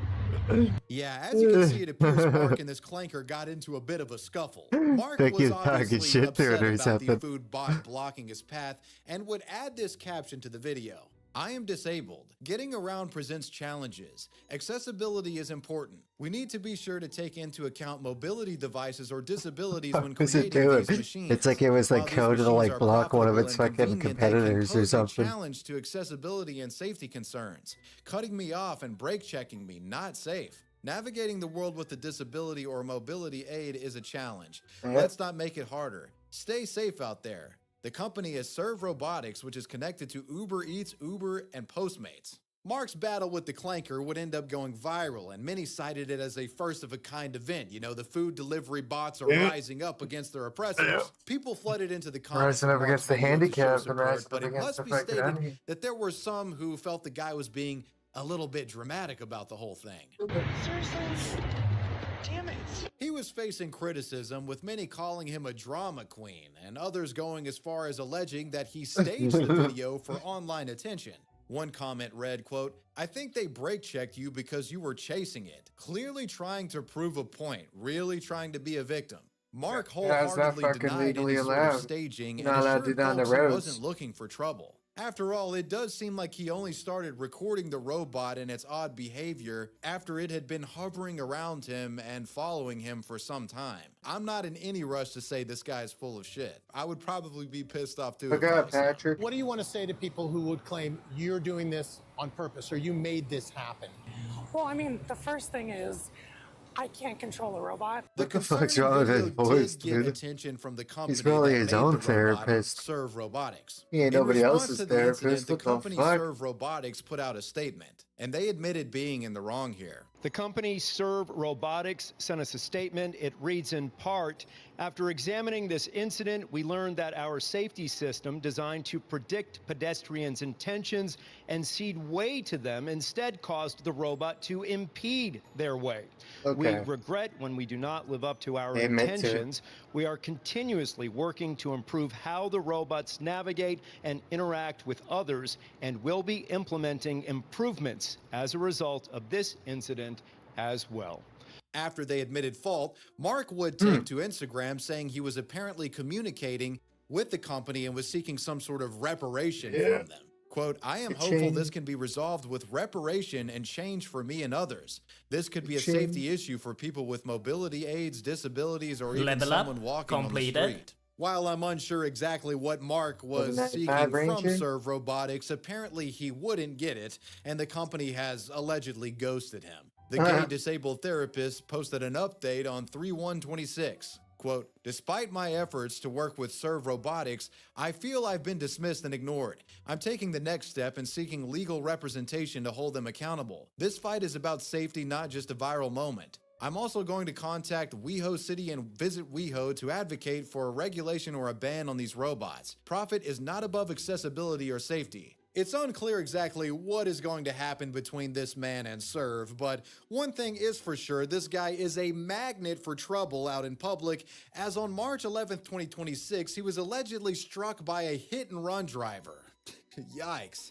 Yeah, as you can see, it appears Mark and this clanker got into a bit of a scuffle. Mark Think was he's talking obviously shit to it upset or about something. the food bot blocking his path and would add this caption to the video. I am disabled. Getting around presents challenges. Accessibility is important. We need to be sure to take into account mobility devices or disabilities when What's it creating doing? these machines. It's like it was like While these coded to machines like are block one of profitable its and fucking convenient, they can competitors or pose a something. challenge to accessibility and safety concerns. Cutting me off and brake checking me, not safe. Navigating the world with a disability or mobility aid is a challenge. Let's not make it harder. Stay safe out there. The company is Serve Robotics, which is connected to Uber Eats, Uber, and Postmates. Mark's battle with the clanker would end up going viral, and many cited it as a first-of-a-kind event. You know, the food delivery bots are rising up against their oppressors. People flooded into the comments Rising up against the handicapped and rising but up it against must the be fucking stated enemy. that there were some who felt the guy was being a little bit dramatic about the whole thing. Seriously? Damn it. He was facing criticism, with many calling him a drama queen, and others going as far as alleging that he staged the video for online attention. One comment read, quote, I think they brake checked you because you were chasing it, clearly trying to prove a point, really trying to be a victim. Mark wholeheartedly denied any sort of staging and assured folks he wasn't looking for trouble. After all, it does seem like he only started recording the robot and its odd behavior after it had been hovering around him and following him for some time. I'm not in any rush to say this guy's full of shit. I would probably be pissed off too. Look out, Patrick. What do you want to say to people who would claim you're doing this on purpose or you made this happen? Well, I mean, the first thing is, I can't control a robot. What the fuck's wrong with his voice, dude? Attention from the company He's probably that his made own the robot, therapist. Serve Robotics. He ain't In nobody response else's to the therapist. incident, the What the company fuck? Serve Robotics put out a statement. and they admitted being in the wrong here. The company Serve Robotics sent us a statement. It reads in part, after examining this incident, we learned that our safety system designed to predict pedestrians' intentions and cede way to them instead caused the robot to impede their way. We regret when we do not live up to our intentions. We are continuously working to improve how the robots navigate and interact with others and will be implementing improvements as a result of this incident as well. After they admitted fault, Mark would take to Instagram saying he was apparently communicating with the company and was seeking some sort of reparation from them. Quote, I am hopeful this can be resolved with reparation and change for me and others. This could be a safety issue for people with mobility aids, disabilities, or even Level up, someone walking completed. on the street. While I'm unsure exactly what Mark was seeking from Serve Robotics, apparently he wouldn't get it, and the company has allegedly ghosted him. The gay disabled therapist posted an update on 3/1/26. Quote, despite my efforts to work with Serve Robotics, I feel I've been dismissed and ignored. I'm taking the next step and seeking legal representation to hold them accountable. This fight is about safety, not just a viral moment. I'm also going to contact WeHo City and visit WeHo to advocate for a regulation or a ban on these robots. Profit is not above accessibility or safety. It's unclear exactly what is going to happen between this man and Serve, but one thing is for sure, this guy is a magnet for trouble out in public, as on March 11th, 2026, he was allegedly struck by a hit-and-run driver. Yikes.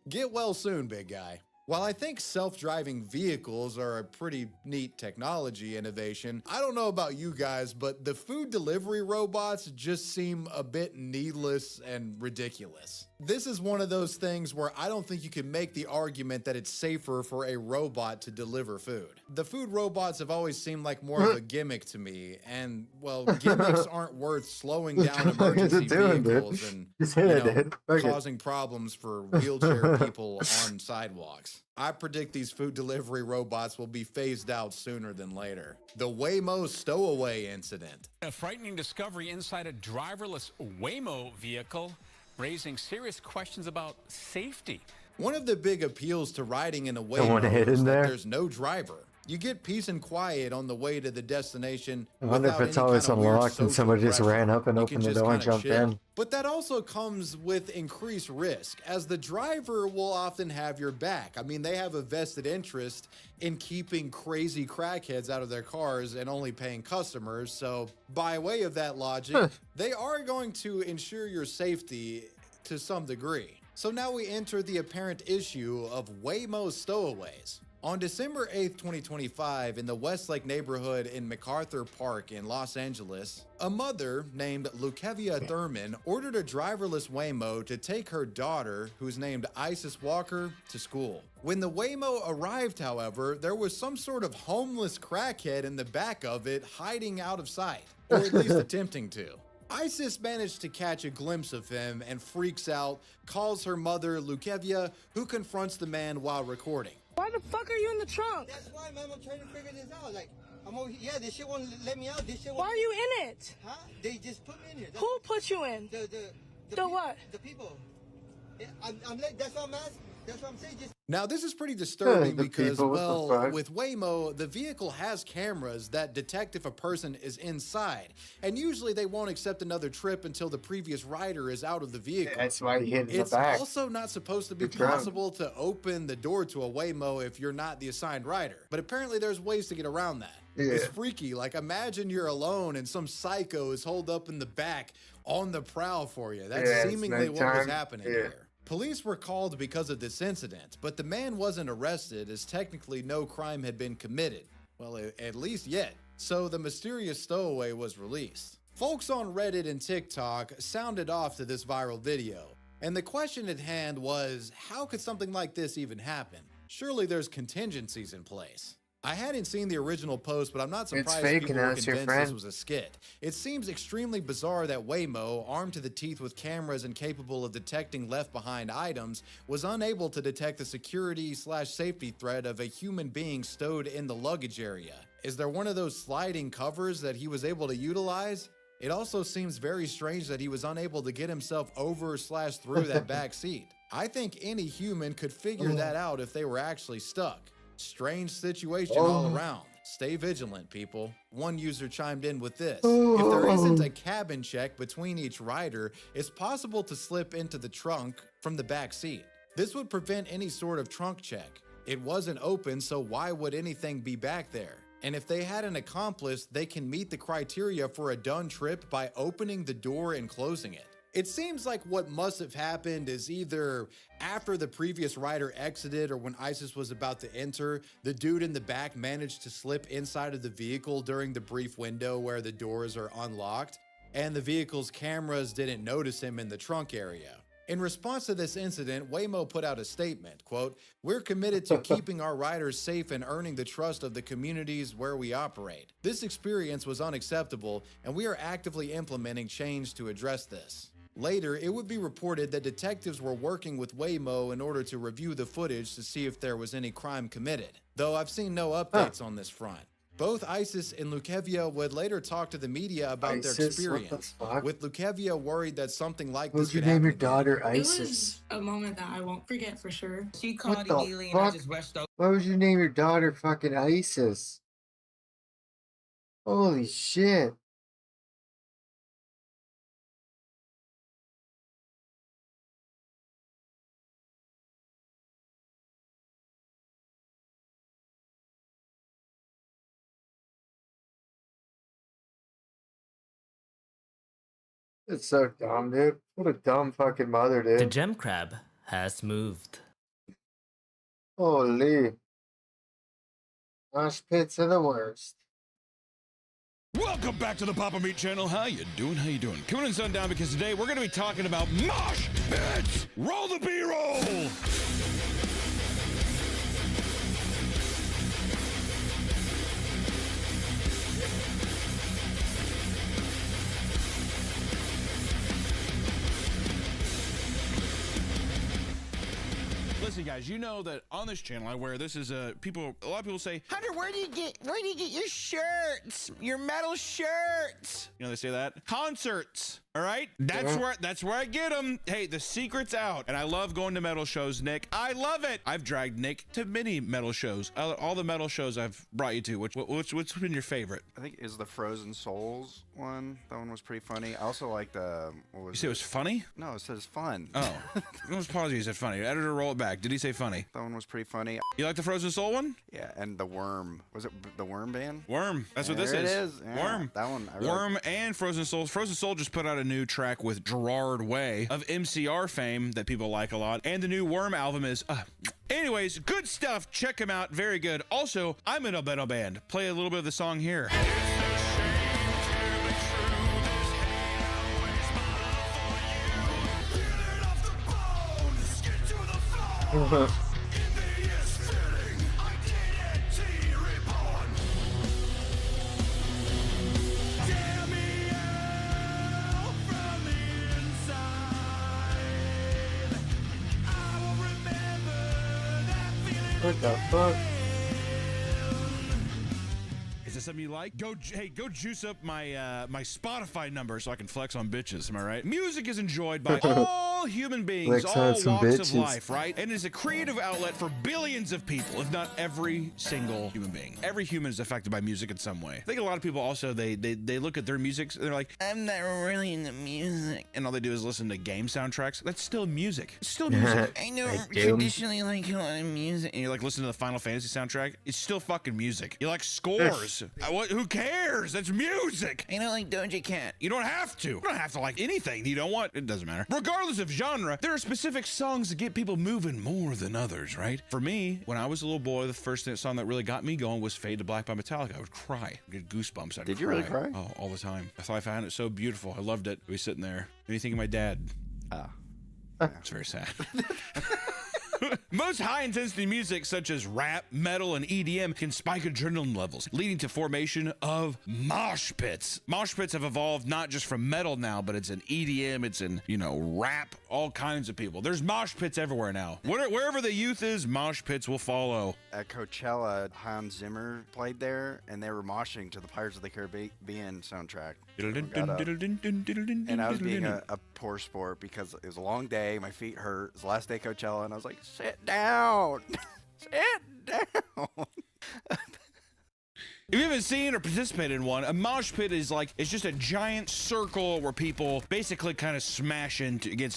Get well soon, big guy. While I think self-driving vehicles are a pretty neat technology innovation, I don't know about you guys, but the food delivery robots just seem a bit needless and ridiculous. This is one of those things where I don't think you can make the argument that it's safer for a robot to deliver food. The food robots have always seemed like more of a gimmick to me, and, well, gimmicks aren't worth slowing down emergency vehicles and, causing problems for wheelchair people on sidewalks. I predict these food delivery robots will be phased out sooner than later. The Waymo stowaway incident. A frightening discovery inside a driverless Waymo vehicle, raising serious questions about safety. One of the big appeals to riding in a Waymo is that there's no driver. You get peace and quiet on the way to the destination. I wonder if it's always unlocked and someone just ran up and opened the door and jumped in. But that also comes with increased risk, as the driver will often have your back. I mean, they have a vested interest in keeping crazy crackheads out of their cars and only paying customers. So by way of that logic, they are going to ensure your safety to some degree. So now we enter the apparent issue of Waymo stowaways. On December 8th, 2025, in the Westlake neighborhood in MacArthur Park in Los Angeles, a mother named Lukevia Thurman ordered a driverless Waymo to take her daughter, who's named Isis Walker, to school. When the Waymo arrived, however, there was some sort of homeless crackhead in the back of it hiding out of sight, or at least attempting to. Isis managed to catch a glimpse of him and freaks out, calls her mother, Lukevia, who confronts the man while recording. Why the fuck are you in the trunk? That's why, man, I'm trying to figure this out. Like, I'm over here. Yeah, this shit won't let me out. This shit Why are you in it? Huh? They just put me in here. Who put you in? The what? The people. Yeah, that's what I'm asking. That's what I'm saying. Now, this is pretty disturbing because, well, with Waymo, the vehicle has cameras that detect if a person is inside. And usually they won't accept another trip until the previous rider is out of the vehicle. That's why he hit in the It's back. also not supposed to be possible to open the door to a Waymo if you're not the assigned rider. But apparently there's ways to get around that. Yeah. It's freaky. Like, imagine you're alone and some psycho is holed up in the back on the prowl for you. That's seemingly what was happening here. Police were called because of this incident, but the man wasn't arrested as technically no crime had been committed. Well, at least yet. So the mysterious stowaway was released. Folks on Reddit and TikTok sounded off to this viral video. And the question at hand was, how could something like this even happen? Surely there's contingencies in place. I hadn't seen the original post, but I'm not surprised people were convinced this was a skit. It seems extremely bizarre that Waymo, armed to the teeth with cameras and capable of detecting left-behind items, was unable to detect the security/safety threat of a human being stowed in the luggage area. Is there one of those sliding covers that he was able to utilize? It also seems very strange that he was unable to get himself over/through that back seat. I think any human could figure that out if they were actually stuck. Strange situation Oh. all around. Stay vigilant, people. One user chimed in with this. If there isn't a cabin check between each rider, it's possible to slip into the trunk from the back seat. This would prevent any sort of trunk check. It wasn't open, so why would anything be back there? And if they had an accomplice, they can meet the criteria for a done trip by opening the door and closing it. It seems like what must have happened is either after the previous rider exited or when ISIS was about to enter, the dude in the back managed to slip inside of the vehicle during the brief window where the doors are unlocked, and the vehicle's cameras didn't notice him in the trunk area. In response to this incident, Waymo put out a statement, quote, "We're committed to keeping our riders safe and earning the trust of the communities where we operate. This experience was unacceptable, and we are actively implementing change to address this." Later, it would be reported that detectives were working with Waymo in order to review the footage to see if there was any crime committed, though I've seen no updates on this front. Both ISIS and Lukevia would later talk to the media about their experience, with Lukevia worried that something like this could happen. Name your daughter It ISIS? was a moment that I won't forget for sure. She What called the immediately and I fuck? just rushed over. Why would you name your daughter fucking ISIS? Holy shit. It's so dumb, dude. What a dumb fucking mother, The dude. gem crab has moved. Holy. Mosh pits are the worst. Welcome back to the Papa Meat channel. How you doing? How you doing? Coming in sundown because today we're going to be talking about mosh pits. Roll the B-roll. Listen, guys, you know that on this channel I wear this is a lot of people say, Hunter, where do you get your shirts? Your metal shirts? you know, they say that concerts. All right, that's where I get them. Hey, the secret's out, and I love going to metal shows, Nick. I love it. I've dragged Nick to many metal shows. All the metal shows I've brought you to. What's been your favorite? I think is the Frozen Souls one. That one was pretty funny. I also like the. What was You say it was funny? No, it says fun. Oh, I was positive you said funny. Editor, roll it back. Did he say funny? That one was pretty funny. You like the Frozen Soul one? Yeah, and the Worm. Was it the Worm band? Worm. That's what this There is. it is. Yeah, Worm. that one. Worm and Frozen Soul. Frozen Soul just put out a new track with Gerard Way of MCR fame that people like a lot. And the new Worm album is, anyways, good stuff. Check him out. Very good. Also, I'm in a metal band. Play a little bit of the song here. What the fuck? Is this something you like? Go juice up my my Spotify number so I can flex on bitches. Am I right? Music is enjoyed by all human beings, Flex on all some walks bitches. of life, right? And it's a creative outlet for billions of people, if not every single human being. Every human is affected by music in some way. I think a lot of people also they look at their music and they're like, I'm not really into music, and all they do is listen to game soundtracks. That's still music. It's still music. I know traditionally like a lot of music, and you're like listening to the Final Fantasy soundtrack. It's still fucking music. You like scores. Who cares? That's music. You know, like Doja Cat. You don't have to. You don't have to like anything you don't want. It doesn't matter. Regardless of genre, there are specific songs that get people moving more than others, right? For me, when I was a little boy, the first song that really got me going was Fade to Black by Metallica. I would cry. I'd get goosebumps. Did you really cry? Oh, all the time. I thought I found it so beautiful. I loved it. I'd be sitting there. What do you think of my dad? It's very sad. Most high-intensity music, such as rap, metal, and EDM, can spike adrenaline levels, leading to formation of mosh pits. Mosh pits have evolved not just from metal now, but it's in EDM, it's in, rap, all kinds of people. There's mosh pits everywhere now. Wherever the youth is, mosh pits will follow. At Coachella, Hans Zimmer played there, and they were moshing to the Pirates of the Caribbean soundtrack. And I was being a poor sport because it was a long day. My feet hurt. It was the last day Coachella, and I was like, sit down. Sit down. If you haven't seen or participated in one, a mosh pit is like, it's just a giant circle where people basically kind of smash into they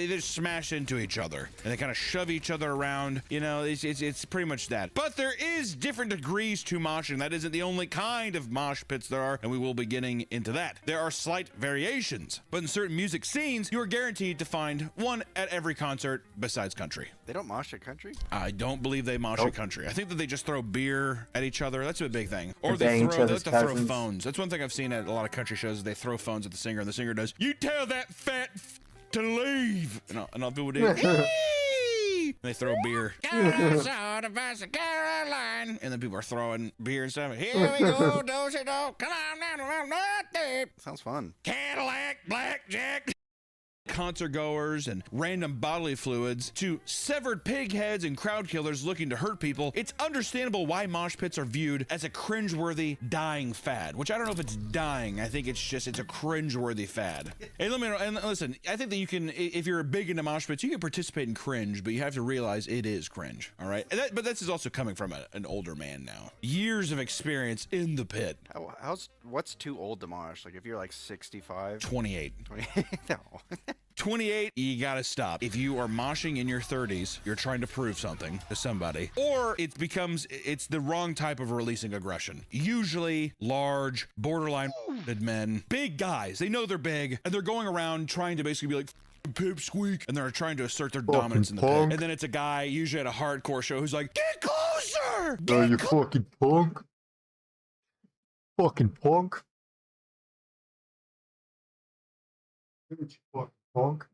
just smash into each other and they kind of shove each other around. You know, it's pretty much that. But there is different degrees to moshing. That isn't the only kind of mosh pits there are, and we will be getting into that. There are slight variations, but in certain music scenes, you are guaranteed to find one at every concert besides country. They don't mosh at country? I don't believe they mosh at country. I think that they just throw beer at each other. That's a big thing. Or And they bang each throw other's cousins. phones. That's one thing I've seen at a lot of country shows. Is they throw phones at the singer, and the singer does, "You tell that fat to leave," and all people do. And they throw beer. And then people are throwing beer and stuff. Here we go, do-si-do. Come on down. Sounds fun. Cadillac, blackjack. Concert goers and random bodily fluids to severed pig heads and crowd killers looking to hurt people, it's understandable why mosh pits are viewed as a cringeworthy dying fad, which I don't know if it's dying. I think it's a cringeworthy fad. And let me know, and listen, I think that you can, if you're big into mosh pits, you can participate in cringe, but you have to realize it is cringe, all right? But this is also coming from an older man now. Years of experience in the pit. What's too old to mosh? Like if you're like 65? 28. 28? No. 28, you gotta stop. If you are moshing in your 30s, you're trying to prove something to somebody, or it's the wrong type of releasing aggression. Usually large, borderline men, big guys, they know they're big, and they're going around trying to basically be like, pipsqueak, and they're trying to assert their dominance in the pit. And then it's a guy, usually at a hardcore show, who's like, get closer! Oh, you fucking punk. Fucking punk. Fucking punk.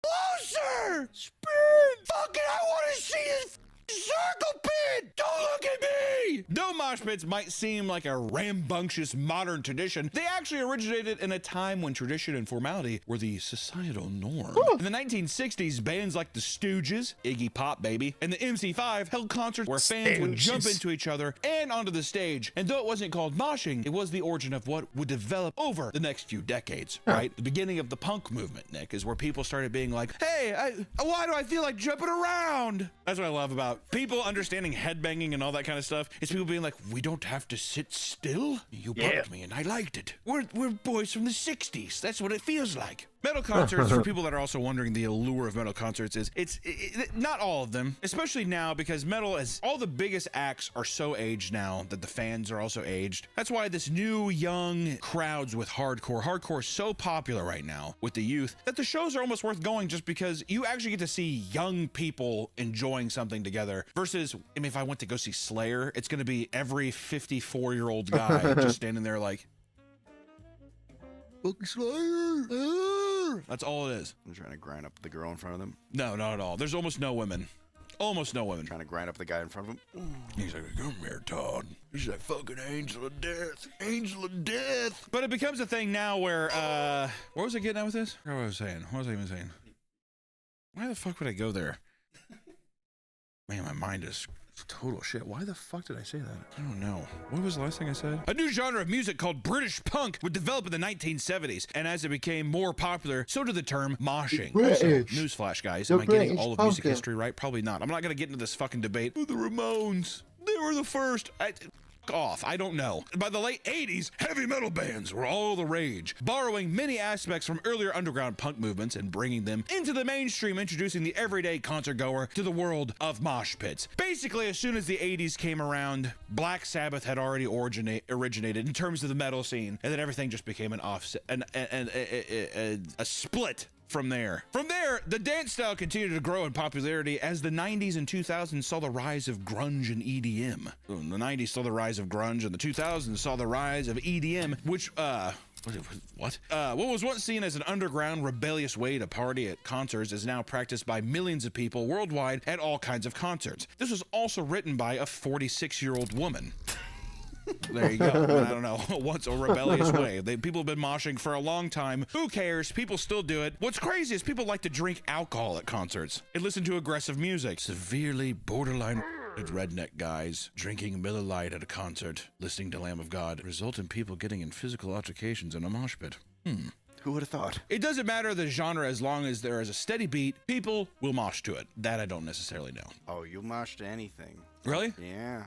Closer! Spin! Fucking, I want to see his circle pit! Don't look at me! Though mosh pits might seem like a rambunctious modern tradition, they actually originated in a time when tradition and formality were the societal norm. In the 1960s, bands like the Stooges, Iggy Pop baby, and the MC5 held concerts where fans would jump into each other and onto the stage. And though it wasn't called moshing, it was the origin of what would develop over the next few decades, right? The beginning of the punk movement, Nick, is where people started being like, hey, why do I feel like jumping around? That's what I love about people understanding headbanging and all that kind of stuff. It's people being like, we don't have to sit still. You bugged me and I liked it. We're boys from the 60s. That's what it feels like. Metal concerts, for people that are also wondering the allure of metal concerts, is it's not all of them, especially now because metal is, all the biggest acts are so aged now that the fans are also aged. That's why this new young crowds with hardcore is so popular right now with the youth that the shows are almost worth going just because you actually get to see young people enjoying something together versus, I mean, if I went to go see Slayer, it's going to be every 54-year-old guy just standing there like, Slayer. That's all it is. I'm trying to grind up the girl in front of them. No, not at all. There's almost no women. Almost no women. Trying to grind up the guy in front of him. He's like, come here, Todd. He's like, fucking angel of death. Angel of death. But it becomes a thing now where, what was I getting at with this? What was I saying? What was I even saying? Why the fuck would I go there? Man, my mind is total shit. Why the fuck did I say that? I don't know. What was the last thing I said? A new genre of music called British punk would develop in the 1970s, and as it became more popular, so did the term moshing. Also, newsflash, guys. Am I getting all of music history right? Probably not. I'm not going to get into this fucking debate. The Ramones. They were the first. Off. I don't know. By the late 80s, heavy metal bands were all the rage, borrowing many aspects from earlier underground punk movements and bringing them into the mainstream, introducing the everyday concert goer to the world of mosh pits. Basically, as soon as the 80s came around, Black Sabbath had already originated in terms of the metal scene, and then everything just became an offset, a split. From there, the dance style continued to grow in popularity as the 90s and 2000s saw the rise of grunge and EDM. The 90s saw the rise of grunge, and the 2000s saw the rise of EDM, which, what was once seen as an underground, rebellious way to party at concerts is now practiced by millions of people worldwide at all kinds of concerts. This was also written by a 46-year-old woman. There you go. I don't know. What's a rebellious way? People have been moshing for a long time. Who cares? People still do it. What's crazy is people like to drink alcohol at concerts and listen to aggressive music. Severely borderline redneck guys drinking Miller Lite at a concert, listening to Lamb of God, result in people getting in physical altercations in a mosh pit. Who would have thought? It doesn't matter the genre as long as there is a steady beat, people will mosh to it. That I don't necessarily know. Oh, you'll mosh to anything. Really? Yeah.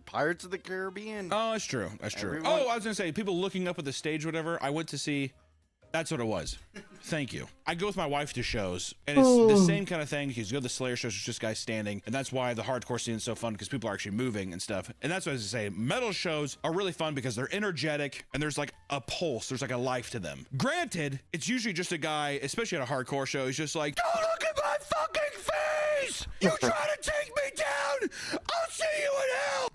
Pirates of the Caribbean. Oh, that's true. That's true. Everyone- Oh, I was going to say, people looking up at the stage, whatever. I went to see... That's what it was. Thank you. I go with my wife to shows, and it's the same kind of thing, because you go to the Slayer shows, it's just guys standing, and that's why the hardcore scene is so fun, because people are actually moving and stuff. And that's what I was going to say. Metal shows are really fun because they're energetic, and there's like a pulse, there's like a life to them. Granted, it's usually just a guy, especially at a hardcore show, he's just like, don't look at my fucking face! You try to take me down! I'll see you in hell!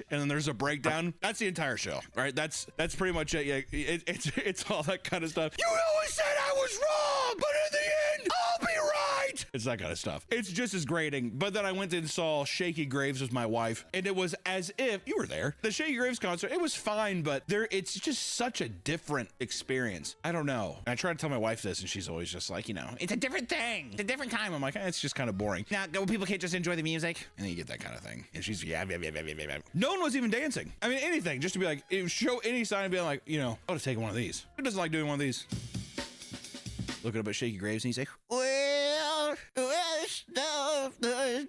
And then there's a breakdown. That's the entire show, right? That's pretty much it. Yeah, it's all that kind of stuff. You always said I was wrong, but in the end, I'll be right. It's that kind of stuff. It's just as grating. But then I went and saw Shaky Graves with my wife, and it was as if you were there. The Shaky Graves concert, it was fine, but it's just such a different experience. I don't know. And I try to tell my wife this, and she's always just like, it's a different thing. It's a different time. I'm like, it's just kind of boring. Now, people can't just enjoy the music, and then you get that kind of thing. And she's yeah. No one was even dancing. I mean, anything, just to be like, show any sign of being like, I would have taken one of these. Who doesn't like doing one of these? Looking up at Shaky Graves, and he's like, well,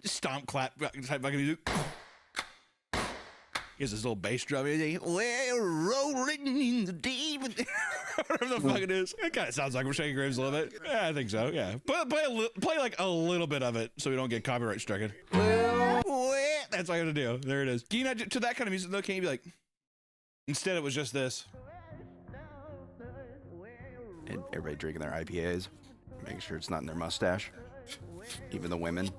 stomp, clap, type fucking music. He has this little bass drum. He's like, we're rolling in the deep. Whatever the fuck it is. It kind of sounds like we're Shaky Graves a little bit. Yeah, I think so, yeah. Play like a little bit of it so we don't get copyright stricken. That's all you have to do. There it is. Can you not, to that kind of music though, can't you be like, instead it was just this. And everybody drinking their IPAs, making sure it's not in their mustache. Even the women.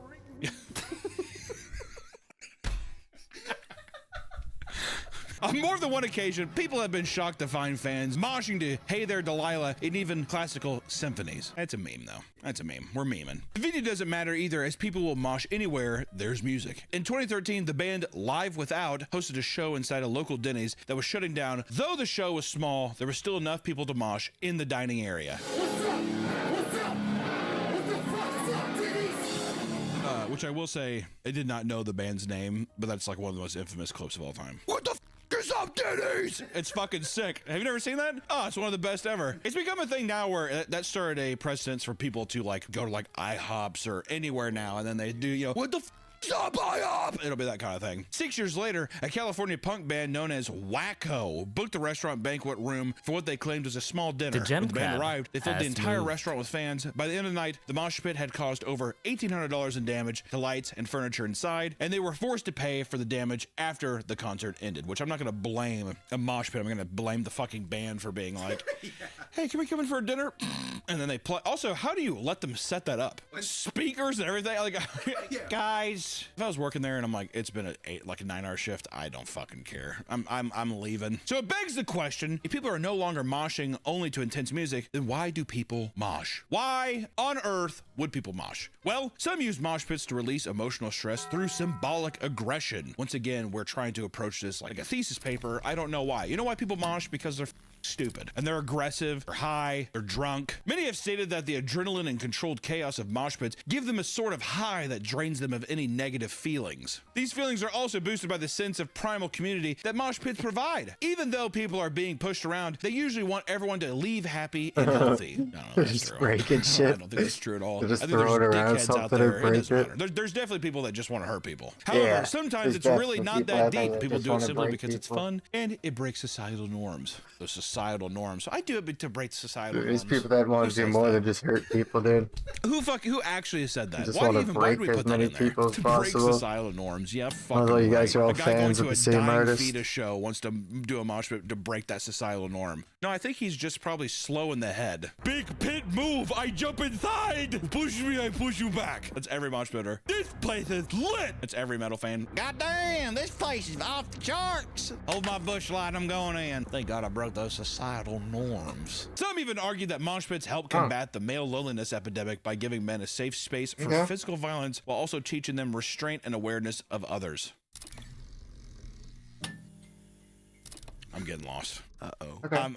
On more than one occasion, people have been shocked to find fans moshing to Hey There Delilah in even classical symphonies. That's a meme, though. That's a meme. We're memeing. The video doesn't matter either, as people will mosh anywhere there's music. In 2013, the band Live Without hosted a show inside a local Denny's that was shutting down. Though the show was small, there was still enough people to mosh in the dining area. Which I will say, I did not know the band's name, but that's like one of the most infamous clips of all time. What the f is up, Denny's? It's fucking sick. Have you never seen that? Oh, it's one of the best ever. It's become a thing now where that started a precedence for people to like go to like IHOPs or anywhere now, and then they do, what the f Stop IHOP! It'll be that kind of thing. 6 years later, a California punk band known as Wacko booked the restaurant banquet room for what they claimed was a small dinner. When the band arrived, they filled the entire restaurant with fans. By the end of the night, the mosh pit had caused over $1,800 in damage to lights and furniture inside, and they were forced to pay for the damage after the concert ended, which I'm not going to blame a mosh pit. I'm going to blame the fucking band for being like, hey, can we come in for a dinner? And then they play. Also, how do you let them set that up? Speakers and everything? Like, guys, if I was working there and I'm like, it's been a 9-hour shift, I don't fucking care. I'm leaving. So it begs the question, if people are no longer moshing only to intense music, then why do people mosh? Why on earth would people mosh? Well, some use mosh pits to release emotional stress through symbolic aggression. Once again, we're trying to approach this like a thesis paper. I don't know why. You know why people mosh? Because they're stupid and they're aggressive, they're high, they're drunk. Many have stated that the adrenaline and controlled chaos of mosh pits give them a sort of high that drains them of any negative feelings. These feelings are also boosted by the sense of primal community that mosh pits provide. Even though people are being pushed around, they usually want everyone to leave happy and healthy. I don't know if that's Just true. breaking shit. I don't think that's true at all. They just I think throw it there's around dickheads out something there. and break It doesn't it. matter. There's definitely people that just want to hurt people. However, Yeah, sometimes there's it's really definitely not people that out there deep. that People just do it wanna simply break because it's people. fun and it breaks societal norms. Those societal norms. So I do it to break societal There's norms. people that want Who to do says more that? than just hurt people, dude. Who actually said that? Just Why do wanna why do we break put as that many in there? people as To break possible. societal norms. Yeah, Although fucking you guys right. are all A guy fans going of to the a same dying artist. fetus show wants to do a mosh pit to break that societal norm. No, I think he's just probably slow in the head. Big pit move, I jump inside. Push me, I push you back. That's every mosh pitter. This place is lit. That's every metal fan. God damn, this place is off the charts. Hold my bush light, I'm going in. Thank God I broke those societal norms. Some even argue that mosh pits help combat the male loneliness epidemic by giving men a safe space for Okay. physical violence while also teaching them restraint and awareness of others. I'm getting lost. Uh-oh. Okay.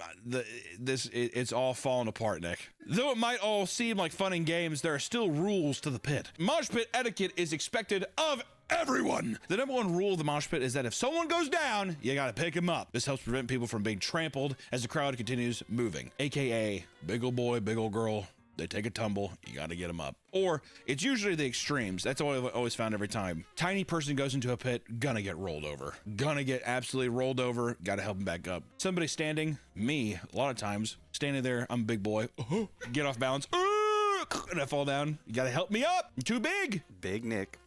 It's all falling apart, Nick. Though it might all seem like fun and games, there are still rules to the pit. Mosh pit etiquette is expected of everyone. The number one rule of the mosh pit is that if someone goes down, you gotta pick him up. This helps prevent people from being trampled as the crowd continues moving. AKA, big old boy, big old girl, they take a tumble, you gotta get them up. Or it's usually the extremes. That's what I've always found every time. Tiny person goes into a pit, gonna get rolled over. Gonna get absolutely rolled over, gotta help him back up. Somebody standing, me, a lot of times, standing there, I'm a big boy, get off balance, and I fall down. You gotta help me up, I'm too big. Big Nick,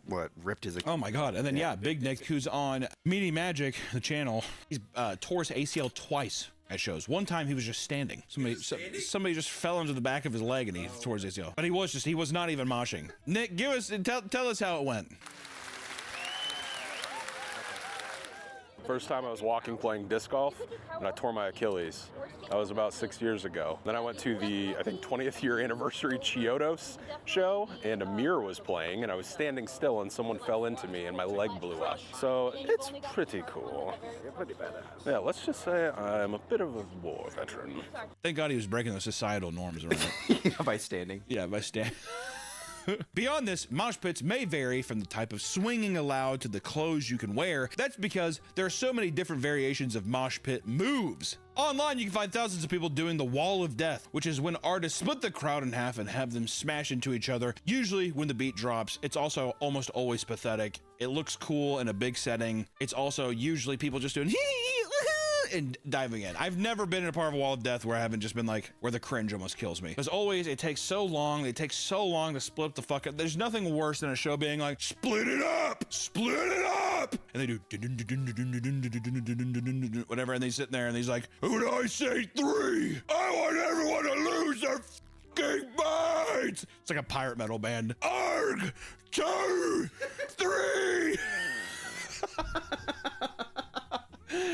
what, ripped his... Oh my God, and then yeah, Big Nick, who's on Meaty Magic, the channel, he's tore his ACL twice at shows. One time he was just standing. Somebody just fell into the back of his leg and he tore his ACL. But he was not even moshing. Nick, tell us how it went. First time I was walking playing disc golf, and I tore my Achilles. That was about 6 years ago. Then I went to the, I think, 20th year anniversary Chiodos show, and a mirror was playing, and I was standing still, and someone fell into me, and my leg blew up. So it's pretty cool. Pretty badass. Yeah, let's just say I'm a bit of a war veteran. Thank God he was breaking the societal norms around it. By standing. Yeah, by standing. Beyond this, mosh pits may vary from the type of swinging allowed to the clothes you can wear. That's because there are so many different variations of mosh pit moves. Online, you can find thousands of people doing the Wall of Death, which is when artists split the crowd in half and have them smash into each other, usually when the beat drops. It's also almost always pathetic. It looks cool in a big setting. It's also usually people just doing and diving in. I've never been in a part of a Wall of Death where I haven't just been like, where the cringe almost kills me. As always, it takes so long. It takes so long to split the fuck up. There's nothing worse than a show being like, split it up, and they do whatever, and they sit there and he's like, who do I say 3? I want everyone to lose their fucking minds. It's like a pirate metal band. Arg, 2, 3.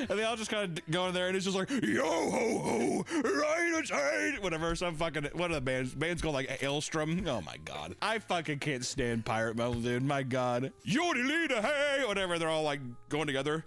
And they all just kind of go in there and it's just like, yo ho ho, right, whatever, some fucking, what are the band's called, like Ailstrom? Oh my God. I fucking can't stand pirate metal, dude, my God. Yodi leader, hey, whatever, they're all like going together.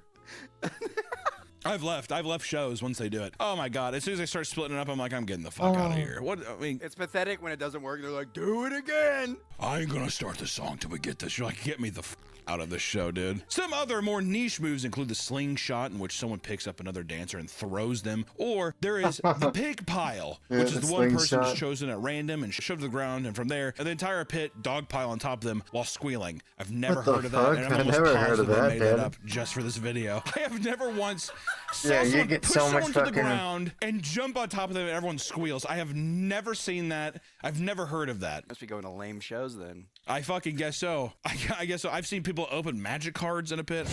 I've left shows once they do it. Oh my God, as soon as they start splitting it up, I'm like, I'm getting the fuck out of here. What, I mean. It's pathetic when it doesn't work. They're like, do it again. I ain't gonna start the song till we get this. You're like, get me the out of this show, dude. Some other more niche moves include the slingshot, in which someone picks up another dancer and throws them, or there is the pig pile, which is the one person who's chosen at random and shoved to the ground, and from there, the entire pit dog pile on top of them while squealing. I've never heard of that, and I'm almost positive I made that up just for this video. I have never once saw someone push someone to the ground and jump on top of them and everyone squeals. I have never seen that. I've never heard of that. Must be going to lame shows then. I fucking guess so. I guess so. I've seen people open magic cards in a pit.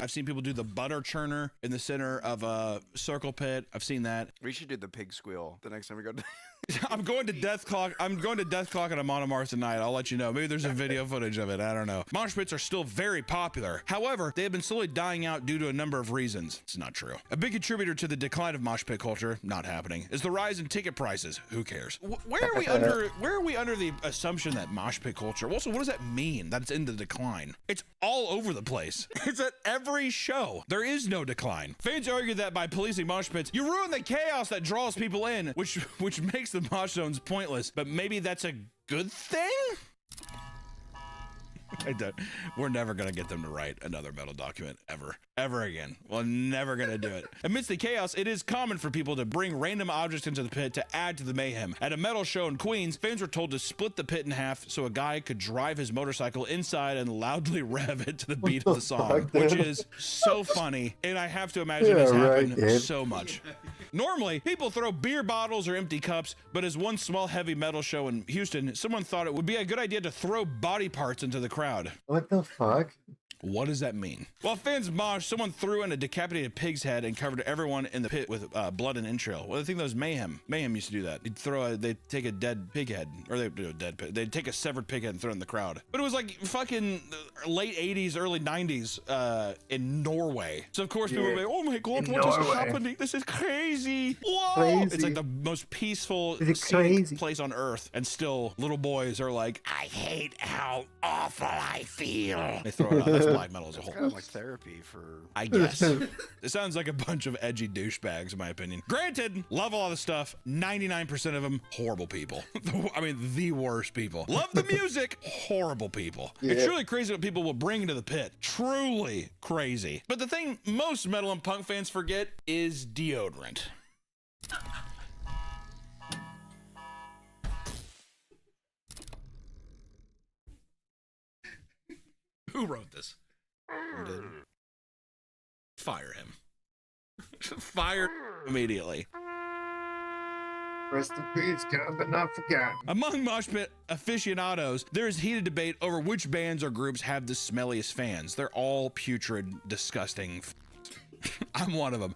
I've seen people do the butter churner in the center of a circle pit. I've seen that. We should do the pig squeal the next time we go to I'm going to Death Clock. I'm going to Death Clock at a Monomars tonight. I'll let you know. Maybe there's a video footage of it. I don't know. Mosh pits are still very popular. However, they have been slowly dying out due to a number of reasons. It's not true. A big contributor to the decline of mosh pit culture, not happening, is the rise in ticket prices. Who cares? Where are we under the assumption that mosh pit culture? Also, what does that mean? That it's in the decline? It's all over the place. It's at every show. There is no decline. Fans argue that by policing mosh pits, you ruin the chaos that draws people in, which makes the mosh zones pointless. But maybe that's a good thing? We're never gonna get them to write another metal document ever again. We're never gonna do it. Amidst the chaos, it is common for people to bring random objects into the pit to add to the mayhem. At a metal show in Queens, fans were told to split the pit in half so a guy could drive his motorcycle inside and loudly rev it to the beat of the song, which is so funny, and I have to imagine it's happened so much. Normally, people throw beer bottles or empty cups, but as one small heavy metal show in Houston, someone thought it would be a good idea to throw body parts into the crowd. What the fuck? What does that mean? While fans mosh, someone threw in a decapitated pig's head and covered everyone in the pit with blood and entrail. Well, I think that was Mayhem. Mayhem used to do that. They'd take a dead pig head, or they'd take a severed pig head and throw it in the crowd. But it was like fucking late 80s, early 90s in Norway. So of course people Yeah. were like, oh my God, In what is Norway. happening? This is crazy. Whoa. Crazy. It's like the most peaceful Is it scenic crazy? place on earth. And still little boys are like, I hate how awful I feel. They throw it out. That's black metal as a It's whole. kind of like therapy for. I guess. It sounds like a bunch of edgy douchebags, in my opinion. Granted, love all the stuff. 99% of them, horrible people. I mean, the worst people. Love the music, horrible people. It's Yeah. truly crazy what people will bring to the pit. Truly crazy. But the thing most metal and punk fans forget is deodorant. Who wrote this? Fire him. Fire immediately. Rest in peace, gone but not forgotten. Among mosh pit aficionados, there is heated debate over which bands or groups have the smelliest fans. They're all putrid, disgusting. I'm one of them.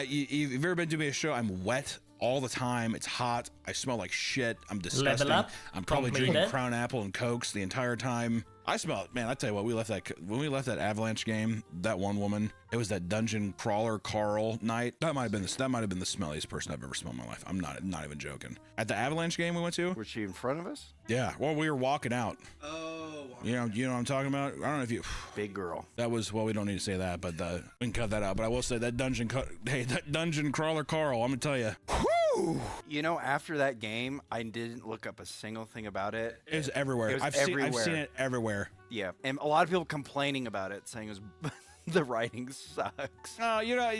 You've ever been to a show? I'm wet all the time. It's hot. I smell like shit. I'm disgusting. Up, I'm probably completed. drinking Crown Apple and Cokes the entire time. I smell it, man. I tell you what, when we left that Avalanche game, that one woman, it was that dungeon crawler Carl night. That might have been the smelliest person I've ever smelled in my life. I'm not even joking. At the Avalanche game we went to. Was she in front of us? Yeah. Well, we were walking out. Oh. You know what I'm talking about? I don't know if you. Big girl. That was, well, we don't need to say that, but we can cut that out. But I will say that that dungeon crawler Carl, I'm gonna tell you. Whew! You know, after that game, I didn't look up a single thing about it. It was everywhere. It was I've seen it everywhere. Yeah, and a lot of people complaining about it, saying it was the writing sucks. You know,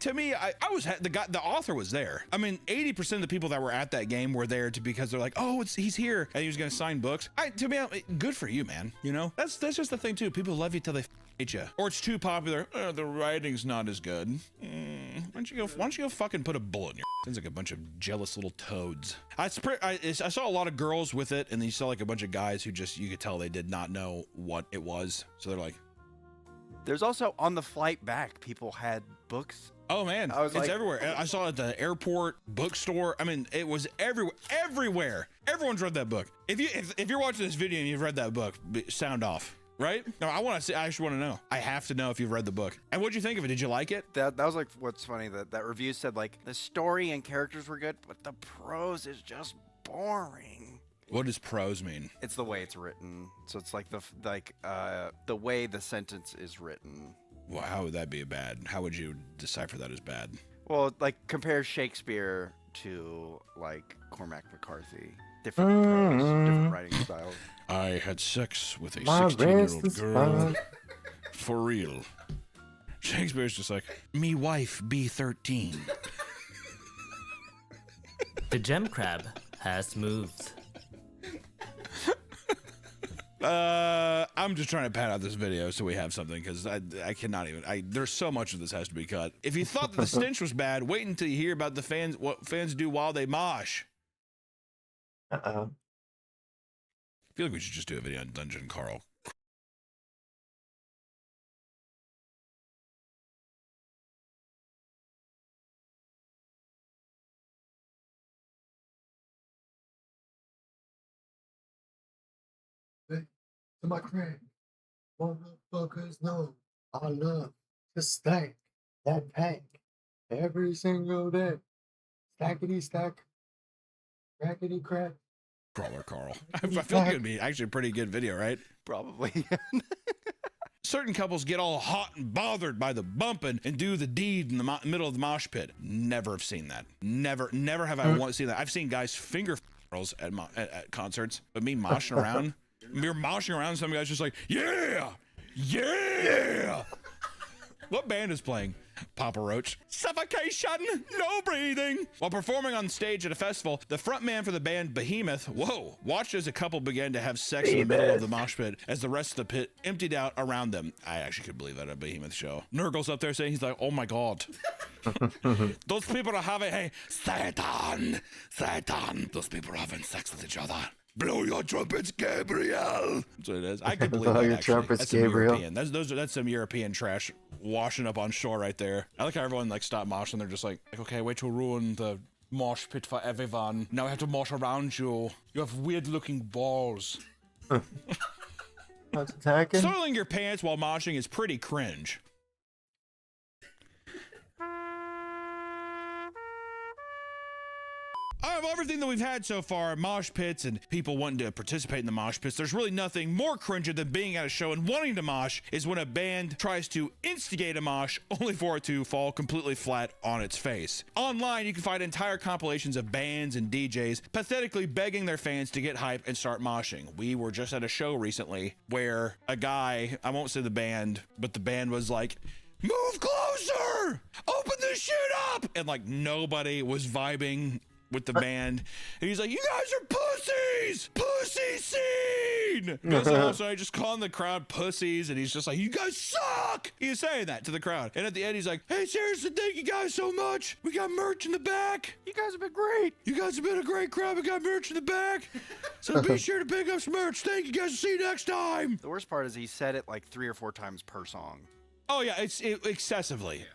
to me, I was the author was there. I mean, 80% of the people that were at that game were there because they're like, oh, he's here and he was gonna sign books. To me, good for you, man. You know, that's just the thing too. People love you till they hate you, or it's too popular. The writing's not as good. Why don't you go fucking put a bullet in your? Sounds like a bunch of jealous little toads. I saw a lot of girls with it, and then you saw like a bunch of guys who you could tell they did not know what it was. So they're like. There's also on the flight back, people had books. Oh man, it's everywhere. I saw it at the airport, bookstore. I mean, it was everywhere. Everyone's read that book. If you're watching this video and you've read that book, sound off. Right? No, I actually want to know. I have to know if you've read the book. And what'd you think of it? Did you like it? That was like what's funny that review said like the story and characters were good, but the prose is just boring. What does prose mean? It's the way it's written. So it's like the way the sentence is written. Well, how would that be bad? How would you decipher that as bad? Well, like compare Shakespeare to like Cormac McCarthy. Different prose, different writing styles. I had sex with a 16-year-old girl. For real. Shakespeare's just like, me wife be 13. The gem crab has moved. I'm just trying to pad out this video so we have something because I cannot even. There's so much of this has to be cut. If you thought that the stench was bad, wait until you hear about what fans do while they mosh. Uh-oh. I feel like we should just do a video on Dungeon Carl. Hey, to my crib. Motherfuckers know I love to stack that pack every single day. Stackety stack. Crackety crack. Crawler Carl. I feel like it would be actually a pretty good video, right? Probably. Certain couples get all hot and bothered by the bumping and do the deed in the middle of the mosh pit. Never have seen that. Never have I once seen that. I've seen guys finger girls at concerts, but me moshing around, you're moshing around, some guys just like, yeah, yeah. What band is playing? Papa Roach. Suffocation, no breathing. While performing on stage at a festival, the frontman for the band Behemoth, watched as a couple began to have sex in the middle of the mosh pit as the rest of the pit emptied out around them. I actually could believe that at a Behemoth show. Nurgle's up there saying, he's like, oh my God. Those people are having, hey, Satan. Those people are having sex with each other. Blow your trumpets, Gabriel. That's what it is. I could believe Blow that, your actually. trumpets, That's Gabriel. European. That's some European trash washing up on shore right there. I like how everyone like stopped moshing. They're just like, okay, wait to ruin the mosh pit for everyone. Now I have to mosh around you. You have weird looking balls. Crowd's attacking. Soiling your pants while moshing is pretty cringe. Out of everything that we've had so far, mosh pits and people wanting to participate in the mosh pits, there's really nothing more cringy than being at a show and wanting to mosh is when a band tries to instigate a mosh only for it to fall completely flat on its face. Online, you can find entire compilations of bands and DJs pathetically begging their fans to get hype and start moshing. We were just at a show recently where a guy, I won't say the band, but the band was like, "Move closer! Open this shit up!" And like nobody was vibing with the band, and he's like, "You guys are pussies! Pussy scene!" Goes outside just calling the crowd pussies, and he's just like, "You guys suck!" He's saying that to the crowd, and at the end he's like, "Hey, seriously, thank you guys so much. We got merch in the back. You guys have been great. You guys have been a great crowd. We got merch in the back, so be sure to pick up some merch. Thank you guys. See you next time." The worst part is he said it like 3 or 4 times per song. Oh yeah, it's excessively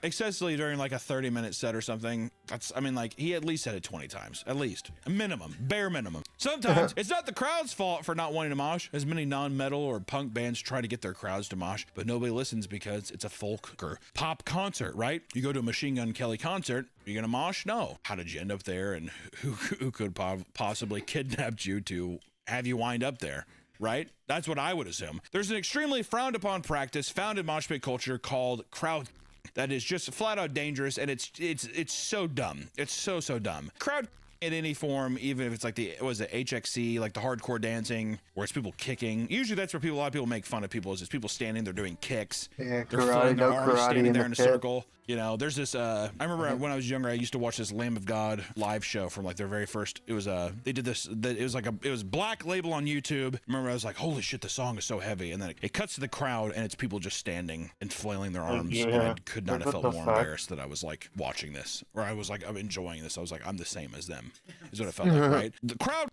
during like a 30-minute set or something. I mean, like he at least said it 20 times, at least a minimum, bare minimum. Sometimes it's not the crowd's fault for not wanting to mosh, as many non-metal or punk bands try to get their crowds to mosh, but nobody listens because it's a folk or pop concert, right? You go to a Machine Gun Kelly concert, you gonna mosh? No. How did you end up there, and who could possibly kidnapped you to have you wind up there? Right? That's what I would assume. There's an extremely frowned upon practice found in mosh pit culture called crowd that is just flat out dangerous, and it's so dumb. It's so dumb. Crowd in any form, even if it's like HXC, like the hardcore dancing, where it's people kicking. Usually that's where a lot of people make fun of people, is just people standing, they're doing kicks. Yeah, they're karate, their no arms karate standing in there the in a pit. circle. You know, there's this, I remember when I was younger, I used to watch this Lamb of God live show from like their very first, it was, they did this, it was Black Label on YouTube. Remember, I was like, holy shit, the song is so heavy. And then it cuts to the crowd and it's people just standing and flailing their arms. yeah. And I could not Like, have what felt the more fuck? embarrassed that I was like watching this, or I was like, I'm enjoying this. I was like, I'm the same as them, is what it felt like, right? The crowd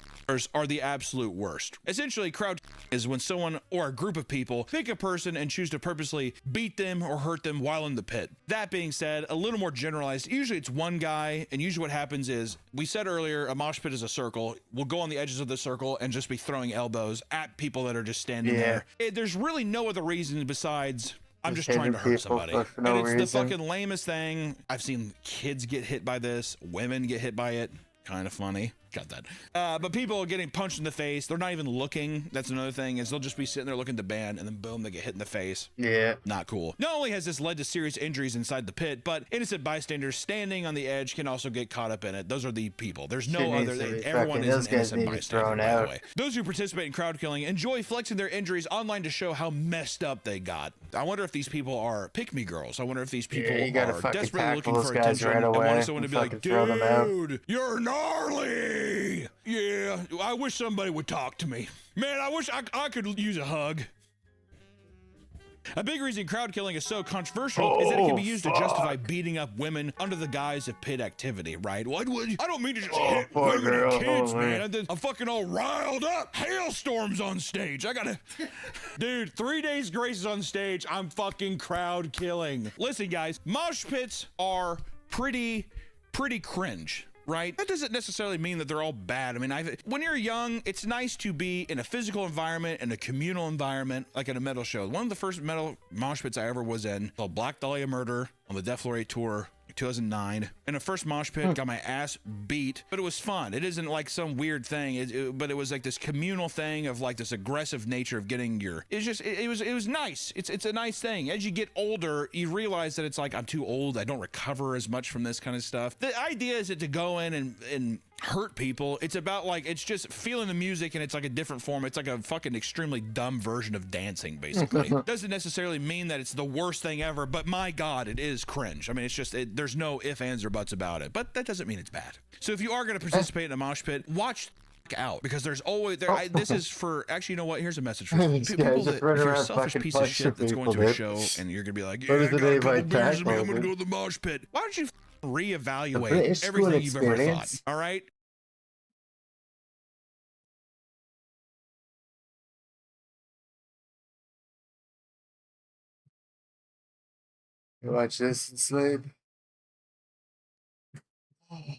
are the absolute worst. Essentially, crowd is when someone or a group of people pick a person and choose to purposely beat them or hurt them while in the pit. That being said, a little more generalized, usually it's one guy, and usually what happens is, we said earlier, a mosh pit is a circle. We'll go on the edges of the circle and just be throwing elbows at people that are just standing there. There's really no other reason besides I'm just trying to hurt somebody. For no And it's reason. the fucking lamest thing. I've seen kids get hit by this, women get hit by it. Kind of funny. Got that. But people getting punched in the face, they're not even looking. That's another thing, is they'll just be sitting there looking to ban, and then boom, they get hit in the face. Yeah. Not cool. Not only has this led to serious injuries inside the pit, but innocent bystanders standing on the edge can also get caught up in it. Those are the people. There's no Shit other. needs to be Everyone fucking- is those an guys innocent need to be bystander, thrown by the out. way. Those who participate in crowd killing enjoy flexing their injuries online to show how messed up they got. I wonder if these people are pick-me girls. I wonder if these people you gotta are fucking desperately tackle looking those for guys attention right and away wanting someone to and be like, fucking throw them out. dude, you're gnarly. Yeah, I wish somebody would talk to me. Man, I wish I could use a hug. A big reason crowd killing is so controversial is that it can be used to justify beating up women under the guise of pit activity, right? Well, I don't mean to just hit poor women girl. and kids, Oh, man. I'm fucking all riled up. Hailstorms on stage. I gotta... Dude, 3 days grace is on stage. I'm fucking crowd killing. Listen, guys, mosh pits are pretty cringe. Right? That doesn't necessarily mean that they're all bad. I mean, when you're young, it's nice to be in a physical environment and a communal environment, like at a metal show. One of the first metal mosh pits I ever was in, called Black Dahlia Murder on the Death Floor 8 tour. 2009. In the first mosh pit, got my ass beat, but it was fun. It isn't like some weird thing, but it was like this communal thing of like this aggressive nature of getting your. It's just it was nice. It's a nice thing. As you get older, you realize that it's like I'm too old. I don't recover as much from this kind of stuff. The idea is to go in and hurt people. It's about like, it's just feeling the music, and it's like a different form. It's like a fucking extremely dumb version of dancing, basically. Doesn't necessarily mean that it's the worst thing ever, but my God, it is cringe. I mean, it's just, there's no ifs, ands, or buts about it, but that doesn't mean it's bad. So if you are going to participate in a mosh pit, watch out, because there's always this is for, actually, you know what, here's a message for people that, if you're a selfish piece of shit that's going to a show and you're gonna be like, yeah, I got a couple beers in me, I'm gonna go to the mosh pit. Why don't you reevaluate everything you've ever thought? All right. You watch this and sleep. Oh.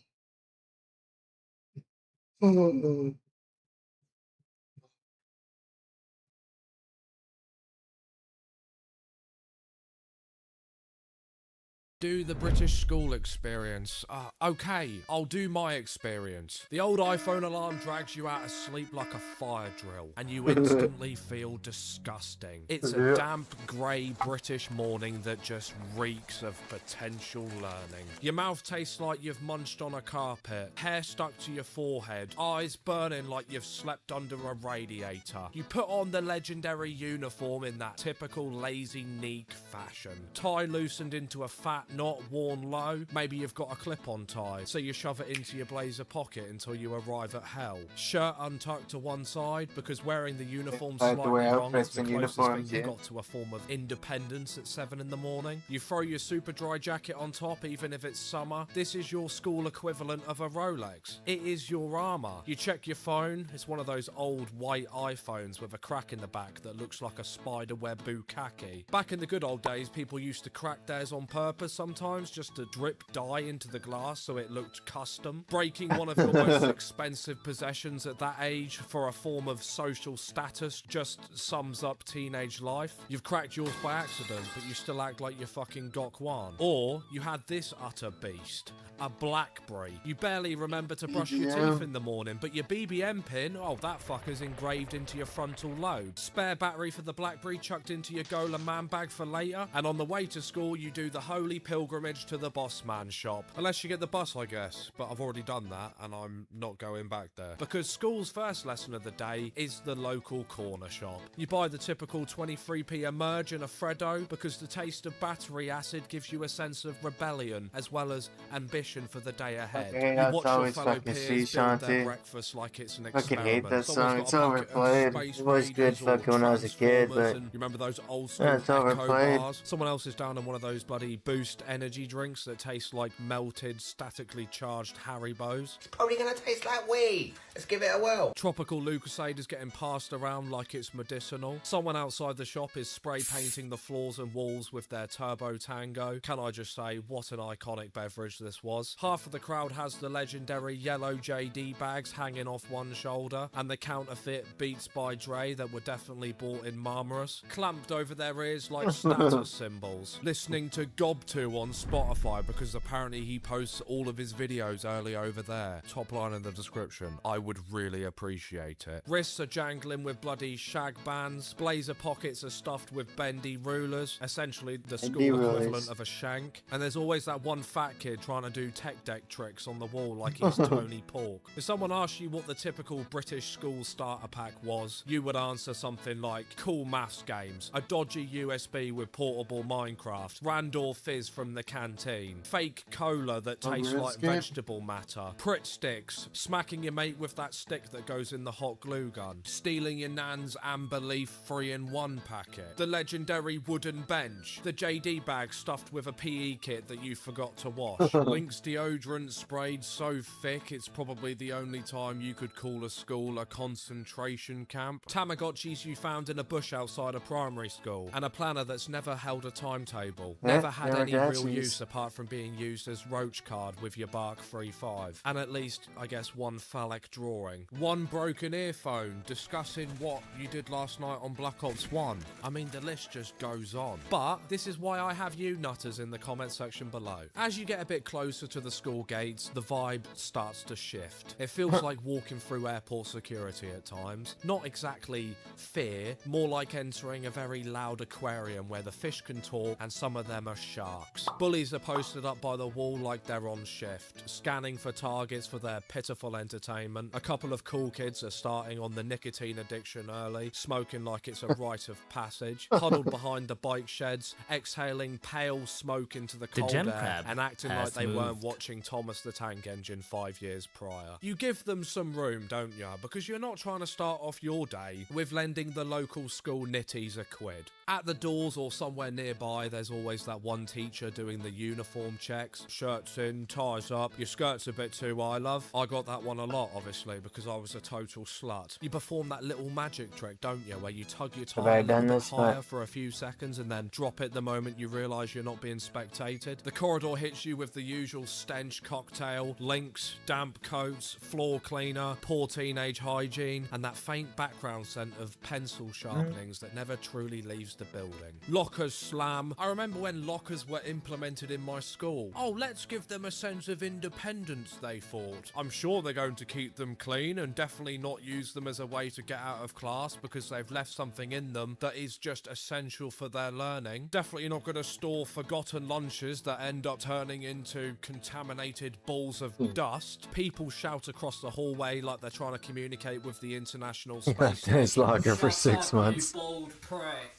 Do the British school experience. Okay, I'll do my experience. The old iPhone alarm drags you out of sleep like a fire drill, and you instantly feel disgusting. It's a damp, grey British morning that just reeks of potential learning. Your mouth tastes like you've munched on a carpet, hair stuck to your forehead, eyes burning like you've slept under a radiator. You put on the legendary uniform in that typical lazy neek fashion. Tie loosened into a fat knot worn low. Maybe you've got a clip-on tie, so you shove it into your blazer pocket until you arrive at hell. Shirt untucked to one side, because wearing the uniform slightly wrong is the closest thing you got to a form of independence at 7 in the morning. You throw your super dry jacket on top even if it's summer. This is your school equivalent of a Rolex. It is your armor. You check your phone. It's one of those old white iPhones with a crack in the back that looks like a spiderweb bukkake. Back in the good old days, people used to crack theirs on purpose sometimes just to drip dye into the glass so it looked custom. Breaking one of your most expensive possessions at that age for a form of social status just sums up teenage life. You've cracked yours by accident, but you still act like you fucking got one. Or you had this utter beast, a BlackBerry. You barely remember to brush your teeth in the morning, but your BBM pin, oh, that fucker's engraved into your frontal lobe. Spare battery for the BlackBerry chucked into your Gola man bag for later, and on the way to school you do the holy pilgrimage to the boss man shop. Unless you get the bus, I guess, but I've already done that and I'm not going back there. Because school's first lesson of the day is the local corner shop. You buy the typical 23p Emerge and a Freddo because the taste of battery acid gives you a sense of rebellion as well as ambition for the day ahead. Okay, you watch your fellow peers build their breakfast like it's an experiment. I hate that song. It's Someone's got a bucket of overplayed. Space It was good Raiders or fucking when I was a kid, Transformers, but and you remember those old school it's Echo overplayed. bars? Someone else is down in one of those bloody Boost energy drinks that taste like melted, statically charged Haribos. Probably gonna taste like weed. Let's give it a whirl. Tropical Lucasade is getting passed around like it's medicinal. Someone outside the shop is spray painting the floors and walls with their Turbo Tango. Can I just say, what an iconic beverage this was. Half of the crowd has the legendary yellow JD bags hanging off one shoulder, and the counterfeit Beats by Dre that were definitely bought in Marmaris, clamped over their ears like status symbols. Listening to Gob2 on Spotify because apparently he posts all of his videos early over there. Top line in the description. I would really appreciate it. Wrists are jangling with bloody shag bands. Blazer pockets are stuffed with bendy rulers, essentially the school equivalent of a shank. And there's always that one fat kid trying to do tech deck tricks on the wall like he's Tony Pork. If someone asked you what the typical British school starter pack was, you would answer something like cool maths games, a dodgy USB with portable Minecraft, Randor Fizz from the canteen, fake cola that tastes like vegetable matter, Prit sticks, smacking your mate with that stick that goes in the hot glue gun, stealing your nan's Amber Leaf 3-in-1 packet, the legendary wooden bench, the JD bag stuffed with a PE kit that you forgot to wash, Lynx deodorant sprayed so thick it's probably the only time you could call a school a concentration camp, Tamagotchis you found in a bush outside a primary school, and a planner that's never held a timetable, never had any real use apart from being used as roach card with your Bark 3.5, and at least, I guess, one phallic drawing, one broken earphone discussing what you did last night on Black Ops 1. I mean, the list just goes on. But this is why I have you nutters in the comment section below. As you get a bit closer to the school gates, the vibe starts to shift. It feels like walking through airport security at times. Not exactly fear, more like entering a very loud aquarium where the fish can talk and some of them are sharks. Bullies are posted up by the wall like they're on shift, scanning for targets for their pitiful entertainment. A couple of cool kids are starting on the nicotine addiction early, smoking like it's a rite of passage, huddled behind the bike sheds, exhaling pale smoke into the cold air and acting like they weren't watching Thomas the Tank Engine 5 years prior. You give them some room, don't you? Because you're not trying to start off your day with lending the local school nitties a quid. At the doors or somewhere nearby, there's always that one teacher doing the uniform checks. Shirts in, ties up, your skirt's a bit too high, love. I got that one a lot, obviously, because I was a total slut. You perform that little magic trick, don't you, where you tug your tie a little bit higher for a few seconds and then drop it the moment you realise you're not being spectated. The corridor hits you with the usual stench cocktail, links, damp coats, floor cleaner, poor teenage hygiene, and that faint background scent of pencil sharpenings that never truly leaves the building. Lockers slam. I remember when lockers were implemented in my school. Oh, let's give them a sense of independence, they thought. I'm sure they're going to keep them clean and definitely not use them as a way to get out of class because they've left something in them that is just essential for their learning. Definitely not going to store forgotten lunches that end up turning into contaminated balls of dust. People shout across the hallway like they're trying to communicate with the International Space Dennis Station. Locker for 6 months. You walk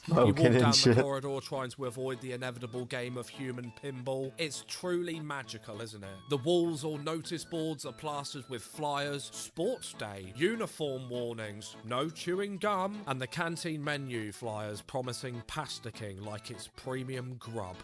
Smoking down and the shit. corridor trying to avoid the inevitable game of human pinball. It's truly magical, isn't it? The walls or notice boards are plastered with flyers, sports day, uniform warnings, no chewing gum, and the canteen menu flyers promising pasta king like it's premium grub.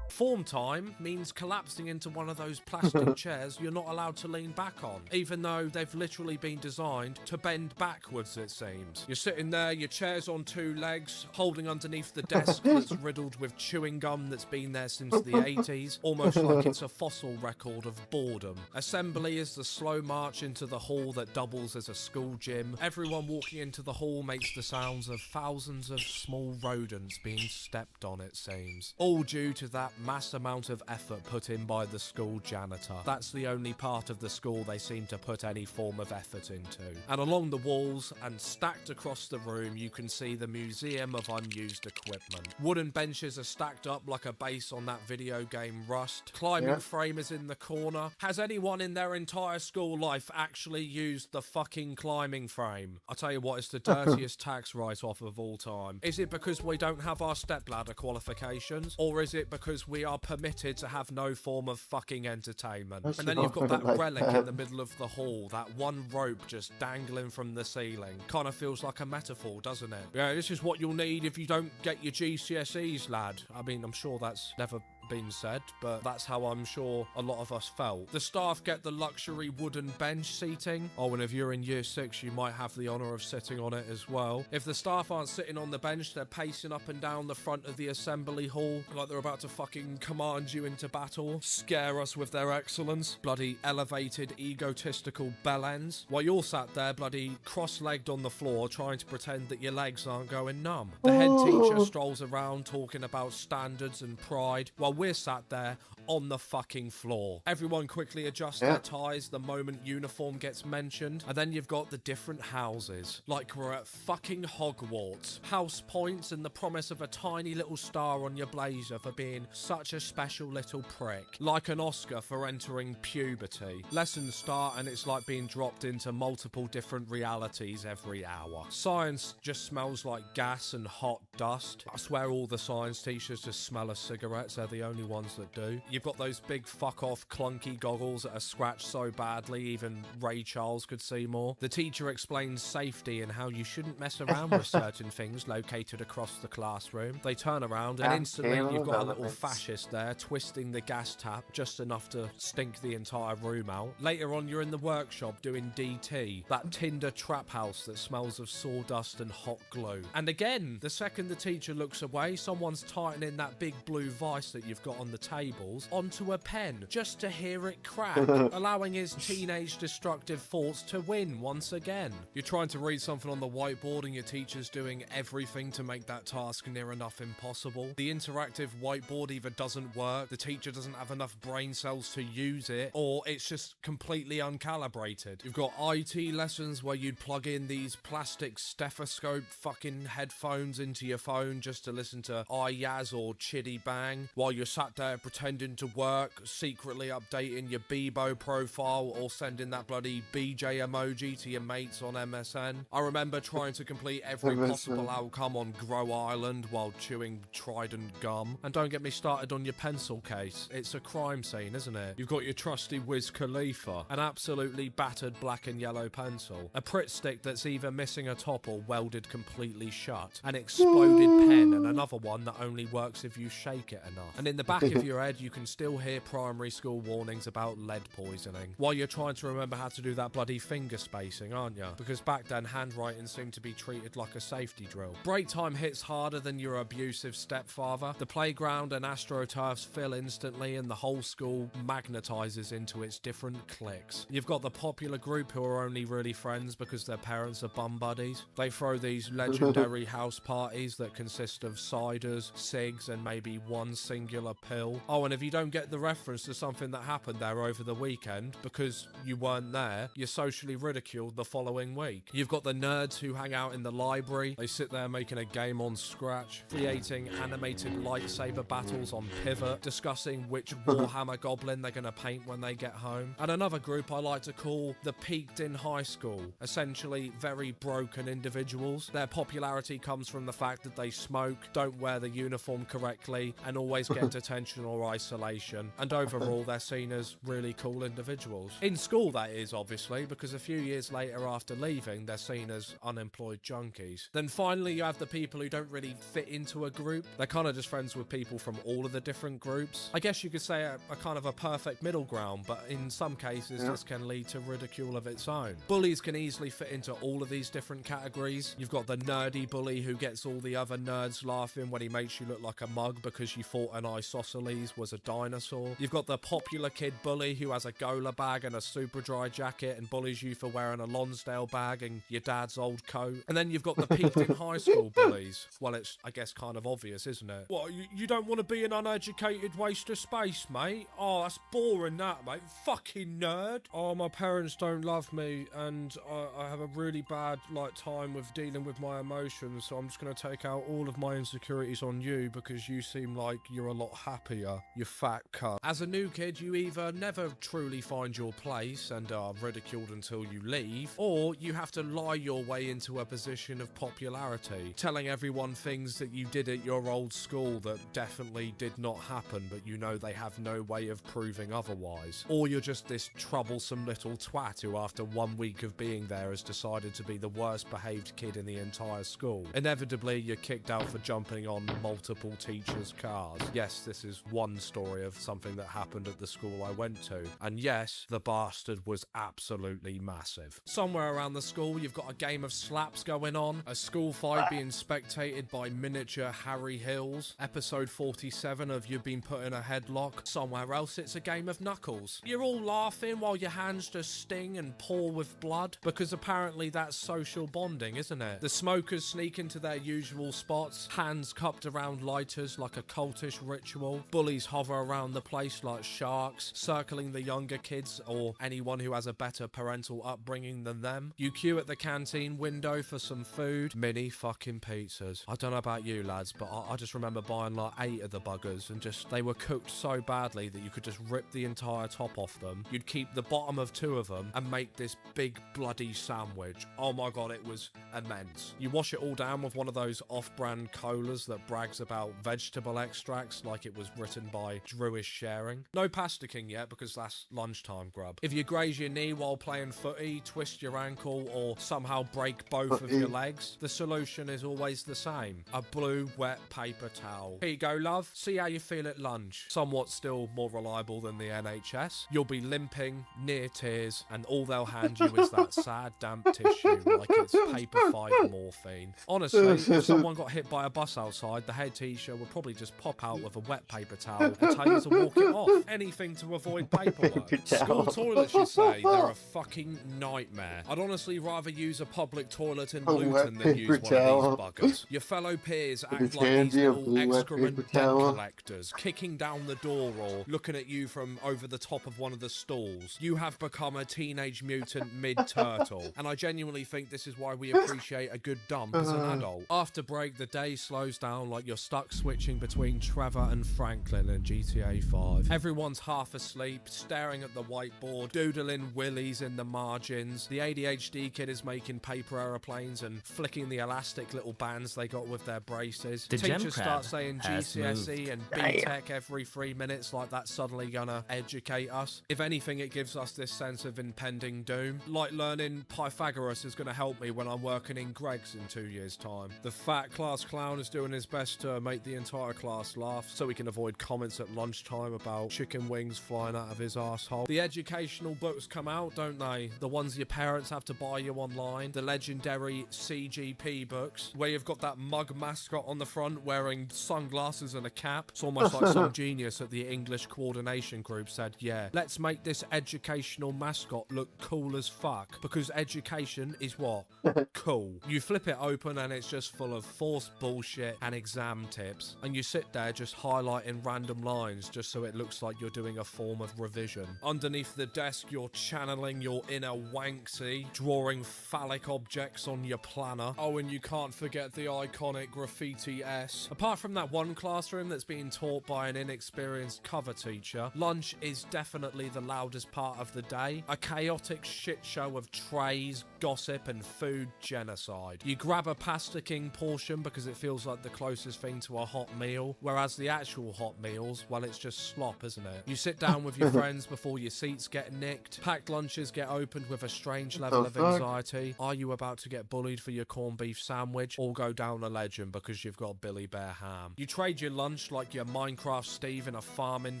Form time means collapsing into one of those plastic chairs you're not allowed to lean back on, even though they've literally been designed to bend backwards, it seems. You're sitting there, your chair's on 2 legs, holding underneath the desk that's riddled with chewing gum that's been there since the 80s, almost like it's a fossil record of boredom. Assembly is the slow march into the hall that doubles as a school gym. Everyone walking into the hall makes the sounds of thousands of small rodents being stepped on, it seems. All due to that mass amount of effort put in by the school janitor. That's the only part of the school they seem to put any form of effort into. And along the walls and stacked across the room, you can see the Museum of Unused Equipment. Wooden benches are stacked up like a base on that video game Rust. Climbing frame is in the corner. Has anyone in their entire school life actually used the fucking climbing frame? I'll tell you what, it's the dirtiest tax write-off of all time. Is it because we don't have our stepladder qualifications? Or is it because we are permitted to have no form of fucking entertainment? And then you've got that relic in the middle of the hall, that one rope just dangling from the ceiling. Kind of feels like a metaphor, doesn't it? Yeah, this is what you'll need if you don't get your GCSEs, lad. I mean, I'm sure that's never been said, but that's how I'm sure a lot of us felt. The staff get the luxury wooden bench seating. Oh, and if you're in year 6, you might have the honour of sitting on it as well. If the staff aren't sitting on the bench, they're pacing up and down the front of the assembly hall like they're about to fucking command you into battle, scare us with their excellence. Bloody elevated, egotistical bellends. While you're sat there bloody cross-legged on the floor trying to pretend that your legs aren't going numb. The head teacher strolls around talking about standards and pride while we're sat there on the fucking floor. Everyone quickly adjusts their ties the moment uniform gets mentioned, and then you've got the different houses. Like we're at fucking Hogwarts. House points and the promise of a tiny little star on your blazer for being such a special little prick. Like an Oscar for entering puberty. Lessons start and it's like being dropped into multiple different realities every hour. Science just smells like gas and hot dust. I swear all the science teachers just smell of cigarettes. They're the only ones that do. You've got those big fuck off clunky goggles that are scratched so badly even Ray Charles could see more. The teacher explains safety and how you shouldn't mess around with certain things located across the classroom. They turn around and instantly you've got a little fascist there twisting the gas tap just enough to stink the entire room out. Later on you're in the workshop doing DT, that Tinder trap house that smells of sawdust and hot glue. And again, the second the teacher looks away, someone's tightening that big blue vice that you've got on the tables onto a pen just to hear it crack, allowing his teenage destructive thoughts to win once again. You're trying to read something on the whiteboard and your teacher's doing everything to make that task near enough impossible. The interactive whiteboard either doesn't work, the teacher doesn't have enough brain cells to use it, or it's just completely uncalibrated. You've got IT lessons where you'd plug in these plastic stethoscope fucking headphones into your phone just to listen to iYaz or Chitty Bang while you're sat there pretending to work, secretly updating your Bebo profile or sending that bloody BJ emoji to your mates on MSN. I remember trying to complete every possible outcome on Grow Island while chewing Trident gum. And don't get me started on your pencil case. It's a crime scene, isn't it? You've got your trusty Wiz Khalifa, an absolutely battered black and yellow pencil, a Pritt stick that's either missing a top or welded completely shut, an exploded pen, and another one that only works if you shake it enough. And in the back of your head you can still hear primary school warnings about lead poisoning while you're trying to remember how to do that bloody finger spacing, aren't you? Because back then handwriting seemed to be treated like a safety drill. Break time hits harder than your abusive stepfather. The playground and astroturfs fill instantly and the whole school magnetizes into its different cliques. You've got the popular group who are only really friends because their parents are bum buddies. They throw these legendary house parties that consist of ciders, cigs, and maybe one singular regular pill. Oh, and if you don't get the reference to something that happened there over the weekend because you weren't there, you're socially ridiculed the following week. You've got the nerds who hang out in the library. They sit there making a game on Scratch, creating animated lightsaber battles on Pivot, discussing which Warhammer goblin they're going to paint when they get home. And another group I like to call the peaked in high school, essentially very broken individuals. Their popularity comes from the fact that they smoke, don't wear the uniform correctly, and always get detention or isolation. And overall, they're seen as really cool individuals. In school, that is, obviously, because a few years later after leaving, they're seen as unemployed junkies. Then finally, you have the people who don't really fit into a group. They're kind of just friends with people from all of the different groups. I guess you could say a kind of a perfect middle ground, but in some cases, this can lead to ridicule of its own. Bullies can easily fit into all of these different categories. You've got the nerdy bully who gets all the other nerds laughing when he makes you look like a mug because you thought an isosceles was a dinosaur. You've got the popular kid bully who has a Gola bag and a super dry jacket and bullies you for wearing a Lonsdale bag and your dad's old coat. And then you've got the peaked in high school bullies. Well, it's, I guess, kind of obvious, isn't it? What, you don't want to be an uneducated waste of space, mate? Oh, that's boring, that, mate. Fucking nerd. Oh, my parents don't love me, and I have a really bad, time with dealing with my emotions, so I'm just going to take out all of my insecurities on you because you seem like you're a lot happier, you fat cunt. As a new kid, you either never truly find your place and are ridiculed until you leave, or you have to lie your way into a position of popularity, telling everyone things that you did at your old school that definitely did not happen, but you know they have no way of proving otherwise. Or you're just this troublesome little twat who after 1 week of being there has decided to be the worst behaved kid in the entire school. Inevitably, you're kicked out for jumping on multiple teachers' cars. Yes, this is one story of something that happened at the school I went to. And yes, the bastard was absolutely massive. Somewhere around the school, you've got a game of slaps going on, a school fight being spectated by miniature Harry Hills, episode 47 of You've Been Put in a Headlock. Somewhere else, it's a game of knuckles. You're all laughing while your hands just sting and pour with blood, because apparently that's social bonding, isn't it? The smokers sneak into their usual spots, hands cupped around lighters like a cultish ritual. Bullies hover around the place like sharks, circling the younger kids or anyone who has a better parental upbringing than them. You queue at the canteen window for some food. Mini fucking pizzas. I don't know about you lads, but I just remember buying like 8 of the buggers and just, they were cooked so badly that you could just rip the entire top off them. You'd keep the bottom of 2 of them and make this big bloody sandwich. Oh my god, it was immense. You wash it all down with one of those off-brand colas that brags about vegetable extracts like it was written by Drewish Sharing. No pasticking yet because that's lunchtime grub. If you graze your knee while playing footy, twist your ankle or somehow break both of your legs, the solution is always the same. A blue wet paper towel. Here you go, love. See how you feel at lunch. Somewhat still more reliable than the NHS. You'll be limping, near tears, and all they'll hand you is that sad damp tissue like it's paper fiber morphine. Honestly, if someone got hit by a bus outside, the head teacher would probably just pop out with a wet paper towel and tell you to walk it off. Anything to avoid paperwork. School toilets, you say, they're a fucking nightmare. I'd honestly rather use a public toilet in Luton than use one of these buggers. Your fellow peers act like these little excrement debt collectors, kicking down the door or looking at you from over the top of one of the stalls. You have become a teenage mutant mid-turtle, and I genuinely think this is why we appreciate a good dump as an adult. After break, the day slows down like you're stuck switching between Trevor and Franklin in GTA 5. Everyone's half asleep, staring at the whiteboard, doodling willies in the margins. The ADHD kid is making paper aeroplanes and flicking the elastic little bands they got with their braces. The gem Teachers crab start saying has GCSE moved. and BTEC every 3 minutes like that's suddenly gonna educate us. If anything, it gives us this sense of impending doom. Like learning Pythagoras is gonna help me when I'm working in Greg's in 2 years' time. The fat class clown is doing his best to make the entire class laugh so he can avoid comments at lunchtime about chicken wings flying out of his asshole. The educational books come out, don't they? The ones your parents have to buy you online. The legendary CGP books, where you've got that mug mascot on the front wearing sunglasses and a cap. It's almost like some genius at the English coordination group said, yeah, let's make this educational mascot look cool as fuck, because education is what? Cool. You flip it open and it's just full of forced bullshit and exam tips, and you sit there just highlighting random lines just so it looks like you're doing a form of revision. Underneath the desk, you're channeling your inner Wanksy, drawing phallic objects on your planner. Oh, and you can't forget the iconic graffiti S. Apart from that one classroom that's being taught by an inexperienced cover teacher, lunch is definitely the loudest part of the day. A chaotic shit show of trays, gossip, and food genocide. You grab a Pasta King portion because it feels like the closest thing to a hot meal, whereas the actual hot meals, well, it's just slop, isn't it? You sit down with your friends before your seats get nicked. Packed lunches get opened with a strange level of anxiety. Are you about to get bullied for your corned beef sandwich or go down a legend because you've got Billy Bear ham? You trade your lunch like your Minecraft Steve in a farming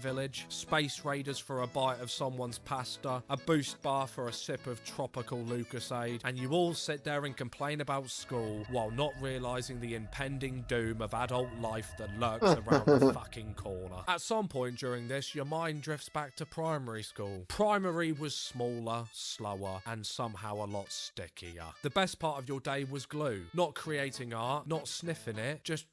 village, Space Raiders for a bite of someone's pasta, a Boost bar for a sip of tropical Lucasade, and you all sit there and complain about school while not realising the impending doom of adult life that lurks around the fucking corner. At some point during this, your mind drifts back to primary school. Primary was smaller, slower, and somehow a lot stickier. The best part of your day was glue. Not creating art, not sniffing it, just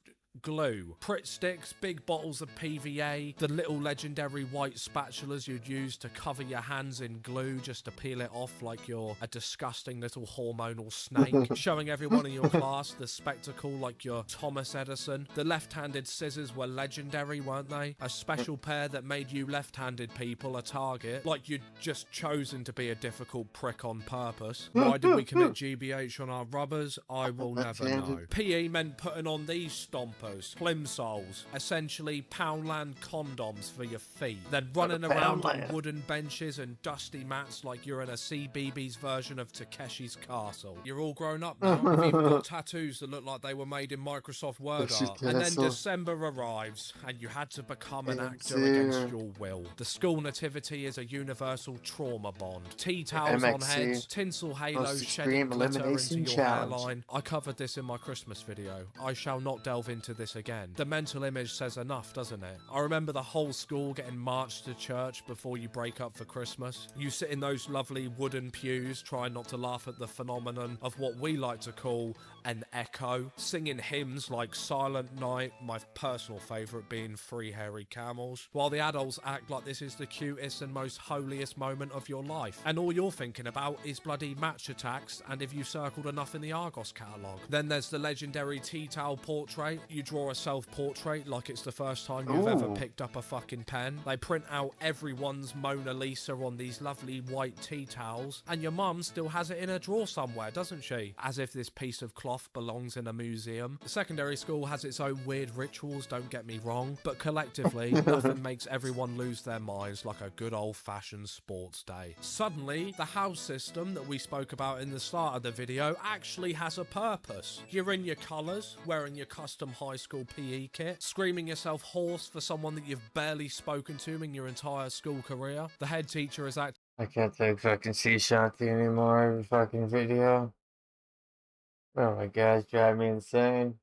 glue. Pritt sticks, big bottles of PVA, the little legendary white spatulas you'd use to cover your hands in glue just to peel it off like you're a disgusting little hormonal snake, showing everyone in your class the spectacle like you're Thomas Edison. The left-handed scissors were legendary, weren't they? A special pair that made you left-handed people a target, like you'd just chosen to be a difficult prick on purpose. Why did we commit GBH on our rubbers? I will never know. PE meant putting on these stompers, plimsolls, essentially Poundland condoms for your feet, then running around on wooden benches and dusty mats like you're in a CBeebies version of Takeshi's Castle. You're all grown up now. You've even got tattoos that look like they were made in Microsoft Word art. And then December arrives, and you had to become an actor against your will. The school nativity is a universal trauma bond. Tea towels on heads, tinsel halos shedding glitter into your hairline. I covered this in my Christmas video. I shall not delve into this again. The mental image says enough, doesn't it? I remember the whole school getting marched to church before you break up for Christmas. You sit in those lovely wooden pews, trying not to laugh at the phenomenon of what we like to call an echo, singing hymns like Silent Night, my personal favourite being Three Hairy Camels, while the adults act like this is the cutest and most holiest moment of your life. And all you're thinking about is bloody match attacks and if you circled enough in the Argos catalogue. Then there's the legendary tea towel portrait. You draw a self-portrait like it's the first time you've ever picked up a fucking pen. They print out everyone's Mona Lisa on these lovely white tea towels, and your mum still has it in a drawer somewhere, doesn't she? As if this piece of cloth belongs in a museum. Secondary school has its own weird rituals, don't get me wrong, but collectively, nothing makes everyone lose their minds like a good old-fashioned sports day. Suddenly, the house system that we spoke about in the start of the video actually has a purpose. You're in your colours, wearing your custom high school PE kit, screaming yourself hoarse for someone that you've barely spoken to in your entire school career. The head teacher is acting. I can't take fucking C Shanti anymore every fucking video. Oh my god, it's driving me insane.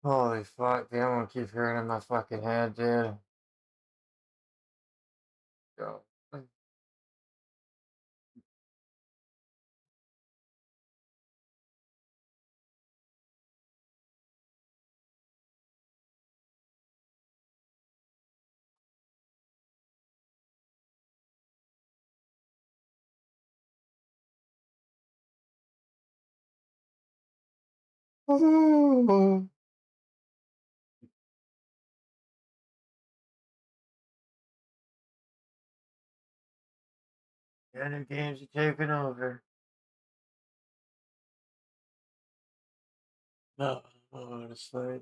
Holy fuck, dude, I'm gonna keep hearing in my fucking head, dude. Go. The other games are taking over. No, honestly.